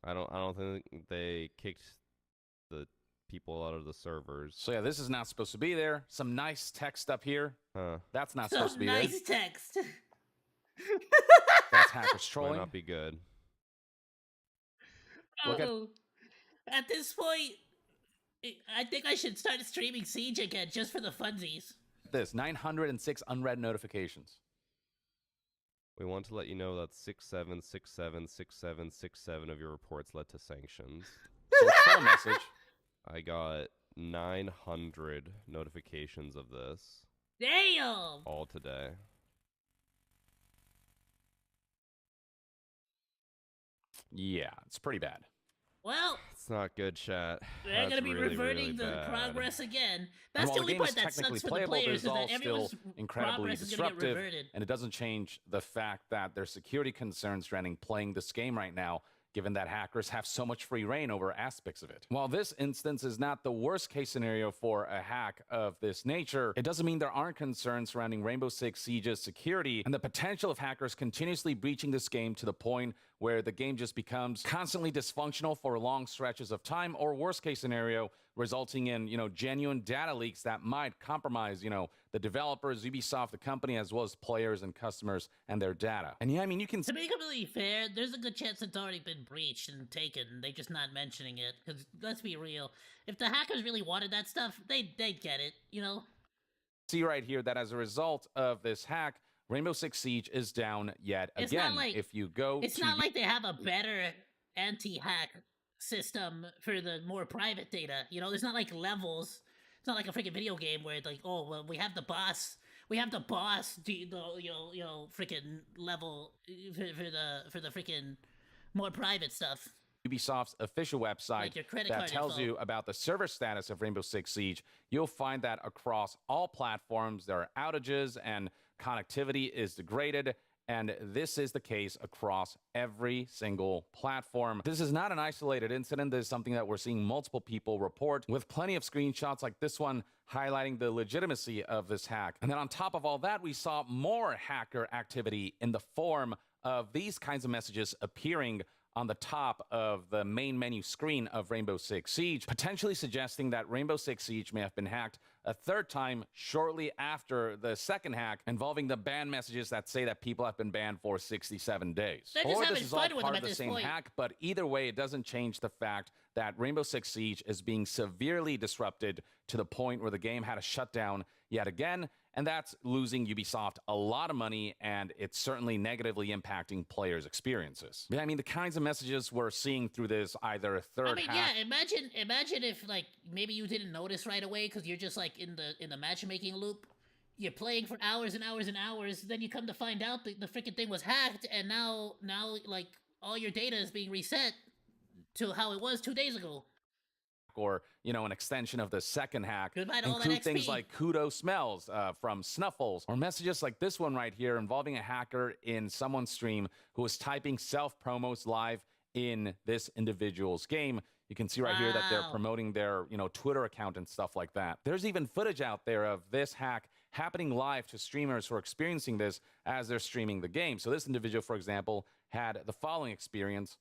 I don't think they kicked the people out of the servers. So yeah, this is not supposed to be there. Some nice text up here. That's not supposed to be nice there. text. That's hackers trolling. Might not be good. At this point, I think I should start streaming Siege again just for the funsies. This 906 unread notifications. We want to let you know that 67676767 of your reports led to sanctions. So what's the message? I got 900 notifications of this. Damn! All today. Yeah, it's pretty bad. Well, it's not good, chat. They're going to be really, reverting really the bad. progress again. That's While the only game is part that technically sucks for the playable, players is there's all that everyone's still incredibly progress is going to get disruptive, reverted. and it doesn't change the fact that there's security concerns surrounding playing this game right now, given that hackers have so much free reign over aspects of it. While this instance is not the worst case scenario for a hack of this nature, it doesn't mean there aren't concerns surrounding Rainbow Six Siege's security and the potential of hackers continuously breaching this game to the point where the game just becomes constantly dysfunctional for long stretches of time, or worst case scenario, resulting in, genuine data leaks that might compromise, the developers, Ubisoft, the company, as well as players and customers and their data. And yeah, I mean, you can... To be completely fair, there's a good chance it's already been breached and taken. They're just not mentioning it. Because, let's be real, if the hackers really wanted that stuff, they'd get it, See right here that as a result of this hack, Rainbow Six Siege is down yet again. It's not like, if you go It's not like they have a better anti-hack system for the more private data. There's not like levels. It's not like a freaking video game where it's like, oh, well, we have the boss, freaking level for the freaking more private stuff. Ubisoft's official website Like your credit that card tells info. you about the server status of Rainbow Six Siege, you'll find that across all platforms there are outages and connectivity is degraded, and this is the case across every single platform. This is not an isolated incident. This is something that we're seeing multiple people report, with plenty of screenshots like this one highlighting the legitimacy of this hack. And then on top of all that, we saw more hacker activity in the form of these kinds of messages appearing on the top of the main menu screen of Rainbow Six Siege, potentially suggesting that Rainbow Six Siege may have been hacked a third time shortly after the second hack, involving the ban messages that say that people have been banned for 67 days. They're just Or having this is all fun with part them of at the this same point. hack, but either way, it doesn't change the fact that Rainbow Six Siege is being severely disrupted to the point where the game had to shut down yet again, and that's losing Ubisoft a lot of money, and it's certainly negatively impacting players' experiences. Yeah, I mean, the kinds of messages we're seeing through this either third hack... Yeah, imagine if, like, maybe you didn't notice right away because you're just, like, in the matchmaking loop. You're playing for hours and hours and hours, then you come to find out that the freaking thing was hacked, and now, like, all your data is being reset to how it was 2 days ago. Or, an extension of the second hack. Goodbye to all that Include XP. things like kudo smells from Snuffles, or messages like this one right here involving a hacker in someone's stream who was typing self-promos live in this individual's game. You can see right here that they're promoting their, Twitter account and stuff like that. There's even footage out there of this hack happening live to streamers who are experiencing this as they're streaming the game. So this individual, for example, had the following experience.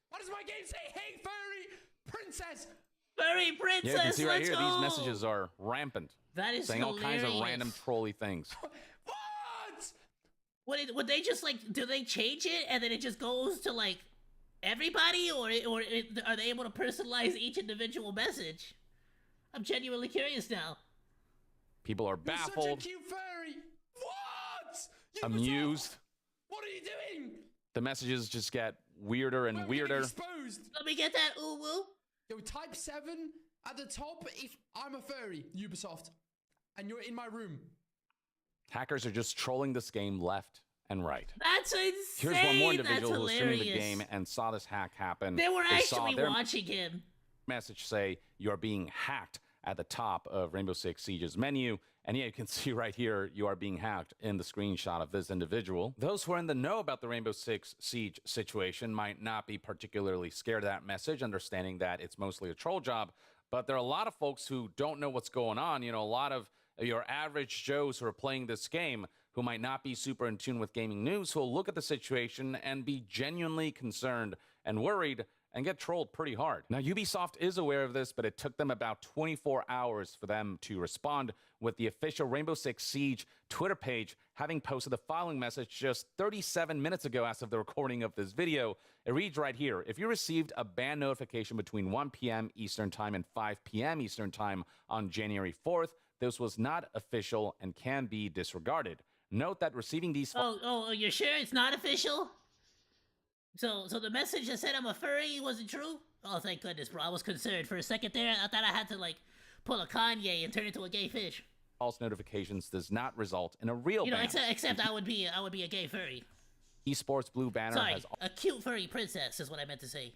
What does my game say? Hey, furry princess! Furry princess, Yeah, you can see right let's here, go! these messages are rampant. That is saying all kinds of hilarious. random trolly things. Would they just, like, do they change it and then it just goes to, like, everybody, or are they able to personalize each individual message? I'm genuinely curious now. People are You're baffled, such a cute fairy. What? amused. What are you doing? The messages just get weirder and weirder. Exposed. Let me get that woo. Yo, type 7 at the top if I'm a furry, Ubisoft, and you're in my room. Hackers are just trolling this game left and right. That's insane. Here's one more individual That's who was streaming the hilarious. game and saw this hack happen. They were saw actually their watching him. message say you're being hacked at the top of Rainbow Six Siege's menu. And yeah, you can see right here, you are being hacked in the screenshot of this individual. Those who are in the know about the Rainbow Six Siege situation might not be particularly scared of that message, understanding that it's mostly a troll job. But there are a lot of folks who don't know what's going on. You know, a lot of your average Joes who are playing this game who might not be super in tune with gaming news, who will look at the situation and be genuinely concerned and worried and get trolled pretty hard. Now, Ubisoft is aware of this, but it took them about 24 hours for them to respond, with the official Rainbow Six Siege Twitter page having posted the following message just 37 minutes ago as of the recording of this video. It reads right here: if you received a ban notification between 1 p.m. Eastern Time and 5 p.m. Eastern Time on January 4th, this was not official and can be disregarded. Note that receiving these... Oh, you're sure it's not official? So the message that said I'm a furry wasn't true? Oh, thank goodness, bro. I was concerned for a second there. I thought I had to, like, pull a Kanye and turn into a gay fish. False notifications does not result in a real ban. Except I would be a gay furry. Esports Blue Banner Sorry, has a cute furry princess is what I meant to say.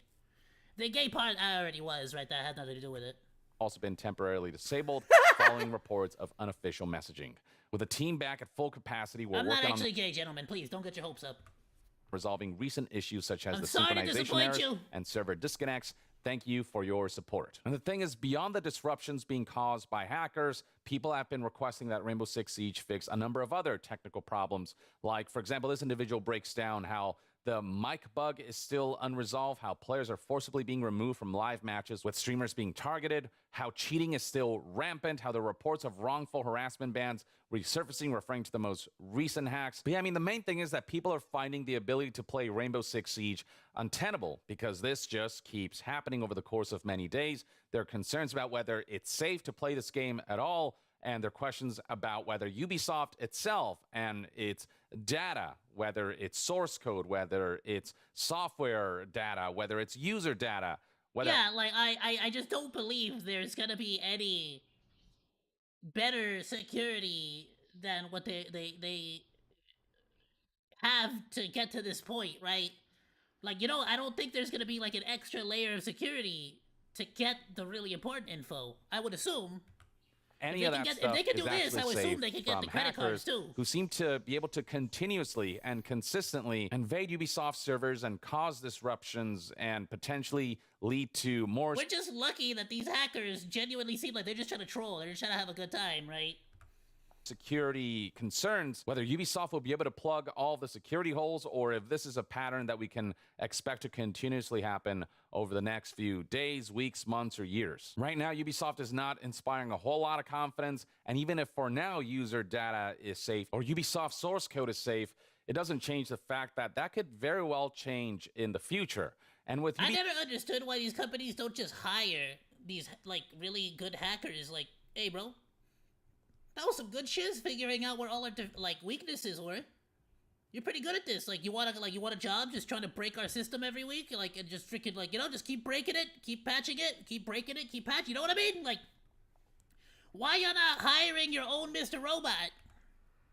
The gay part I already was, right? That had nothing to do with it. Also been temporarily disabled following reports of unofficial messaging. With the team back at full capacity, we're I'm working not on actually gay, gentlemen. Please, don't get your hopes up. resolving recent issues such as I'm the sorry to synchronization disappoint errors you. and server disconnects. Thank you for your support. And the thing is, beyond the disruptions being caused by hackers, people have been requesting that Rainbow Six Siege fix a number of other technical problems. Like, for example, this individual breaks down how the mic bug is still unresolved, how players are forcibly being removed from live matches with streamers being targeted, how cheating is still rampant, how the reports of wrongful harassment bans resurfacing, referring to the most recent hacks. But yeah, I mean, the main thing is that people are finding the ability to play Rainbow Six Siege untenable because this just keeps happening over the course of many days. There are concerns about whether it's safe to play this game at all, and there are questions about whether Ubisoft itself and its data, whether it's source code, whether it's software data, whether it's user data, whether... Yeah, like, I just don't believe there's gonna be any better security than what they have to get to this point, right? Like, you know, I don't think there's gonna be, like, an extra layer of security to get the really important info. I would assume... Any of that stuff if they can do is this, I would actually assume they could get from the credit cards hackers too. who seem to be able to continuously and consistently invade Ubisoft servers and cause disruptions and potentially lead to more... We're just lucky that these hackers genuinely seem like they're just trying to troll. They're just trying to have a good time, right? security concerns, whether Ubisoft will be able to plug all the security holes or if this is a pattern that we can expect to continuously happen over the next few days, weeks, months, or years. Right now, Ubisoft is not inspiring a whole lot of confidence, and even if for now user data is safe or Ubisoft source code is safe, it doesn't change the fact that that could very well change in the future. And with I never understood why these companies don't just hire these, like, really good hackers. Like, hey, bro, that was some good shiz figuring out where all our, like, weaknesses were. You're pretty good at this. Like, you want a job just trying to break our system every week? Like, and just freaking, like, you know, just keep breaking it, keep patching it, keep breaking it, keep patching. You know what I mean? Like, why you're not hiring your own Mr. Robot?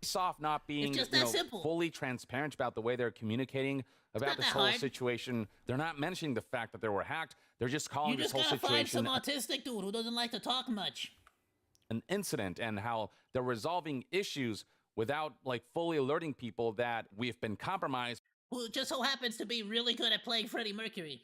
Ubisoft not being It's just that simple. fully transparent about the way they're communicating about this whole situation. They're not mentioning the fact that they were hacked. They're just calling You this just whole gotta find some situation autistic dude who doesn't like to talk much. an incident, and how they're resolving issues without, like, fully alerting people that we've been compromised. Who just so happens to be really good at playing Freddie Mercury.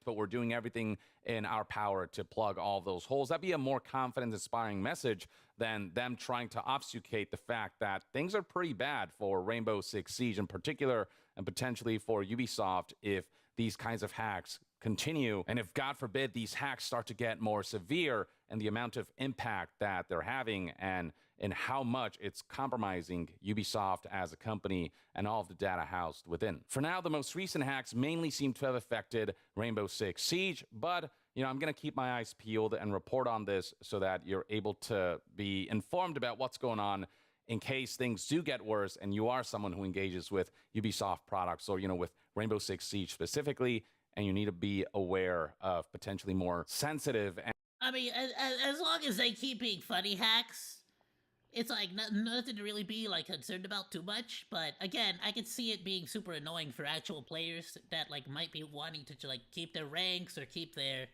But we're doing everything in our power to plug all those holes. That'd be a more confidence-inspiring message than them trying to obfuscate the fact that things are pretty bad for Rainbow Six Siege in particular, and potentially for Ubisoft if these kinds of hacks continue. And if, God forbid, these hacks start to get more severe and the amount of impact that they're having, and in how much it's compromising Ubisoft as a company and all of the data housed within. For now, the most recent hacks mainly seem to have affected Rainbow Six Siege, but I'm going to keep my eyes peeled and report on this so that you're able to be informed about what's going on in case things do get worse and you are someone who engages with Ubisoft products or, with Rainbow Six Siege specifically, and you need to be aware of potentially more sensitive and I mean, as long as they keep being funny hacks, it's like nothing to really be like concerned about too much. But again, I could see it being super annoying for actual players that like might be wanting to like keep their ranks or keep their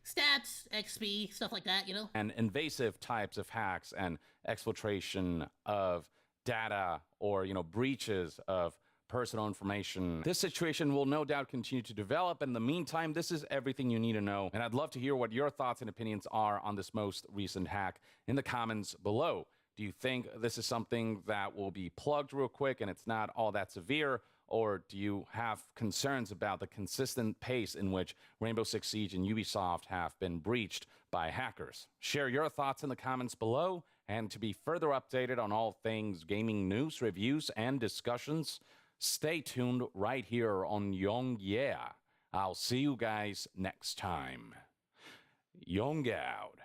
stats, XP, stuff like that, and invasive types of hacks and exfiltration of data or, breaches of personal information. This situation will no doubt continue to develop. In the meantime, this is everything you need to know. And I'd love to hear what your thoughts and opinions are on this most recent hack in the comments below. Do you think this is something that will be plugged real quick and it's not all that severe? Or do you have concerns about the consistent pace in which Rainbow Six Siege and Ubisoft have been breached by hackers? Share your thoughts in the comments below. And to be further updated on all things gaming news, reviews, and discussions, stay tuned right here on Young Yeah. I'll see you guys next time. Young out.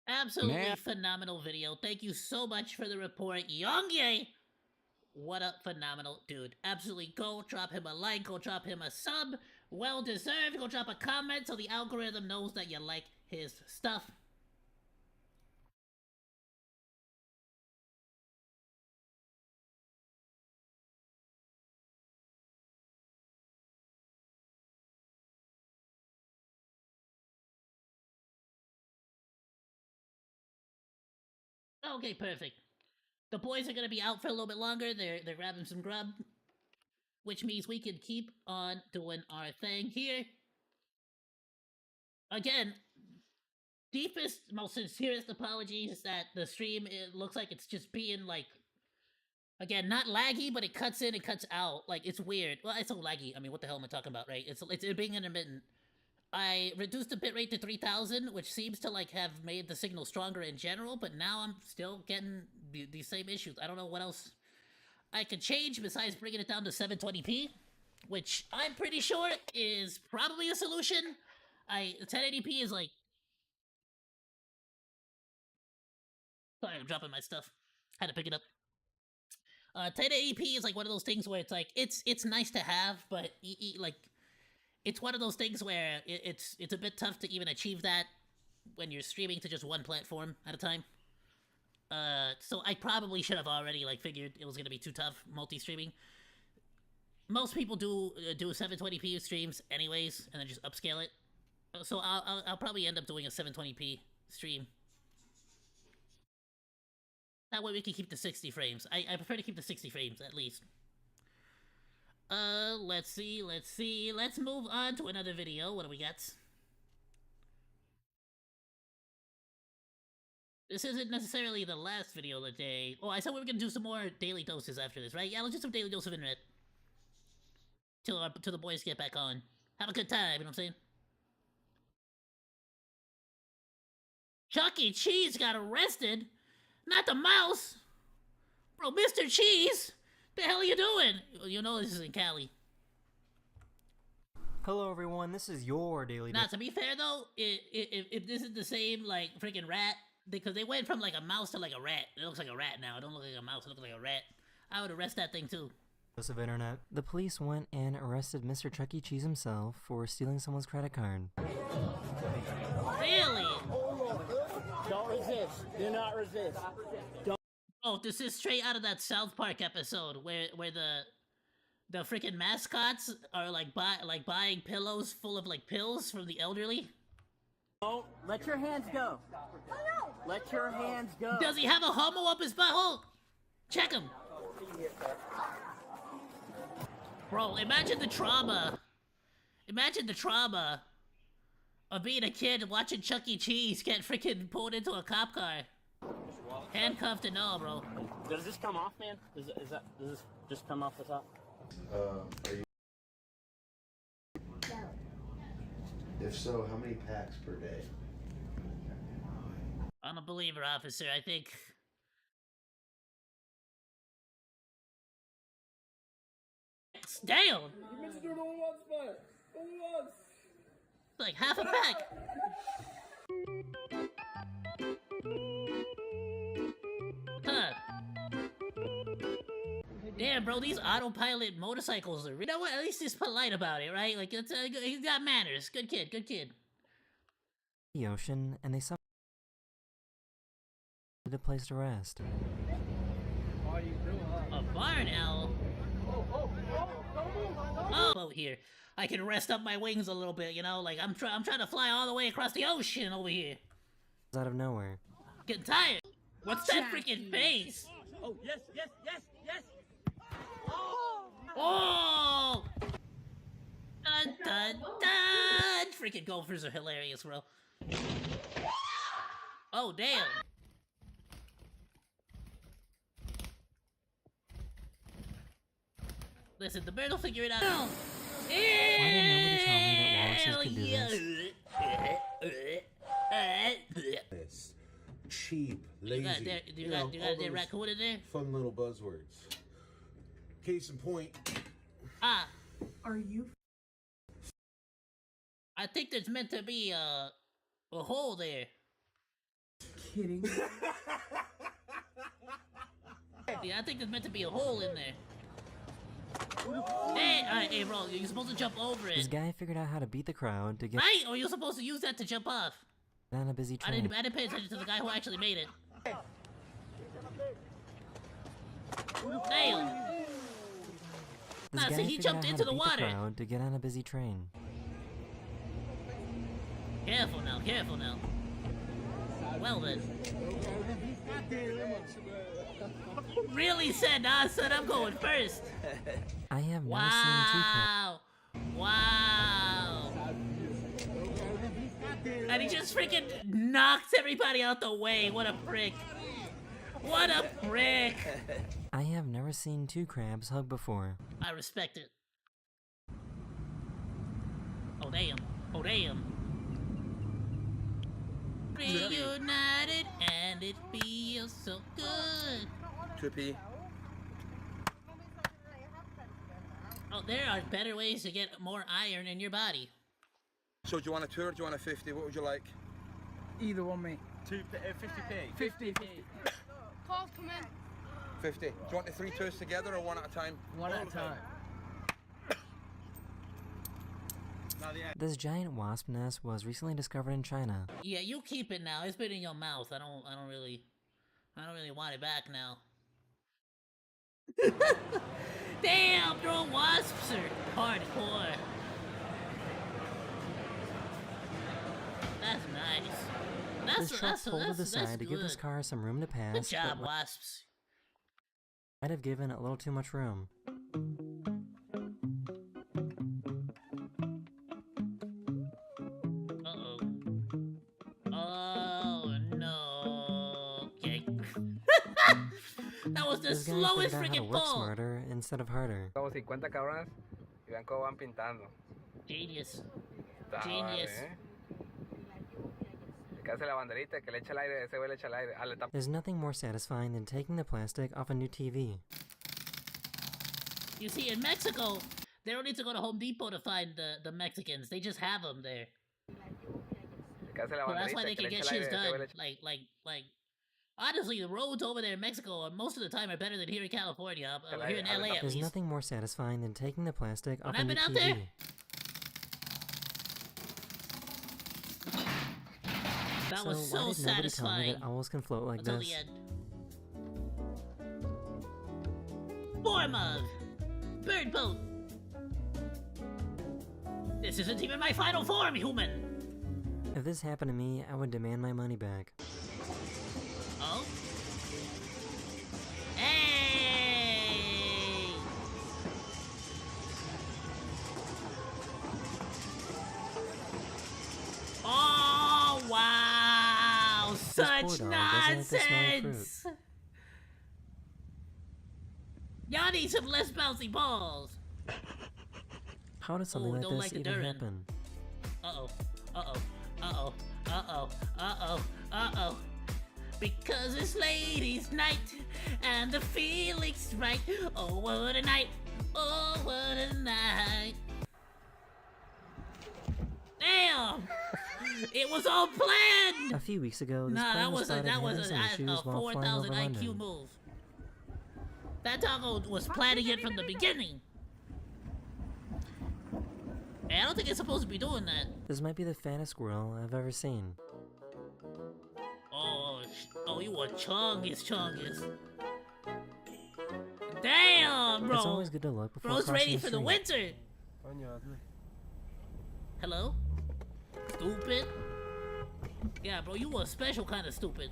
Absolutely phenomenal video. Thank you so much for the report, Young Yeah. What a phenomenal dude. Absolutely. Go drop him a like. Go drop him a sub. Well deserved. Go drop a comment so the algorithm knows that you like his stuff. Okay, perfect. The boys are gonna be out for a little bit longer. They're grabbing some grub, which means we can keep on doing our thing here. Again, deepest, most sincerest apologies that the stream, it looks like it's just being like, again, not laggy, but it cuts in and cuts out. Like, it's weird. Well, it's so laggy. I mean, what the hell am I talking about, right? It's being intermittent. I reduced the bitrate to 3000, which seems to like have made the signal stronger in general, but now I'm still getting these same issues. I don't know what else I could change besides bringing it down to 720p, which I'm pretty sure is probably a solution. 1080p is like... Sorry, I'm dropping my stuff. Had to pick it up. 1080p is like one of those things where it's like, it's nice to have, but like... It's one of those things where it's a bit tough to even achieve that when you're streaming to just one platform at a time. So I probably should have already like figured it was gonna be too tough multi-streaming. Most people do 720p streams anyways, and then just upscale it. So I'll probably end up doing a 720p stream. That way we can keep the 60 frames. I prefer to keep the 60 frames at least. Let's see. Let's move on to another video. What do we got? This isn't necessarily the last video of the day. Oh, I said we were gonna do some more daily doses after this, right? Yeah, let's do some daily dose of internet. Till the boys get back on. Have a good time, you know what I'm saying? Chuck E. Cheese got arrested? Not the mouse! Bro, Mr. Cheese! The hell are you doing? You know this is in Cali. Hello everyone, this is your daily. Nah, to be fair though, if this is the same like freaking rat, because they went from like a mouse to like a rat. It looks like a rat now. It don't look like a mouse. It looks like a rat. I would arrest that thing too. Of internet. The police went and arrested Mr. Chuck E. Cheese himself for stealing someone's credit card. Really? Don't resist. Do not resist. Don't. Oh, this is straight out of that South Park episode where the freaking mascots are like buying pillows full of like pills from the elderly. Don't let your hands go. Let your hands go. Does he have a homo up his butthole? Check him. Bro, imagine the trauma. Imagine the trauma of being a kid watching Chuck E. Cheese get freaking pulled into a cop car. Handcuffed and all, bro. Does this come off, man? Does this just come off the top? Are you... If so, how many packs per day? I'm a believer, officer. I think Damn! You meant to do it all once, man. All once. Like half a pack. Huh. Damn, bro, these autopilot motorcycles are... You know what? At least he's polite about it, right? Like, it's, he's got manners. Good kid, good kid. The ocean, and they a place to rest. A barn owl? Oh, boat here. I can rest up my wings a little bit, you know? Like, I'm trying to fly all the way across the ocean over here. Out of nowhere. Getting tired. What's that freaking face? Oh, yes, yes, yes, yes. Oh! Dun, dun, dun! Freaking gophers are hilarious, bro. Oh, damn. Listen, the bird will figure it out. No. Why didn't nobody tell me that walruses could do This cheap, lazy. You got that raccoon in there? Fun little buzzwords. Case in point. Ah. Are you? I think there's meant to be a hole there. Kidding. Yeah, I think there's meant to be a hole in there. Hey, alright, hey, bro, you're supposed to jump over it. This guy figured out how to beat the crowd to get Right? Or you're supposed to use that to jump off. on a busy train. I didn't pay attention to the guy who actually made it. Damn. This Nah, guy see, he figured jumped out how into to the beat water. crowd to get on a busy train. Careful now, careful now. Well then. Really said, nah, son, I'm going first. I have never Wow. Wow. And he just freaking knocks everybody out the way. What a prick. What a prick. I have never seen two crabs hug before. I respect it. Oh, damn. Oh, damn. Reunited and it feels so good. 2p. Oh, there are better ways to get more iron in your body. So do you want a 2 or do you want a 50? What would you like? Either one, mate. 50p. 50. Calls come in. 50. Do you want the 3 2s together or one at a time? One at a time. This giant wasp nest was recently discovered in China. Yeah, you keep it now. It's been in your mouth. I don't really want it back now. Damn, bro, wasps are hardcore. That's nice. This truck pulled to the side to give this car some room to pass. Good job, but wasps. might have given a little too much room. Oh no. Okay. That was the This guy slowest figured out how to freaking work fall. smarter instead of harder. Como 50 cabrones y vean cómo van pintando. Genius. Está Genius. vale, Que hace la banderita, que le echa el aire, ese güey le echa el aire. Ah, le tapa. There's nothing more satisfying than taking the plastic off a new TV. You see, in Mexico, they don't need to go to Home Depot to find the Mexicans. They just have them there. Que hace la So that's banderita, why they que can le get echa el shit aire, ese güey done. le echa- Like, honestly, the roads over there in Mexico, most of the time, are better than here in California. Here in LA, at There's least. nothing more satisfying than taking the plastic When off a I've new been out TV. there, that was why so did nobody tell me satisfying. that owls can float like Until this? the end. Form of bird boat. This isn't even my final form, human. If this happened to me, I would demand my money back. Oh. Hey. Oh wow! Such poor dog doesn't like the smelly nonsense. Y'all need some less bouncy balls. How does something like don't this like the even Durin. happen? Uh-oh. Uh-oh. Uh-oh. Uh-oh. Uh-oh. Uh-oh. Because it's ladies' night and the feeling's right. Oh, what a night. Oh, what a night. Damn! It was all planned! A few weeks ago, this Nah, plane that was was spotted having some issues a while flying 4,000 over IQ London. move. That doggo was planning it from the beginning. Hey, I don't think it's supposed to be doing that. This might be the fattest squirrel I've ever seen. Oh, you a chungus. Damn, bro. It's always good to look before Bro's crossing ready the for the street. winter. Hello? Stupid? Yeah, bro, you a special kind of stupid.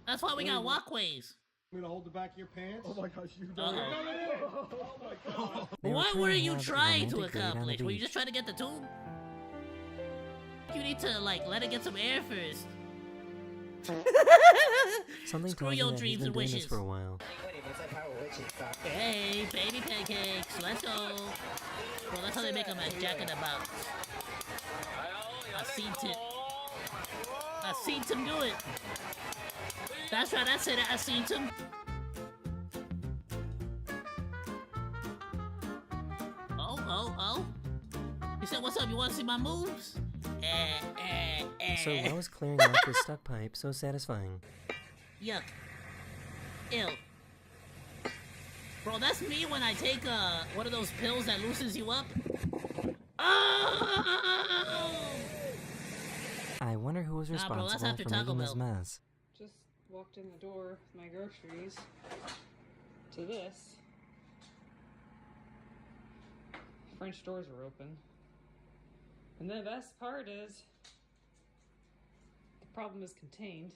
That's why we got walkways. I'm gonna hold the back of your pants. Oh my gosh, you Uh-oh. Oh my god. What were you trying to romantic date on the accomplish? Were you beach. just trying to get the tube? You need to, like, let it get some air first. Something Screw tells me your that he's dreams been and doing this wishes. for a while. Hey, baby pancakes, let's go. Bro, that's how they make them at Jack in the Box. I seen him do it. That's right, I said it, I seen him. Oh. You said, what's up, you wanna see my moves? So why was clearing out this stuck pipe so satisfying? Yuck. Ew. Bro, that's me when I take one of those pills that loosens you up. Oh! I wonder who was Nah, bro, that's responsible after for Taco making this Bell. mess. Just walked in the door with my groceries to this. French doors were open. And the best part is the problem is contained.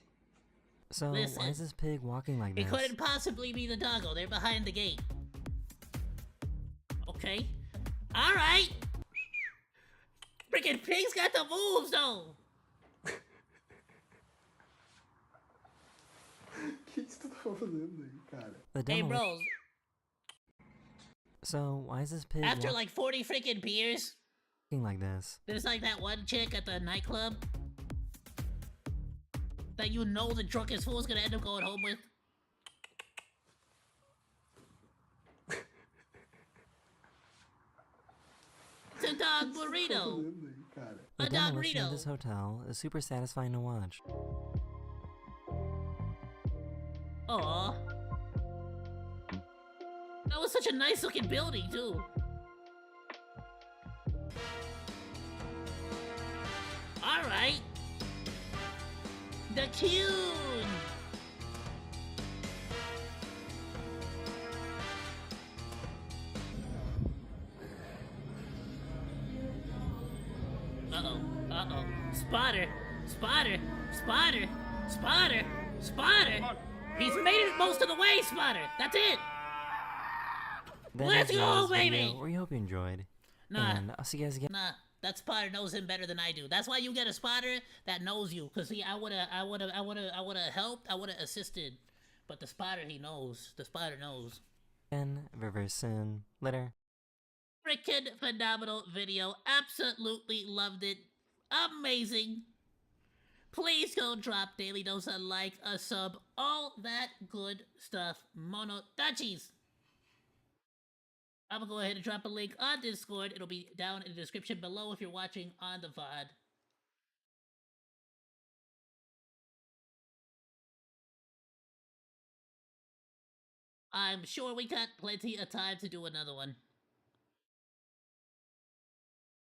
So Listen, why is this pig walking like It this? couldn't possibly be the doggo. They're behind the gate. Okay. Alright. Freaking pig's got the moves, though. The Hey, demo- bros. So why is this pig After like 40 freaking beers, walking like this? there's like that one chick at the nightclub that you know the drunkest fool's gonna end up going home with. It's a dog burrito. The A dog demolition of burrito. this hotel is super satisfying to watch. Aw. That was such a nice looking building, too. Alright. The Cune! Uh-oh. Spotter! He's made it most of the way, Spotter! That's it! Let's is go, this video. baby! We hope you enjoyed. Nah. And I'll see you guys again. Nah, that spotter knows him better than I do. That's why you get a spotter that knows you. Cause see, I would've helped, I would've assisted. But the spotter, he knows. The spotter knows. And very soon. Later. Frickin' phenomenal video. Absolutely loved it. Amazing. Please go drop Daily Dose a like, a sub, all that good stuff. Mono Dutchies. I'm gonna go ahead and drop a link on Discord. It'll be down in the description below if you're watching on the VOD. I'm sure we got plenty of time to do another one.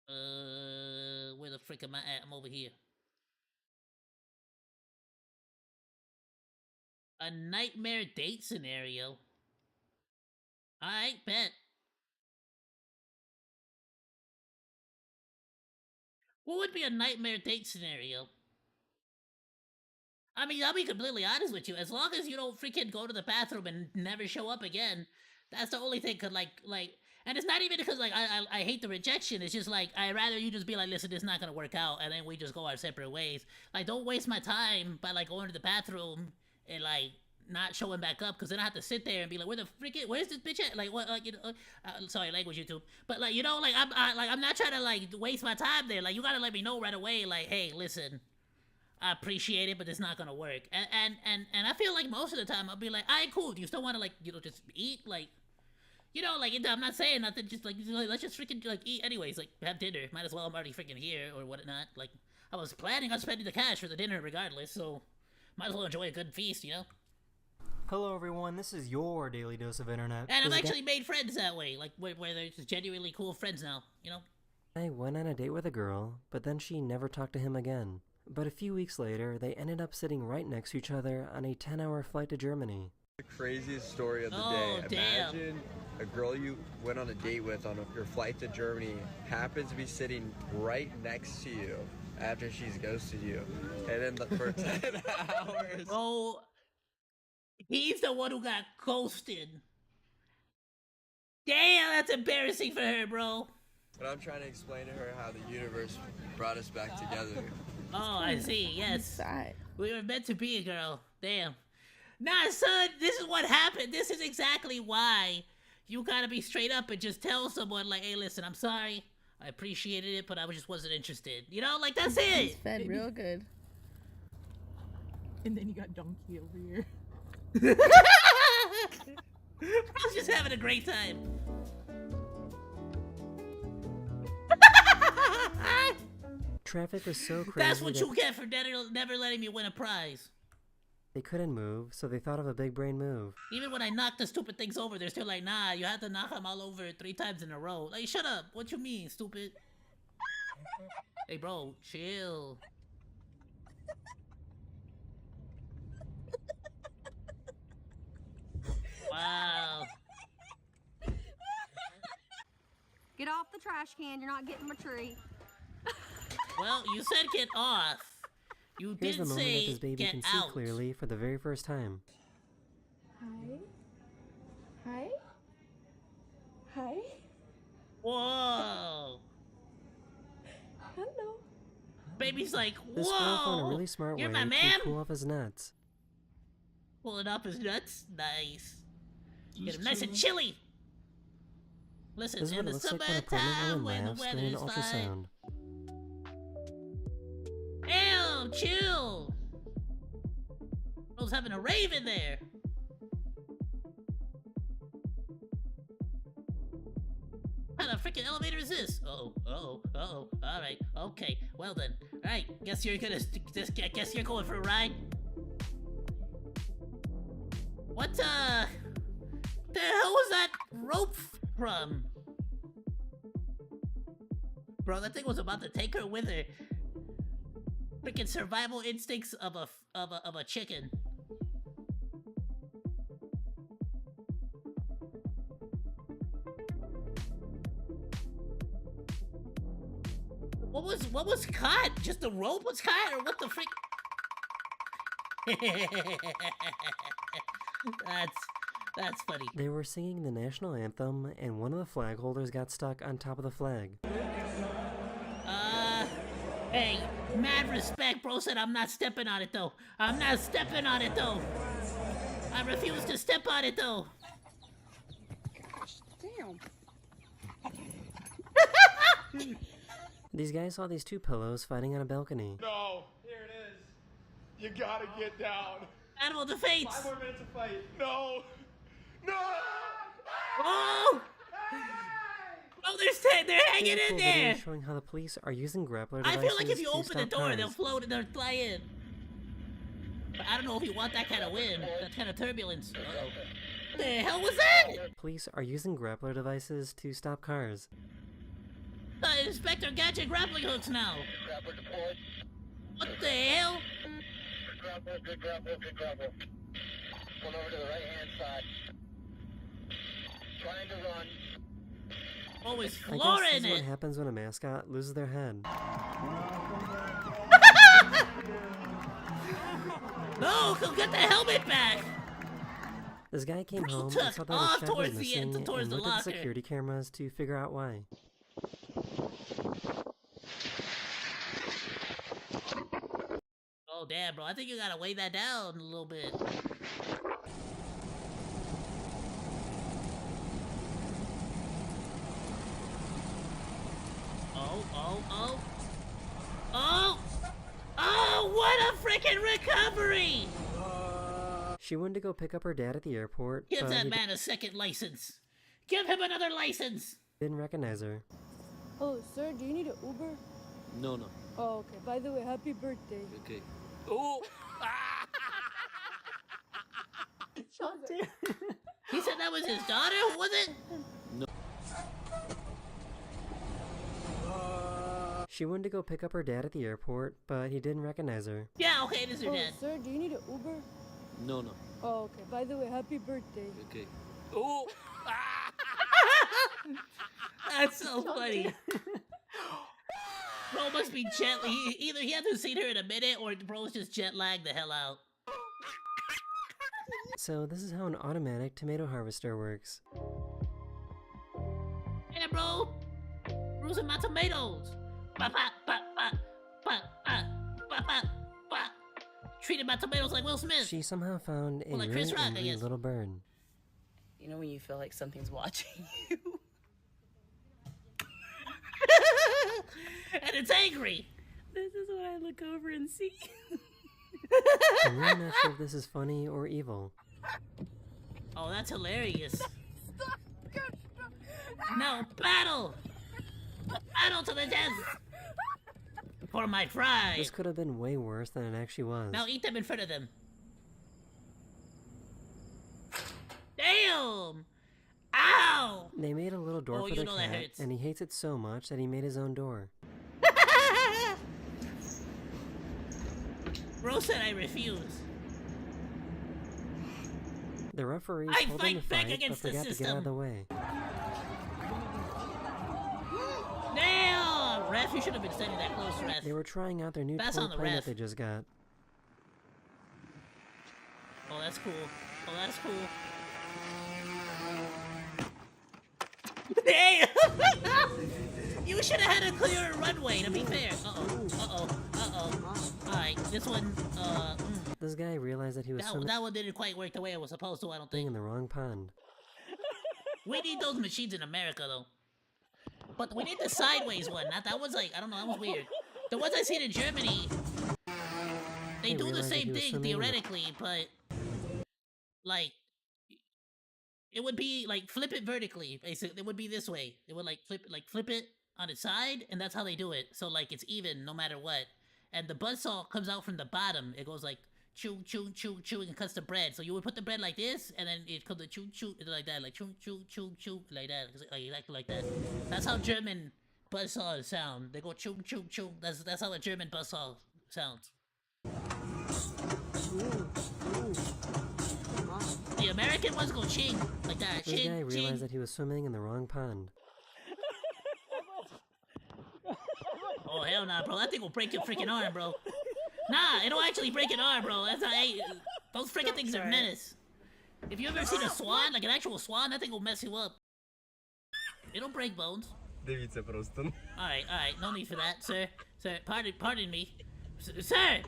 Where the frick am I at? I'm over here. A nightmare date scenario. Alright, bet. What would be a nightmare date scenario? I mean, I'll be completely honest with you. As long as you don't freaking go to the bathroom and never show up again, that's the only thing. Could like, and it's not even because like I hate the rejection. It's just like I'd rather you just be like, listen, this is not gonna work out, and then we just go our separate ways. Like, don't waste my time by like going to the bathroom and like not showing back up, because then I have to sit there and be like, where's this bitch at? Like, what? Like, you know, sorry, language YouTube. But like, you know, like I'm not trying to like waste my time there. Like, you gotta let me know right away. Like, hey, listen, I appreciate it, but it's not gonna work. And I feel like most of the time I'll be like, alright, cool. Do you still want to like, you know, just eat? Like, you know, like, I'm not saying nothing. Just like let's just freaking like eat anyways. Like, have dinner. Might as well. I'm already freaking here or whatnot. Like, I was planning on spending the cash for the dinner regardless, so might as well enjoy a good feast, you know. Hello everyone, this is your daily dose of internet. And I've actually made friends that way, like where they're just genuinely cool friends now, you know. I went on a date with a girl, but then she never talked to him again. But a few weeks later, they ended up sitting right next to each other on a 10-hour flight to Germany. The craziest story of the Oh, day. damn. Imagine a girl you went on a date with on your flight to Germany happens to be sitting right next to you after she's ghosted you. And then for 10 hours. Oh, he's the one who got ghosted. Damn, that's embarrassing for her, bro. But I'm trying to explain to her how the universe brought us back together. Oh, I see, yes. We were meant to be, girl. Damn. Nah, son, this is what happened. This is exactly why you gotta be straight up and just tell someone, like, hey, listen, I'm sorry. I appreciated it, but I just wasn't interested. You know, like, that's it. He's fed real good. And then you got Donkey over here. I was just having a great time. Traffic was so crazy. That's what you get for never letting me win a prize. They couldn't move, so they thought of a big brain move. Even when I knock the stupid things over, they're still like, nah, you have to knock them all over 3 times in a row. Like, shut up. What you mean, stupid? Hey, bro, chill. Wow. Get off the trash can. You're not getting my tree. Well, you said get off. You Here's the didn't moment that say this baby get can see out. clearly for the very first time. Hi. Hi. Hi. Whoa. Hello. Baby's like, This girl found a whoa. really smart You're way my to man? cool off his nuts. Pulling up his nuts. Nice. Get him nice and chilly. Listen, This is in what it the looks like when a pregnant summertime, woman when the laughs during an weather's fine. ultrasound. Ew, chill. Bro's having a rave in there. What kind of freaking elevator is this? Uh-oh. Alright, okay. Well then. Alright, guess you're going for a ride? What, the hell was that rope from? Bro, that thing was about to take her with her. Freaking survival instincts of a chicken. What was caught? Just the rope was caught, or what the frick? That's funny. They were singing the national anthem, and one of the flag holders got stuck on top of the flag. Hey, mad respect, bro said I'm not stepping on it though. I'm not stepping on it though. I refuse to step on it though. Gosh, damn. These guys saw these two pillows fighting on a balcony. No, here it is. You gotta get down. Battle of the Fates. 5 more minutes of fight. No. No. Oh! Oh, they're hanging in there. Showing how the police are using grappler I devices feel like if you to open the stop door, cars. they'll float and they'll fly in. But I don't know if you want that kind of wind, that kind of turbulence. Uh-oh. What the hell was that? Police are using grappler devices to stop cars. Inspector Gadget grappling hooks now. What the hell? Good grapple. Pull over to the right-hand side. Trying to run. Oh, it's I flooring guess this is it. what happens when a mascot loses their head. No, go get the helmet back. This guy came home and took saw that off his shed was towards the end, missing towards and the looked at the locker. security cameras to figure out why. Oh, damn, bro. I think you gotta weigh that down a little bit. Oh, What a freaking recovery! She went to go pick up her dad at the airport, Give but that he man a second license. Give him another license. didn't recognize her. Oh, sir, do you need an Uber? No, no. Oh, okay. By the way, happy birthday. Okay. Oh! He said that was his daughter, was it? No. She went to go pick up her dad at the airport, but he didn't recognize her. Yeah, okay, this is your Oh, dad. sir, do you need an Uber? No, no. Oh, okay. By the way, happy birthday. Okay. Oh! That's so funny. Bro must be jet. Either he hasn't seen her in a minute, or bro's just jet lagged the hell out. So this is how an automatic tomato harvester works. Hey, bro, losing my tomatoes. Ba ba ba ba ba ba ba ba ba. Treated my tomatoes like Will Smith. She somehow found a Well, like really Chris Rock, I angry guess. little bird. You know when you feel like something's watching you? And it's angry. This is what I look over and see. I'm really not sure if this is funny or evil. Oh, that's hilarious. No, battle! Battle to the death! For my fries! This could have been way worse than it actually was. Now eat them in front of them. Damn! Ow! They made a little door Oh, for you the know that cat, hurts. and he hates it so much that he made his own door. Bro said I refuse. The referee I told him to fight back fight, but against the forgot to get out of the way. Damn! Ref, you should have been standing that close, Ref. They were trying out their new That's toy on the plane ref. that they just got. Oh, that's cool. Oh, that's cool. Damn! You should have had a clearer runway, to be fair. Alright, this one, This guy realized that he was swimming that one didn't quite work the way it was supposed to, I don't think. in the wrong pond. We need those machines in America, though. But we need the sideways one. That was like, I don't know, that was weird. The ones I seen in Germany, they He do the realized that same he was thing, swimming in the- theoretically, but, like, it would be, like, flip it vertically, basically. It would be this way. It would, like, flip it on its side, and that's how they do it. So, like, it's even no matter what. And the buzzsaw comes out from the bottom. It goes like, chew, chew, chew, chew, and cuts the bread. So you would put the bread like this, and then it comes to chew, chew, like that, like chew, chew, chew, chew, like that, like exactly like that. That's how German buzzsaws sound. They go chew, chew, chew. That's how a German buzzsaw sounds. The American ones go ching, like that. This Ching, guy ching. realized that he was swimming in the wrong pond. Oh hell nah, bro. That thing will break your freaking arm, bro. Nah, it'll actually break an arm, bro. That's not. Hey, those freaking things are menace. If you ever seen a swan, like an actual swan, that thing will mess you up. It'll break bones. Alright, no need for that, sir. Sir, pardon me. Sir!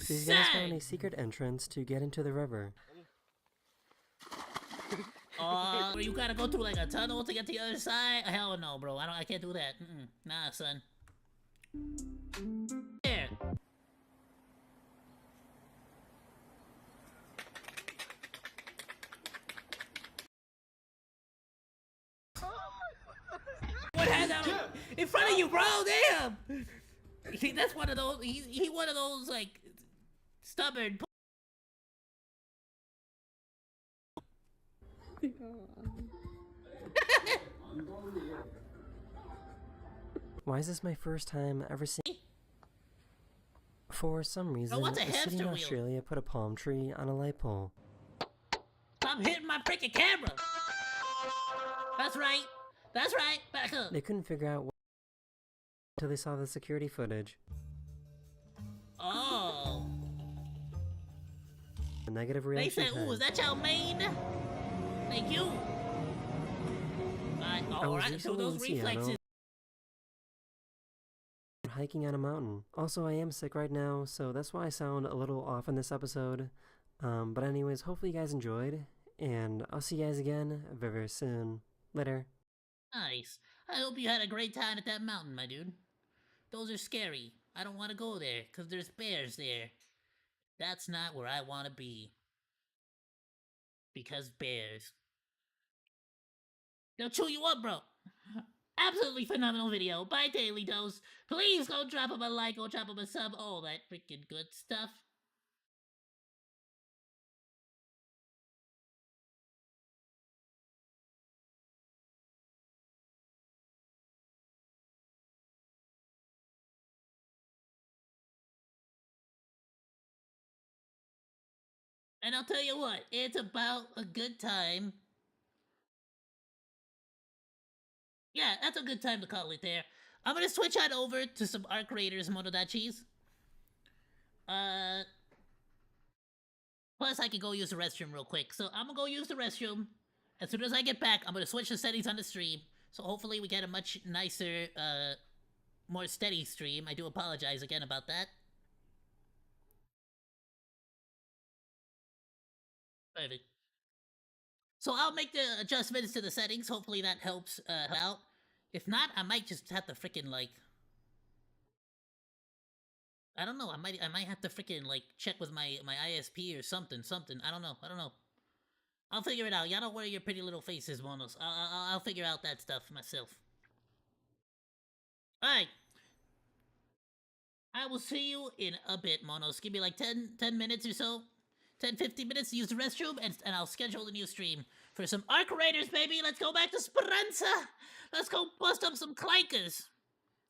These guys found a secret entrance to get into the river. You gotta go through like a tunnel to get to the other side? Hell no, bro. I can't do that. Nah, son. There. What hand out in front of you, bro? Damn. That's one of those. He one of those like stubborn. Why is this my first time ever seeing? For some reason, what's a a city hamster in wheel? Australia put a palm tree on a light pole. Stop hitting my freaking camera. That's right. That's right. Back up. They couldn't figure out what until they saw the security footage. Oh. A negative They reaction said, time. "Ooh, is that your main?" Thank you. I All was right. So recently those in reflexes. Seattle, hiking on a mountain. Also, I am sick right now, so that's why I sound a little off in this episode. But anyways, hopefully you guys enjoyed, and I'll see you guys again very, very soon. Later. Nice. I hope you had a great time at that mountain, my dude. Those are scary. I don't want to go there, because there's bears there. That's not where I want to be. Because bears. They'll chew you up, bro. Absolutely phenomenal video by Daily Dose. Please go drop him a like, go drop him a sub, all that freaking good stuff. And I'll tell you what, it's about a good time. Yeah, that's a good time to call it there. I'm gonna switch on over to some Arc Raiders Mododachis. Plus, I can go use the restroom real quick. So I'm gonna go use the restroom. As soon as I get back, I'm gonna switch the settings on the stream. So hopefully we get a much nicer, more steady stream. I do apologize again about that. Perfect. So I'll make the adjustments to the settings. Hopefully that helps out. If not, I might just have to freaking like... I don't know. I might have to freaking like check with my ISP or something. I don't know. I'll figure it out. Y'all don't worry your pretty little faces, Monos. I'll figure out that stuff myself. Alright. I will see you in a bit, Monos. Give me like 10 minutes or so. 10-15 minutes to use the restroom, and I'll schedule the new stream for some Arc Raiders, baby. Let's go back to Speranza. Let's go bust up some clankers.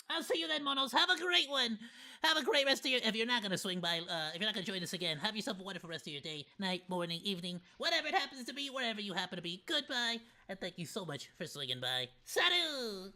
I'll see you then, Monos. Have a great one. Have a great rest of your... If you're not going to swing by, if you're not going to join us again, have yourself a wonderful rest of your day, night, morning, evening, whatever it happens to be, wherever you happen to be. Goodbye, and thank you so much for swinging by. Salut!